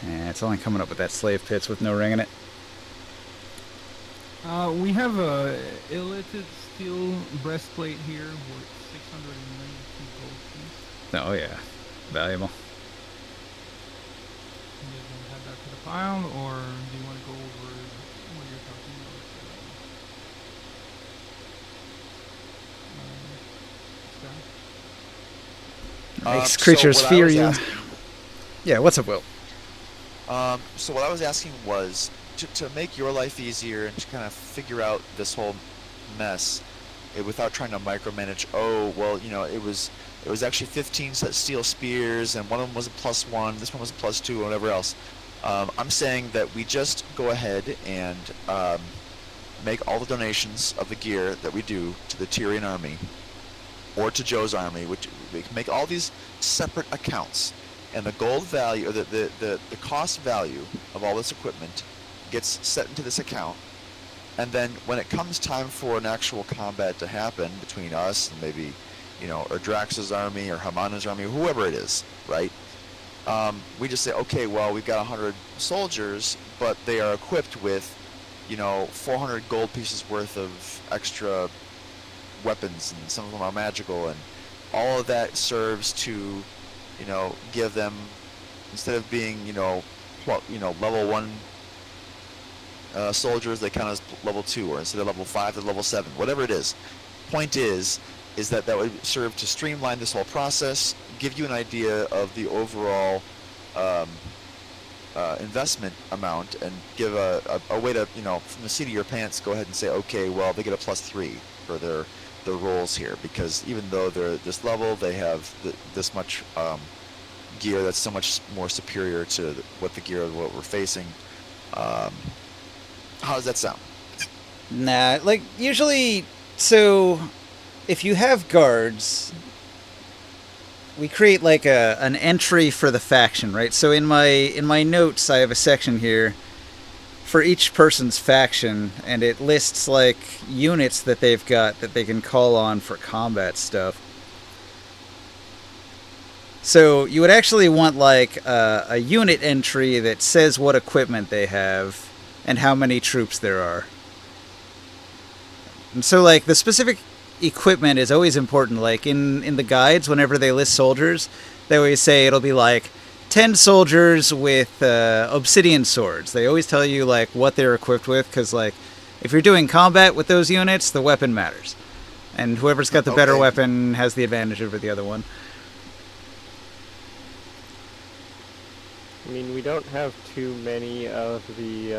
And it's only coming up with that slave pits with no ring in it. We have a illited steel breastplate here worth 692 gold piece. Oh yeah, valuable. You guys want to add that to the pile, or do you want to go over what you're talking about? Makes So creatures what I fear was you. asking- Yeah, what's up, Will? So what I was asking was to make your life easier and to kind of figure out this whole mess without trying to micromanage. Oh well, it was actually 15 steel spears, and one of them was a +1. This one was a +2, or whatever else. I'm saying that we just go ahead and make all the donations of the gear that we do to the Tyrian army or to Joe's army, which we can make all these separate accounts, and the gold value, or the cost value of all this equipment gets set into this account. And then when it comes time for an actual combat to happen between us and maybe, or Drax's army or Hamana's army, whoever it is, right? We just say, okay, well, we've got 100 soldiers, but they are equipped with, 400 gold pieces worth of extra weapons, and some of them are magical, and all of that serves to, give them, instead of being, level 1 soldiers, they count as level 2, or instead of level 5, they're level 7, whatever it is. Point is that would serve to streamline this whole process, give you an idea of the overall investment amount, and give a way to, from the seat of your pants, go ahead and say, okay, well, they get a +3 for their rolls here, because even though they're this level, they have this much gear that's so much more superior to what we're facing. How does that sound? Nah, like, usually, so, if you have guards, we create, like, an entry for the faction, right? So in my notes, I have a section here for each person's faction, and it lists, like, units that they've got that they can call on for combat stuff. So you would actually want, like, a unit entry that says what equipment they have and how many troops there are. And so, like, the specific equipment is always important. Like, in the guides, whenever they list soldiers, they always say it'll be, like, 10 soldiers with obsidian swords. They always tell you, like, what they're equipped with, because, like, if you're doing combat with those units, the weapon matters. And whoever's got the better weapon has the advantage over the other one. I mean, we don't have too many of the,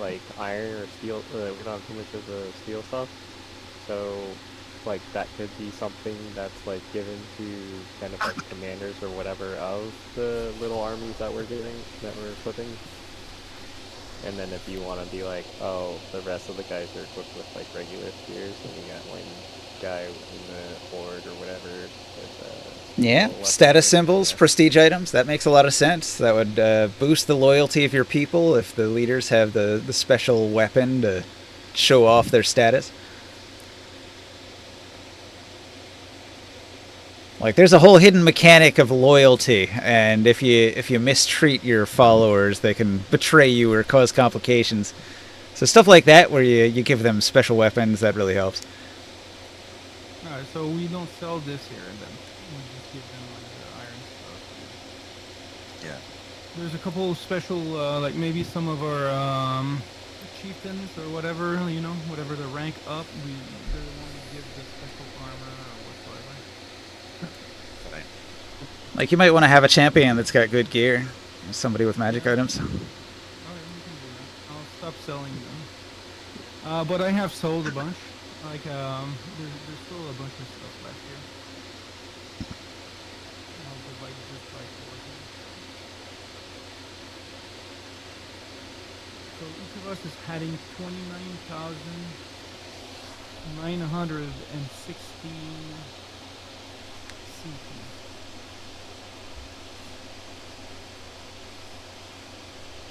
like, iron or steel, we don't have too much of the steel stuff, so, like, that could be something that's, like, given to kind of, like, commanders or whatever of the little armies that we're equipping. And then if you want to be like, oh, the rest of the guys are equipped with, like, regular spears, and you got one guy in the horde or whatever with, yeah, status symbols, prestige items, that makes a lot of sense. That would boost the loyalty of your people if the leaders have the special weapon to show off their status. Like, there's a whole hidden mechanic of loyalty, and if you mistreat your followers, they can betray you or cause complications. So stuff like that, where you give them special weapons, that really helps. Alright, so we don't sell this here, then. We just give them, like, the iron stuff. Yeah. There's a couple of special, like, maybe some of our chieftains or whatever, whatever the rank up, they want to give the special armor or whatsoever. Right. Like, you might want to have a champion that's got good gear. Somebody with magic items. Alright, we can do that. I'll stop selling them. But I have sold a bunch. Like, there's still a bunch of stuff left here. I'll divide this by 4 here. So each of us is heading 29,960 CP.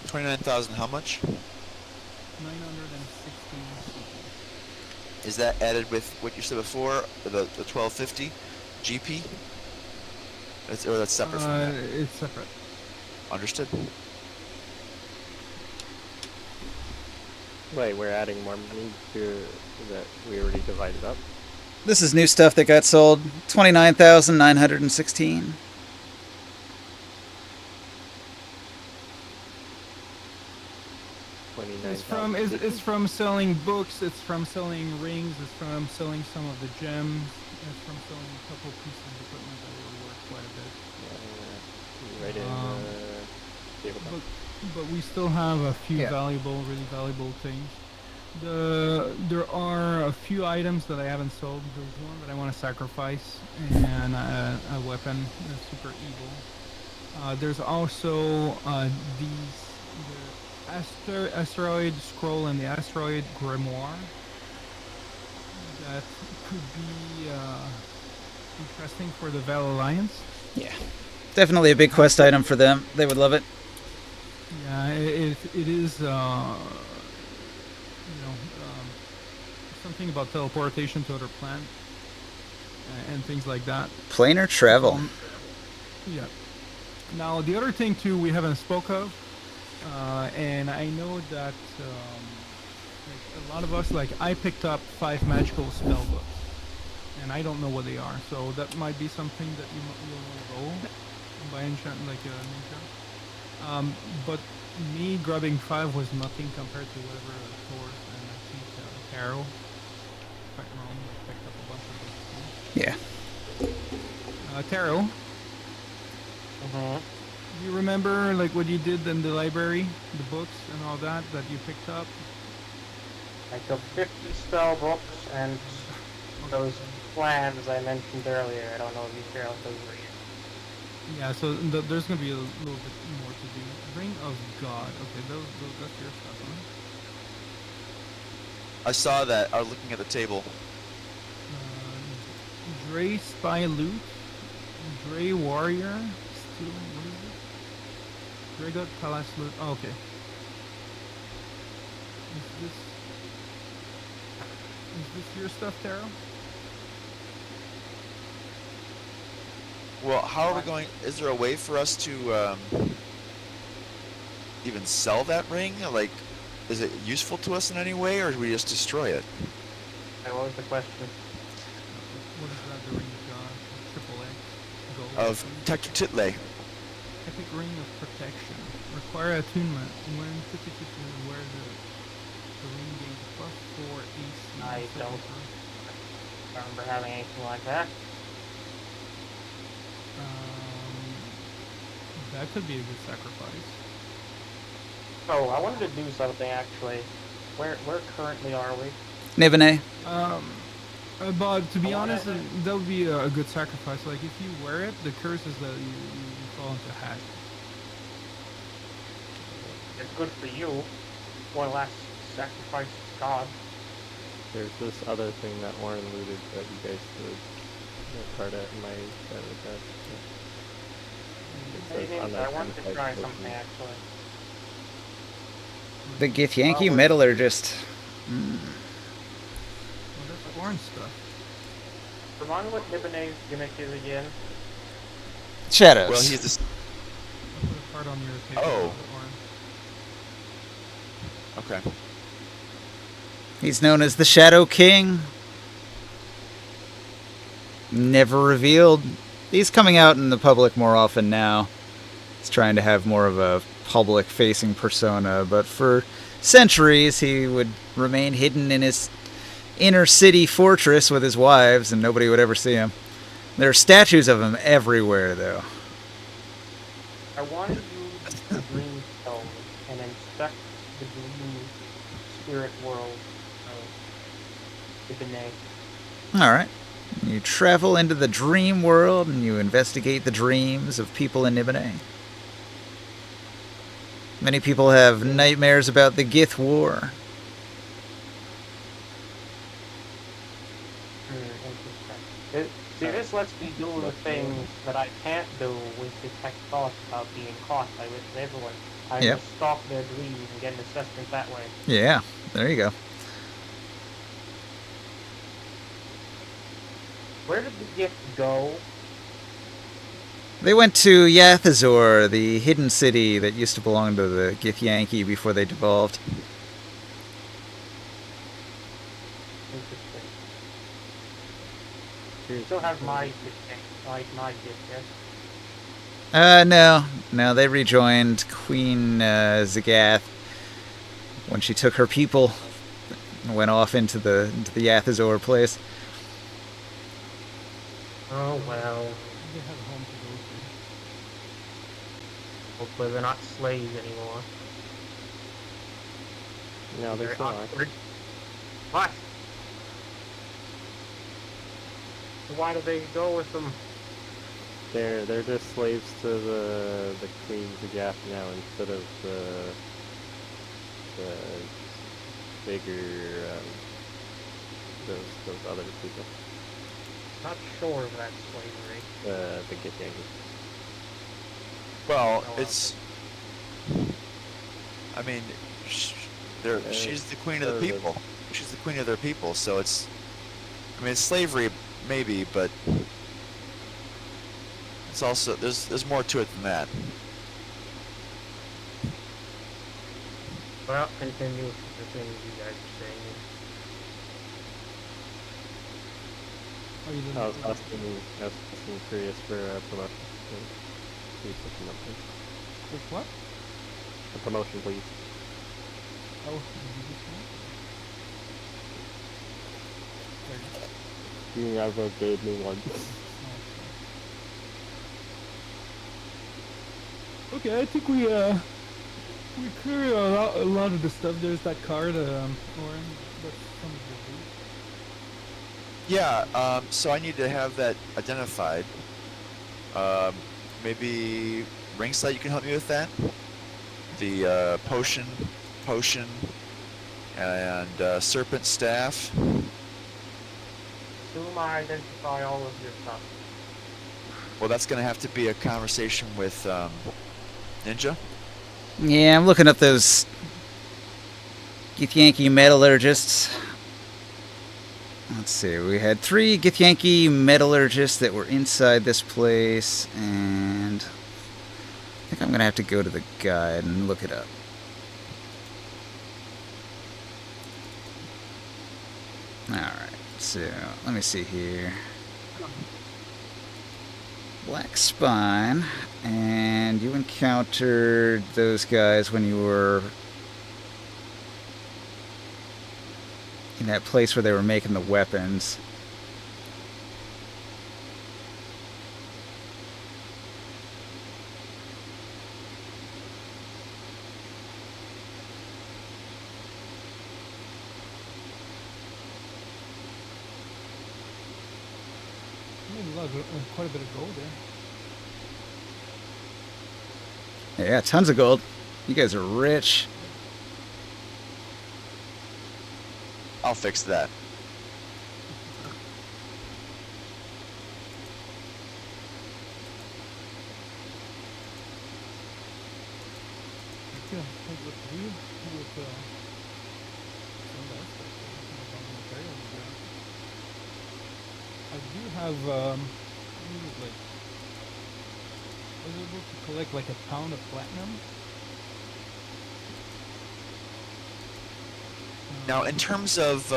29,000 how much? 960 CP. Is that added with what you said before, the 1250 GP? Or that's separate from that? It's separate. Understood. Wait, we're adding more money to that we already divided up? This is new stuff that got sold. 29,916. It's from selling books, it's from selling rings, it's from selling some of the gems, it's from selling a couple pieces of equipment that were worth quite a bit. Right in tabletop. but we still have a few Yeah. really valuable things. There are a few items that I haven't sold. There's one that I want to sacrifice, and a weapon, super evil. There's also the asteroid scroll and the asteroid grimoire that could be interesting for the Val Alliance. Yeah. Definitely a big quest item for them. They would love it. Yeah, it is. Something about teleportation to other planet and things like that. Planar travel. Yeah. Now the other thing too we haven't spoke of, and I know that like a lot of us, like I picked up 5 magical spell books, and I don't know what they are, so that might be something that you'll want to roll by enchant, like a ninja. But me grabbing 5 was nothing compared to whatever Thor and I think Carol. If I'm wrong, I picked up a bunch of those too. Yeah. Taro, Mm-hmm. do you remember like what you did in the library, the books and all that you picked up? I took 50 spell books and those plans I mentioned earlier. I don't know if you care if those were you. Yeah, so there's gonna be a little bit more to do. Ring of God. Okay, those that's your stuff, huh? I saw that. I was looking at the table. Dre Spy Loot, Dre Warrior, Stealing. What is it? Dre got Palace Loot. Oh, okay. Is this your stuff, Taro? Well, how are we going? Is there a way for us to even sell that ring? Like, is it useful to us in any way, or do we just destroy it? What was the question? What is that? The Ring of God, Triple X, Gold. Of Tector Title. Epic Ring of Protection. Require attunement. When 50 wear the ring gains +4 AC. I don't remember having anything like that. That could be a good sacrifice. Oh, I wanted to do something actually. Where currently are we? Nibene. But to be I wanna- honest, that would be a good sacrifice. Like if you wear it, the curse is that you fall into hack. It's good for you. One last sacrifice to God. There's this other thing that Warren alluded that you guys could card at in my chat with that. It says I wanted to unidentified try token. something actually. The Githyanki metallurgist. Well, that's foreign stuff. Remind me what Nibene's gimmick is again. Shadows. Well, he's this. I'll put a card on your table. Oh. Warren. Okay. He's known as the Shadow King. Never revealed. He's coming out in the public more often now. He's trying to have more of a public-facing persona, but for centuries he would remain hidden in his inner city fortress with his wives, and nobody would ever see him. There are statues of him everywhere, though. I want to use the Dream Stone and inspect the dream spirit world of Nibene. Alright. You travel into the dream world and you investigate the dreams of people in Nibene. Many people have nightmares about the Gith War. Interesting. See, this lets me do the things that I can't do with detect thoughts about being caught by everyone. I Yep. just stalk their dreams and get an assessment that way. Yeah, there you go. Where did the gift go? They went to Yathazor, the hidden city that used to belong to the Githyanki before they devolved. Interesting. You still have my gift, yes? No, they rejoined Queen Zagath when she took her people and went off into the Yathazor place. Oh well. They have a home Hopefully they're not slaves anymore. No, they Very still are. awkward. What? Why do they go with them? They're just slaves to the Queen's Gap now instead of the bigger those other people. Not sure of that slavery. The Githyanki. Well, Oh, it's. I mean, she's the queen of the people. She's the queen of their people, so it's. I mean, it's slavery, maybe, but it's also there's more to it than that. Well, continue with the things you guys are saying. Oh, you didn't. I was asking curious for promotion. Please put them up there. With what? A promotion, please. Oh, did you just know? There you go. You never gave me one. Oh, okay, I think we clear a lot of the stuff. There's that card, Oren. That's some of the loot. Yeah. So I need to have that identified. Maybe Ringside, you can help me with that. The potion, and serpent staff. Assume I identify all of your stuff. Well, that's going to have to be a conversation with Ninja. Yeah, I'm looking up those Githyanki metallurgists. Let's see, we had 3 Githyanki metallurgists that were inside this place, and I think I'm going to have to go to the guide and look it up. Alright, so let me see here. Black Spine, and you encountered those guys when you were in that place where they were making the weapons. Quite a bit of gold there. Yeah, tons of gold. You guys are rich. I'll fix that. Yeah, like with you, with some of that stuff, materials there. I do have like, I was able to collect like a pound of platinum. Now, in terms of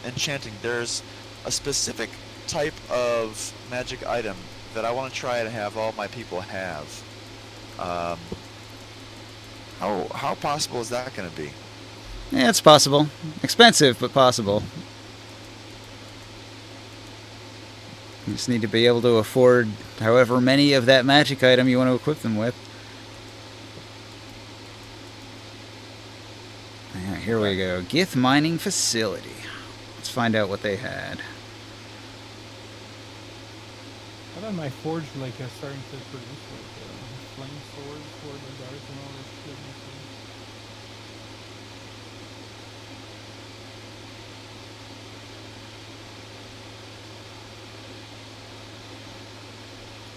enchanting, there's a specific type of magic item that I want to try and have all my people have. How possible is that going to be? Yeah, it's possible. Expensive, but possible. You just need to be able to afford however many of that magic item you want to equip them with. Yeah, here we go. Gith Mining Facility. Let's find out what they had. I thought my forge like starting to produce like flame swords for the guards and all this shit.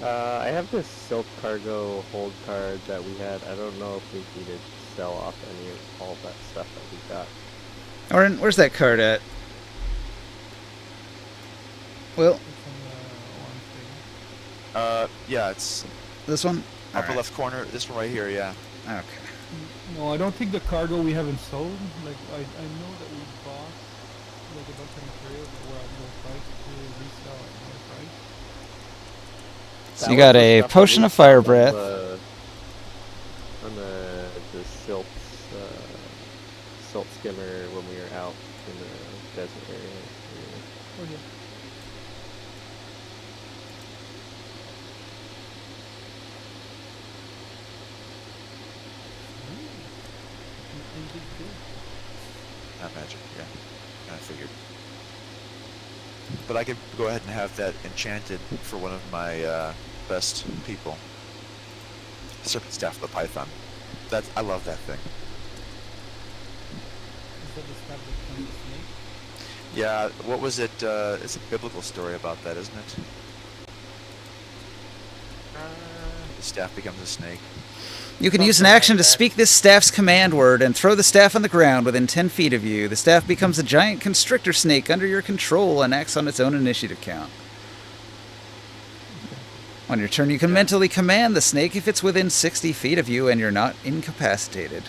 I have this silk cargo hold card that we had. I don't know if we need to sell off any of all that stuff that we got. Oren, where's that card at? Well, It's in the orange thing. Yeah, it's this one? upper Alright. left corner. This one right here, yeah. Okay. No, I don't think the cargo we haven't sold. Like I know that we bought like a bunch of materials that were at low price to resell at higher price. So That you was got the a stuff that potion we of fire found breath. on the silt skimmer when we were out in the desert area. Oh yeah. not magic. Yeah, I figured. But I could go ahead and have that enchanted for one of my best people. Serpent Staff of the Python. I love that thing. Is that the stuff that becomes a snake? Yeah, what was it? It's a biblical story about that, isn't it? The staff becomes a snake. You can use an action to speak this staff's command word and throw the staff on the ground within 10 feet of you. The staff becomes a giant constrictor snake under your control and acts on its own initiative count. On your turn, you can mentally command the snake if it's within 60 feet of you and you're not incapacitated.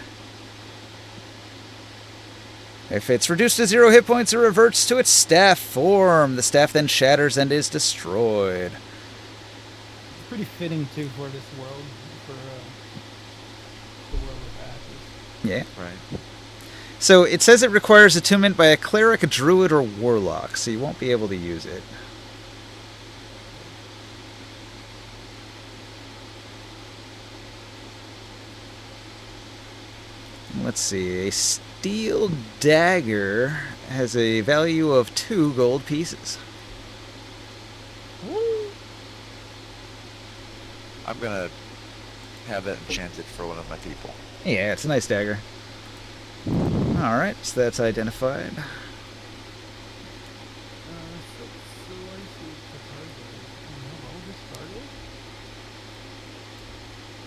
If it's reduced to 0 hit points, it reverts to its staff form. The staff then shatters and is destroyed. It's pretty fitting too for this world, for the world of ashes. Yeah. Right. So it says it requires attunement by a cleric, a druid, or warlock, so you won't be able to use it. Let's see. A steel dagger has a value of 2 gold pieces. I'm gonna have that enchanted for one of my people. Yeah, it's a nice dagger. Alright, so that's identified. So I see the target. You have all this started?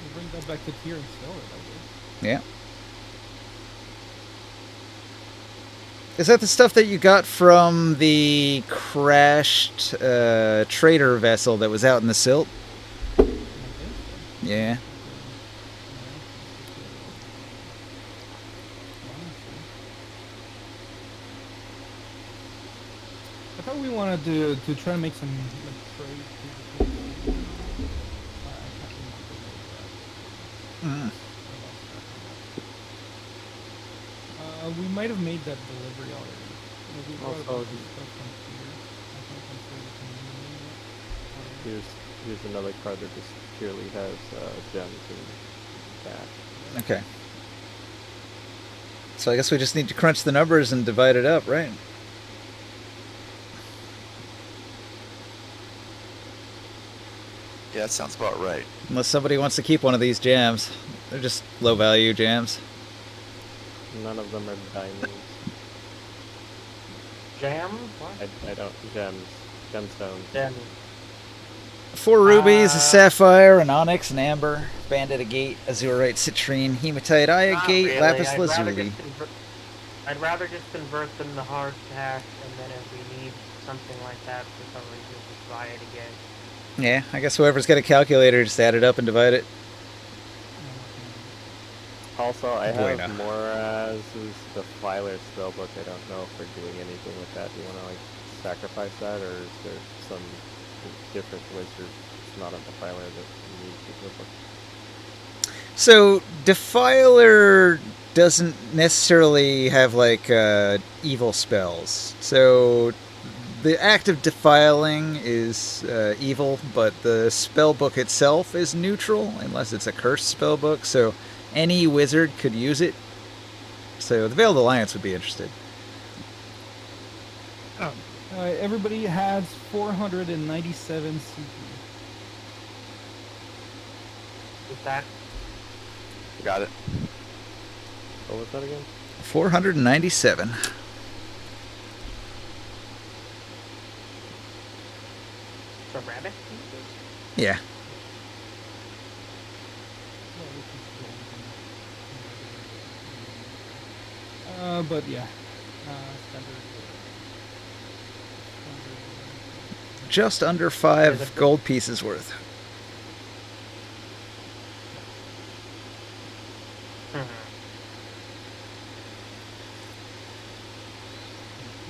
We'll bring that back to tier and sell it, I guess. Yeah. Is that the stuff that you got from the crashed trader vessel that was out in the silt? I think so. Yeah. I thought we wanted to try to make some like trade. Mm. We might have made that delivery already. We brought a Also, bunch of stuff from here. I think I'm sure we can use it. here's another card that just purely has gems and cash. Okay. So I guess we just need to crunch the numbers and divide it up, right? Yeah, that sounds about right. Unless somebody wants to keep one of these jams. They're just low value jams. None of them are diamonds. Jam? What? I don't gemstones. Then 4 rubies, a sapphire, an onyx, an amber, banded agate, azurite, citrine, hematite, not agate, really. lapis I'd rather lazuli. just I'd rather just convert them to hard cash, and then if we need something like that for some reason, just buy it again. Yeah, I guess whoever's got a calculator just add it up and divide it. Also, I Bueno. have Moraz's Defiler spellbook. I don't know if we're doing anything with that. Do you want to like sacrifice that, or is there some different wizard? It's not a Defiler that needs the book. So, Defiler doesn't necessarily have like evil spells. So, the act of defiling is evil, but the spell book itself is neutral, unless it's a cursed spell book. So, any wizard could use it. So, the Veiled Alliance would be interested. Everybody has 497 CP. Is that Got it. What was that again? 497. ceramic? Yeah. But yeah. Standard. Just under 5 gold pieces worth.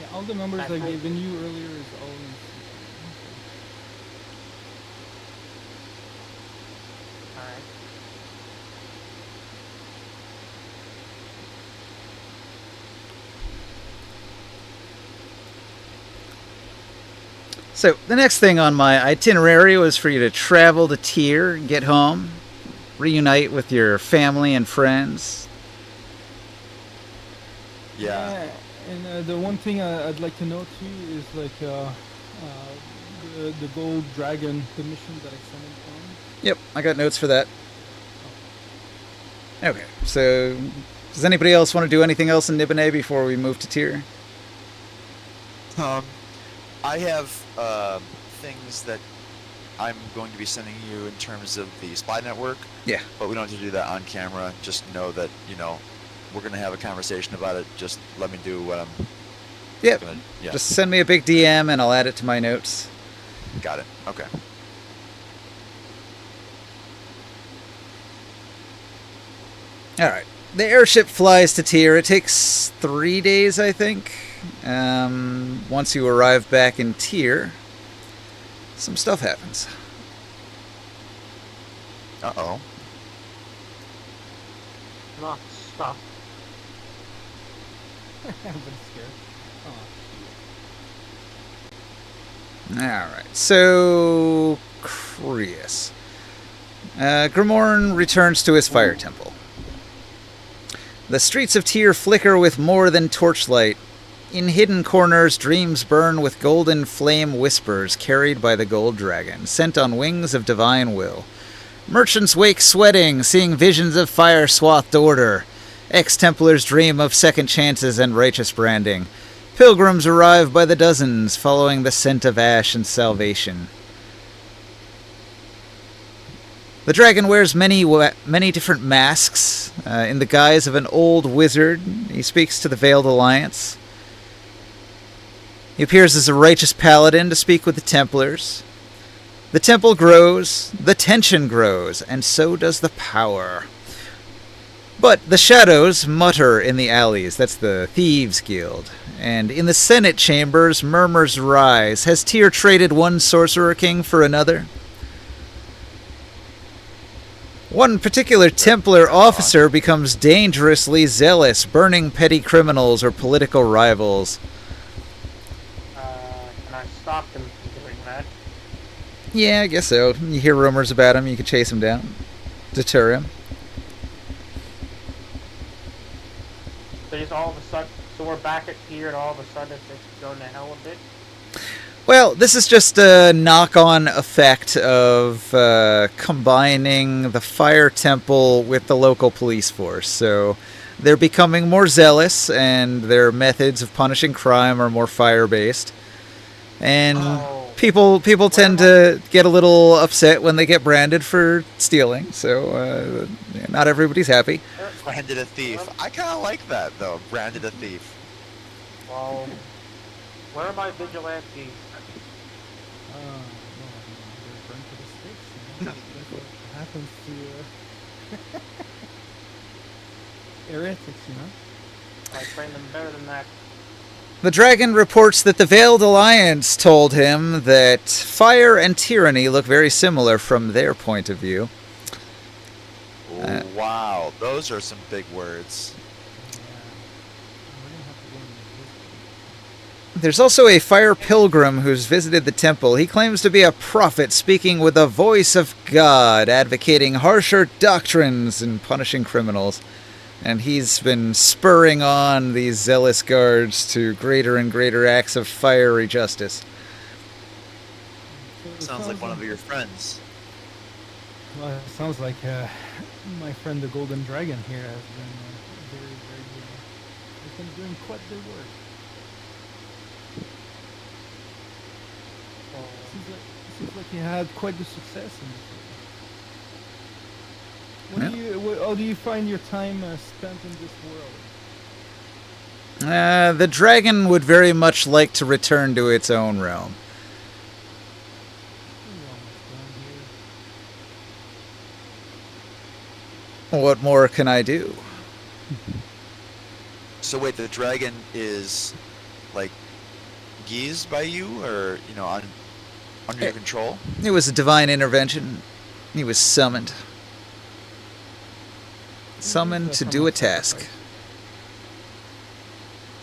Yeah, all the numbers I've given you earlier is always. Alright. So, the next thing on my itinerary was for you to travel to Tyr, get home, reunite with your family and friends. Yeah. And the one thing I'd like to note too is like the gold dragon, the mission that I sent him on. Yep, I got notes for that. Okay, so does anybody else want to do anything else in Nibene before we move to Tyr? I have things that I'm going to be sending you in terms of the spy network. Yeah. But we don't have to do that on camera. Just know that, we're going to have a conversation about it. Just let me do what I'm Yep. going to... Yeah, Just send me a big DM and I'll add it to my notes. got it. Okay. Alright. The airship flies to Tyr. It takes 3 days, I think. Once you arrive back in Tyr, some stuff happens. Uh-oh. Not stuff. I've been scared. Oh. Alright, so... Crius. Grimorn returns to his fire temple. The streets of Tyr flicker with more than torchlight. In hidden corners, dreams burn with golden flame whispers carried by the gold dragon, sent on wings of divine will. Merchants wake sweating, seeing visions of fire-swathed order. Ex-Templars dream of second chances and righteous branding. Pilgrims arrive by the dozens, following the scent of ash and salvation. The dragon wears many different masks. In the guise of an old wizard, he speaks to the Veiled Alliance. He appears as a righteous paladin to speak with the Templars. The temple grows, the tension grows, and so does the power. But the shadows mutter in the alleys. That's the Thieves' Guild. And in the Senate chambers, murmurs rise. Has Tyr traded one sorcerer king for another? One particular Templar officer becomes dangerously zealous, burning petty criminals or political rivals. Can I stop him from doing that? Yeah, I guess so. You hear rumors about him, you could chase him down. Deter him. So just all of a sudden, so we're back at Tyr, and all of a sudden it's going to hell a bit. Well, this is just a knock-on effect of combining the fire temple with the local police force. So they're becoming more zealous, and their methods of punishing crime are more fire-based. And people tend to get a little upset when they get branded for stealing. So not everybody's happy. Branded a thief. I kind of like that, though. Branded a thief. Well, where are my vigilantes? Well, they're burned to the stakes. That's what happens to heretics, I train them better than that. The dragon reports that the Veiled Alliance told him that fire and tyranny look very similar from their point of view. Wow, those are some big words. There's also a fire pilgrim who's visited the temple. He claims to be a prophet speaking with the voice of God, advocating harsher doctrines and punishing criminals. And he's been spurring on these zealous guards to greater and greater acts of fiery justice. Sounds like one of your friends. Well, it sounds like my friend the Golden Dragon here has been has been doing quite the work. Seems like he had quite the success in this. How do you find your time spent in this world? The dragon would very much like to return to its own realm. What more can I do? So wait, the dragon is like geezed by you, or under your control? It was a divine intervention. He was summoned. Summoned to do a task.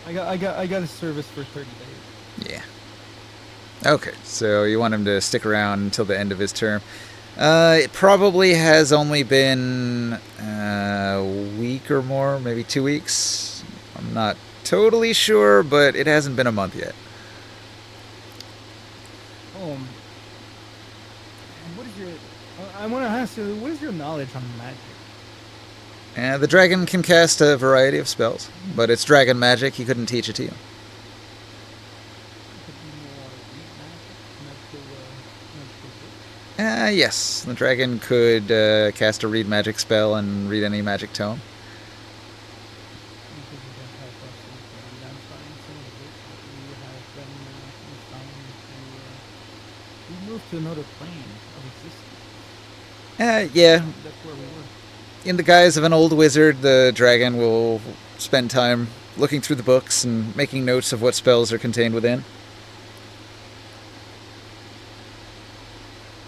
I got a service for 30 days. Yeah. Okay, so you want him to stick around until the end of his term. It probably has only been a week or more, maybe 2 weeks. I'm not totally sure, but it hasn't been a month yet. What is your? I want to ask you, what is your knowledge on magic? And the dragon can cast a variety of spells, but it's dragon magic. He couldn't teach it to you. Could you more read magic, medical books? Yes, the dragon could cast a read magic spell and read any magic tome. Because you can help us with identifying some of the books that we have been found to. We moved to another plane of existence. Yeah, That's where we were. in the guise of an old wizard, the dragon will spend time looking through the books and making notes of what spells are contained within.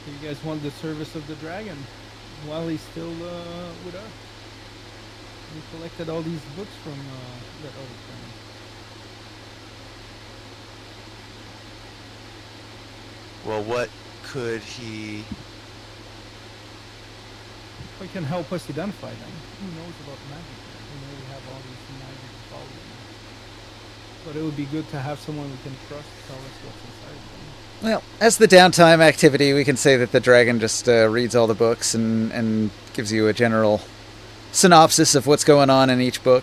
So you guys want the service of the dragon while he's still with us? We collected all these books from that other plane. Well, what could he? He can help us identify them. Who knows about magic? We know we have all these magic volumes. But it would be good to have someone we can trust tell us what's inside of them. Well, as the downtime activity, we can say that the dragon just reads all the books and gives you a general synopsis of what's going on in each book.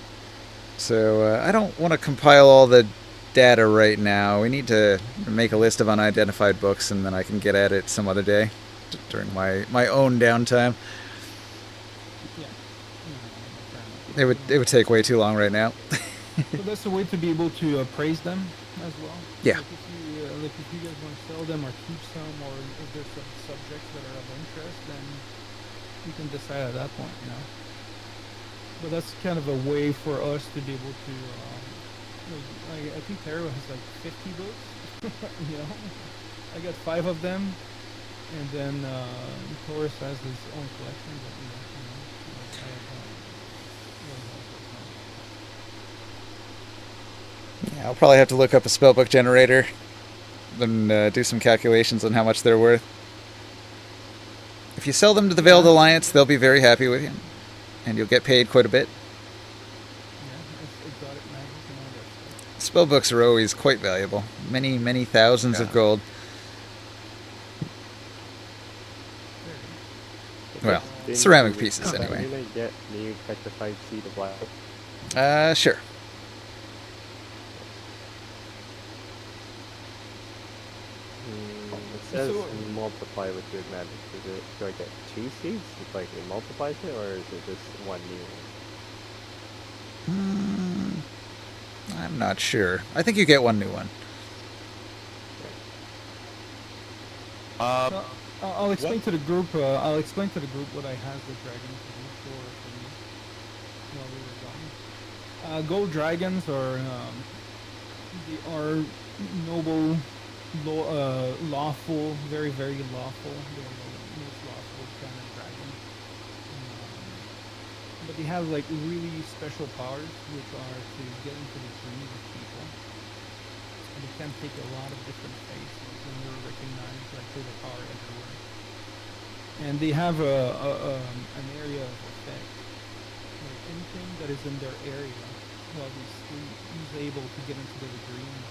So I don't want to compile all the data right now. We need to make a list of unidentified books, and then I can get at it some other day during my own downtime. Yeah. It would take way too long right now. So that's a way to be able to praise them as well. Yeah. Like if you guys want to sell them or keep some, or if there's some subjects that are of interest, then you can decide at that point, you know. But that's kind of a way for us to be able to. I think Taro has like 50 books. You know, I got 5 of them, and then Taurus has his own collection. But I have Yeah, I'll probably have to look up a spellbook generator and do some calculations on how much they're worth. If you sell them to the Veiled Alliance, they'll be very happy with you, and you'll get paid quite a bit. exotic magic and all that stuff. Spellbooks are always quite valuable. Many, many thousands of gold. Well, ceramic pieces anyway. Can I get new petrified seed of life? Sure. It says multiply with good magic. Do I get 2 seeds? It's like it multiplies it, or is it just one new one? I'm not sure. I think you get one new one. I'll explain to the group. I'll explain to the group what I have the dragons to do for me while we were gone. Gold dragons are they are noble, lawful, very very lawful. They're the most lawful kind of dragon. But they have like really special powers, which are to get into the dreams of people. And they can take a lot of different faces when they're recognized, like through the power everywhere. And they have an area of effect. Like anything that is in their area while they sleep, he's able to get into their dreams.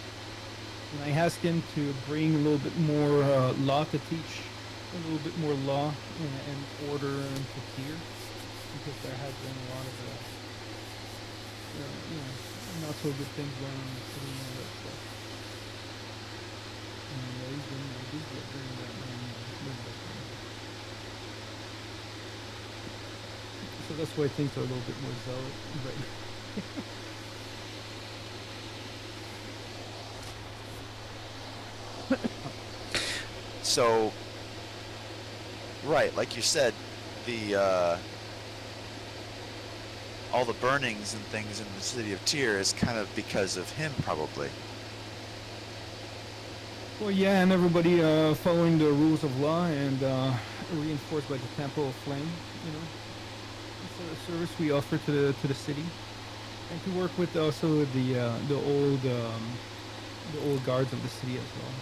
And I asked him to bring a little bit more law to teach, a little bit more law and order into Tyr, because there has been a lot of not so good things going on in the city and all that stuff. And he's been busy during that during that time. So that's why things are a little bit more zealot, but So, right, like you said, the all the burnings and things in the city of Tyr is kind of because of him, probably. well, yeah, and everybody following the rules of law and reinforced by the Temple of Flame. You know, it's a service we offer to the city, and to work with also the old guards of the city as well.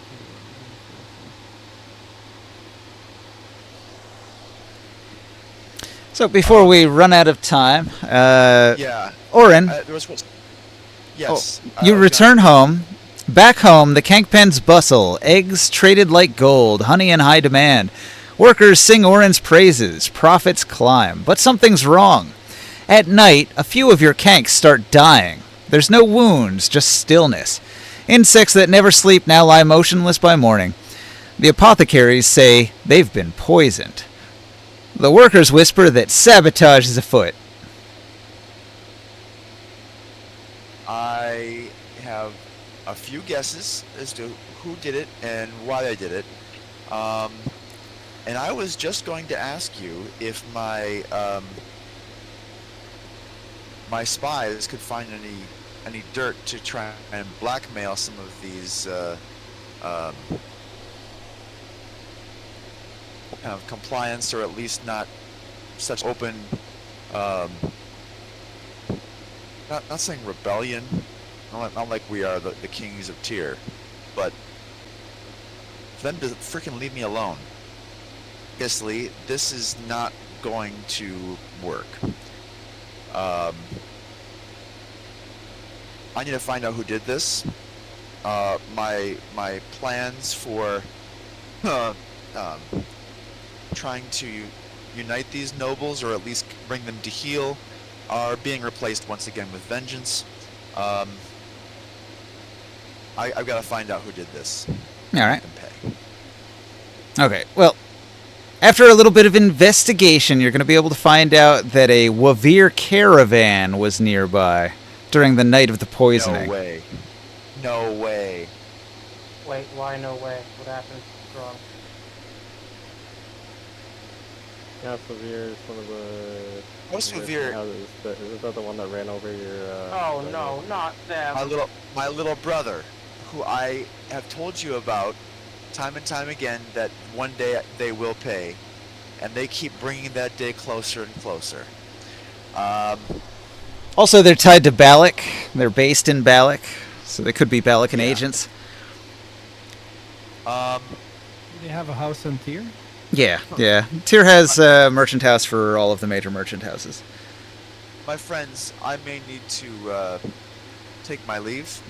So before we run out of time, Yeah. Oren, There was Yes. I You was return home. Back home, the Kankpens bustle. Eggs traded like gold, honey in high demand. Workers sing Orin's praises, profits climb. But something's wrong. At night, a few of your Kanks start dying. There's no wounds, just stillness. Insects that never sleep now lie motionless by morning. The apothecaries say they've been poisoned. The workers whisper that sabotage is afoot. I have a few guesses as to who did it and why they did it. And I was just going to ask you if my spies could find any dirt to try and blackmail some of these kind of compliance, or at least not such open, not saying rebellion, not like we are the kings of Tyr, but for them to freaking leave me alone. Obviously, this is not going to work. I need to find out who did this. My plans for trying to unite these nobles, or at least bring them to heel, are being replaced once again with vengeance. I've got to find out who did this. All right. And pay. Okay, well, after a little bit of investigation, you're going to be able to find out that a Wavir caravan was nearby during the night of the poisoning. No way. No way. Wait, why no way? What happened? What's wrong? Yeah, Severe is one of the. What's Severe? Houses. Is that the one that ran over your? Oh no, not them. My little brother, who I have told you about time and time again, that one day they will pay, and they keep bringing that day closer and closer. Also, they're tied to Balak. They're based in Balak, so they could be Balakan agents. They have a house in Tyr. Yeah. Tyr has a merchant house for all of the major merchant houses. My friends, I may need to take my leave.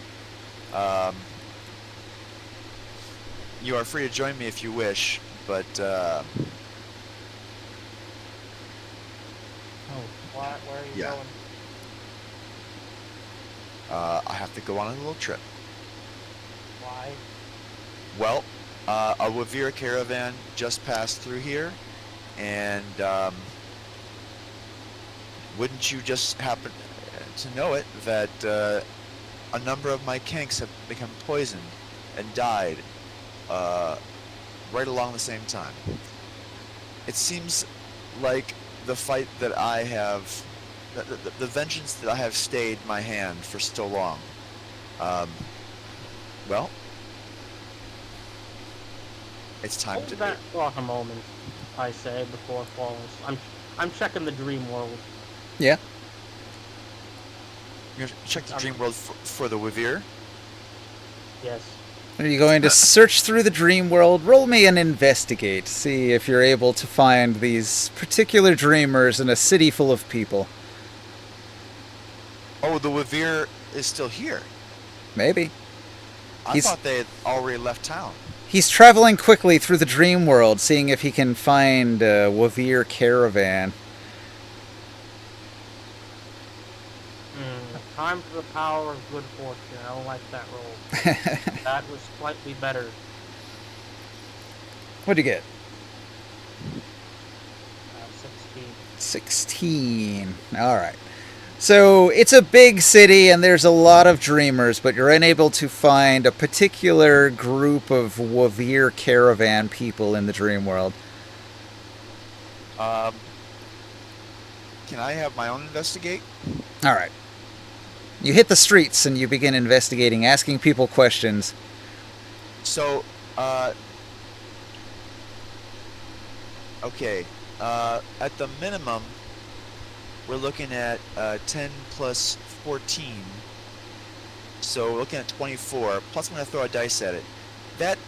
You are free to join me if you wish, but Oh, Where are you Yeah. going? I have to go on a little trip. Why? Well, a Wavir caravan just passed through here, and wouldn't you just happen to know it that a number of my Kanks have become poisoned and died right along the same time. It seems like the fight that I have, the vengeance that I have stayed my hand for so long, well, it's time Hold to that thought a moment, I say, before falling. I'm checking the dream world. Yeah. You're gonna check the dream world for the Wavir. Yes. Are you going to search through the dream world? Roll me an investigate. See if you're able to find these particular dreamers in a city full of people. Oh, the Wavir is still here. Maybe. I thought they had already left town. He's traveling quickly through the dream world, seeing if he can find a Wavir caravan. Time for the power of good fortune. I don't like that roll. That was slightly better. What'd you get? 16. 16. All right. So it's a big city and there's a lot of dreamers, but you're unable to find a particular group of Wavir caravan people in the dream world. Can I have my own investigate? All right. You hit the streets and you begin investigating, asking people questions. So, okay, at the minimum, we're looking at 10 plus 14. So we're looking at 24, plus I'm going to throw a dice at it. That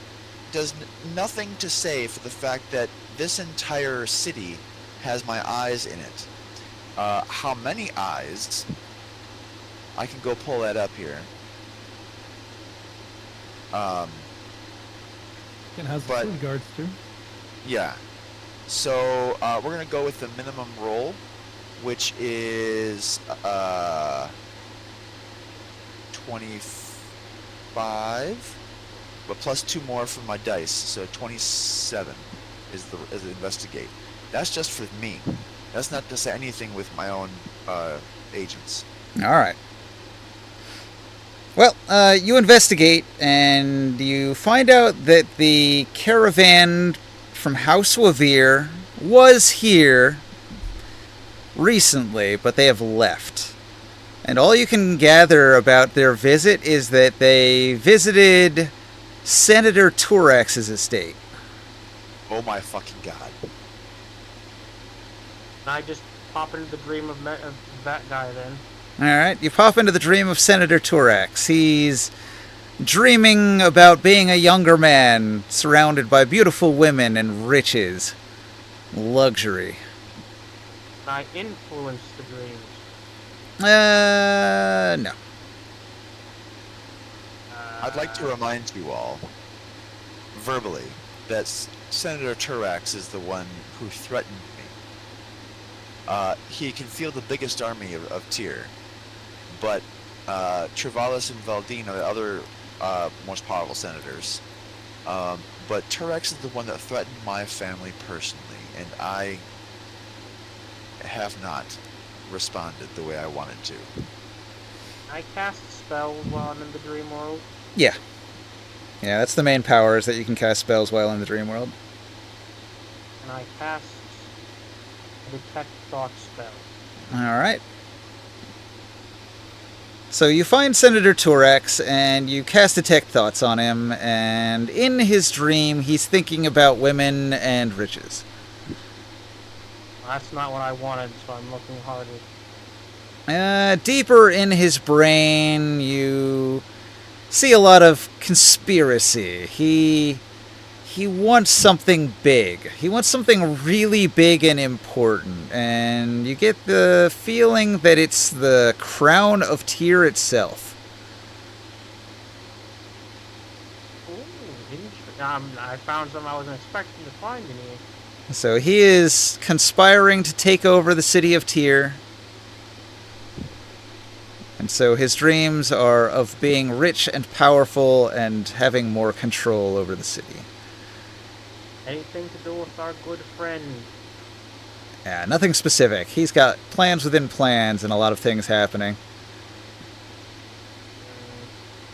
does nothing to say for the fact that this entire city has my eyes in it. How many eyes? I can go pull that up here. Can have But- food guards too. Yeah. So we're gonna go with the minimum roll, which is 25, but plus 2 more from my dice, so 27 is the investigate. That's just for me. That's not to say anything with my own agents. All right. Well, you investigate, and you find out that the caravan from House Wavir was here recently, but they have left. And all you can gather about their visit is that they visited Senator Turex's estate. Oh my fucking god! And I just pop into the dream of that guy then. Alright, you pop into the dream of Senator Turex. He's dreaming about being a younger man, surrounded by beautiful women and riches. Luxury. And I influence the dreams. No. I'd like to remind you all, verbally, that Senator Turax is the one who threatened me. He can field the biggest army of Tyr, but Travalis and Valdine are the other most powerful senators. But Turex is the one that threatened my family personally, and I have not responded the way I wanted to. I cast spells while I'm in the dream world. Yeah. Yeah, that's the main power, is that you can cast spells while in the dream world. And I cast a detect thought spell. Alright. So you find Senator Turex, and you cast Detect Thoughts on him, and in his dream, he's thinking about women and riches. That's not what I wanted, so I'm looking harder. Deeper in his brain, you see a lot of conspiracy. He wants something big. He wants something really big and important, and you get the feeling that it's the crown of Tyr itself. Ooh, I found something I wasn't expecting to find in here. So he is conspiring to take over the city of Tyr. And so his dreams are of being rich and powerful and having more control over the city. Anything to do with our good friend? Yeah, nothing specific. He's got plans within plans and a lot of things happening.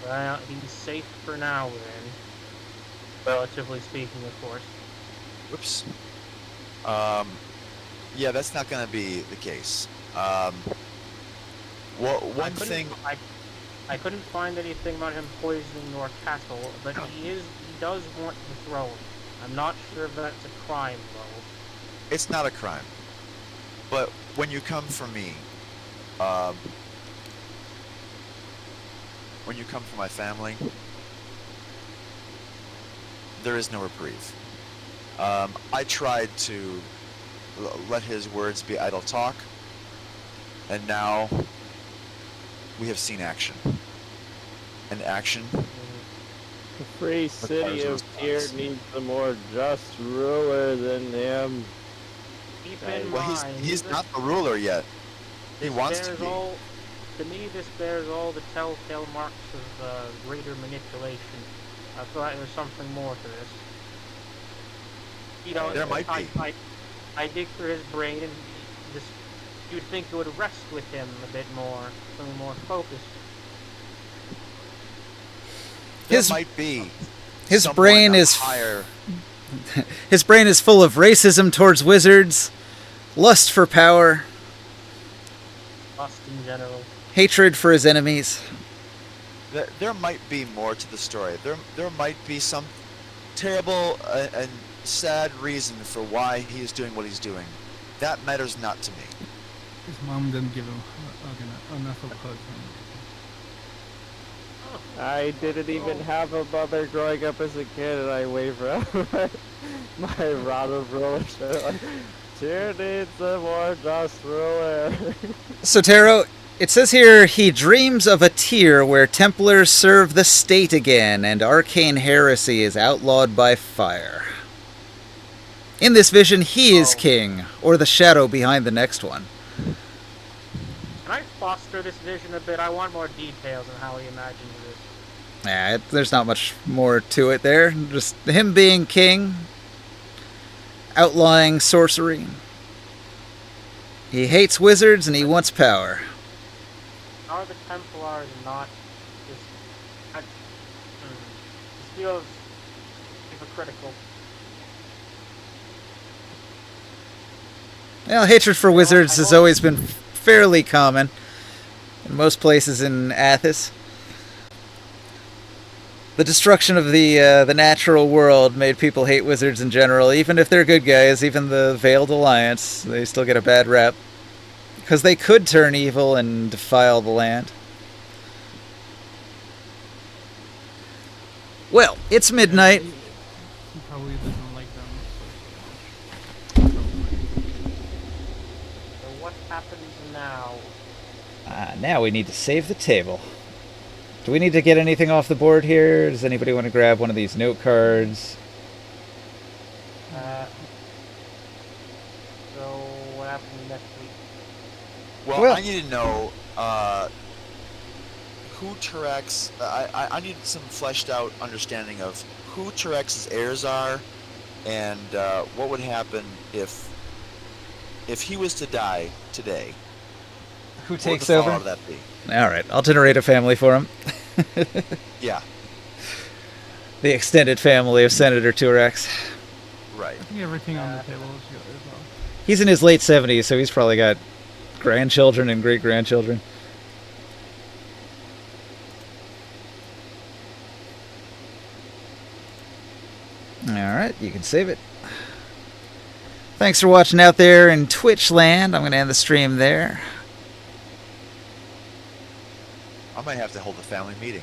Well, he's safe for now then. Relatively speaking, of course. Whoops. Yeah, that's not going to be the case. Well, one thing... I couldn't find anything about him poisoning your castle, but he does want the throne. I'm not sure if that's a crime, though. It's not a crime. But when you come for me, when you come for my family, there is no reprieve. I tried to let his words be idle talk, and now we have seen action. And action The free city of Tyr needs a more just ruler than him. Keep in Well, mind, he's not the ruler yet. He wants to be. To me, this bears all the telltale marks of greater manipulation. I feel like there's something more to this. You know, There might be. I dig through his brain, and just you'd think it would rest with him a bit more, something more focused. There might be. His someone brain is higher. His brain is full of racism towards wizards, lust for power, Lust in general. hatred for his enemies. There might be more to the story. There might be some terrible and sad reason for why he is doing what he's doing. That matters not to me. His mom didn't give him enough of a hug. I didn't even have a mother growing up as a kid, and I wave around my rod of rulership. Like, Tyr needs a more just ruler. So, Taro, It says here, he dreams of a tier where Templars serve the state again, and arcane heresy is outlawed by fire. In this vision, he is king, or the shadow behind the next one. Can I foster this vision a bit? I want more details on how he imagines this. There's not much more to it there. Just him being king, outlawing sorcery. He hates wizards and he wants power. How are the Templars not just... This feels hypocritical. Well, hatred for wizards has always been fairly common in most places in Athos. The destruction of the natural world made people hate wizards in general. Even if they're good guys, even the Veiled Alliance, they still get a bad rep. Because they could turn evil and defile the land. Well, it's midnight. He probably doesn't like them so So what happens now? Now we need to save the table. Do we need to get anything off the board here? Does anybody want to grab one of these note cards? So what happens next week? Well, I need to know who Turex. I need some fleshed out understanding of who Turex's heirs are, and what would happen if he was to die today. Who What would takes the fallout over? of that be? Alright, I'll generate a family for him. Yeah, The extended family of Senator Turex. right. I think everything on the table is good as well. He's in his late 70s, so he's probably got grandchildren and great-grandchildren. Alright, you can save it. Thanks for watching out there in Twitch land. I'm going to end the stream there. I might have to hold a family meeting.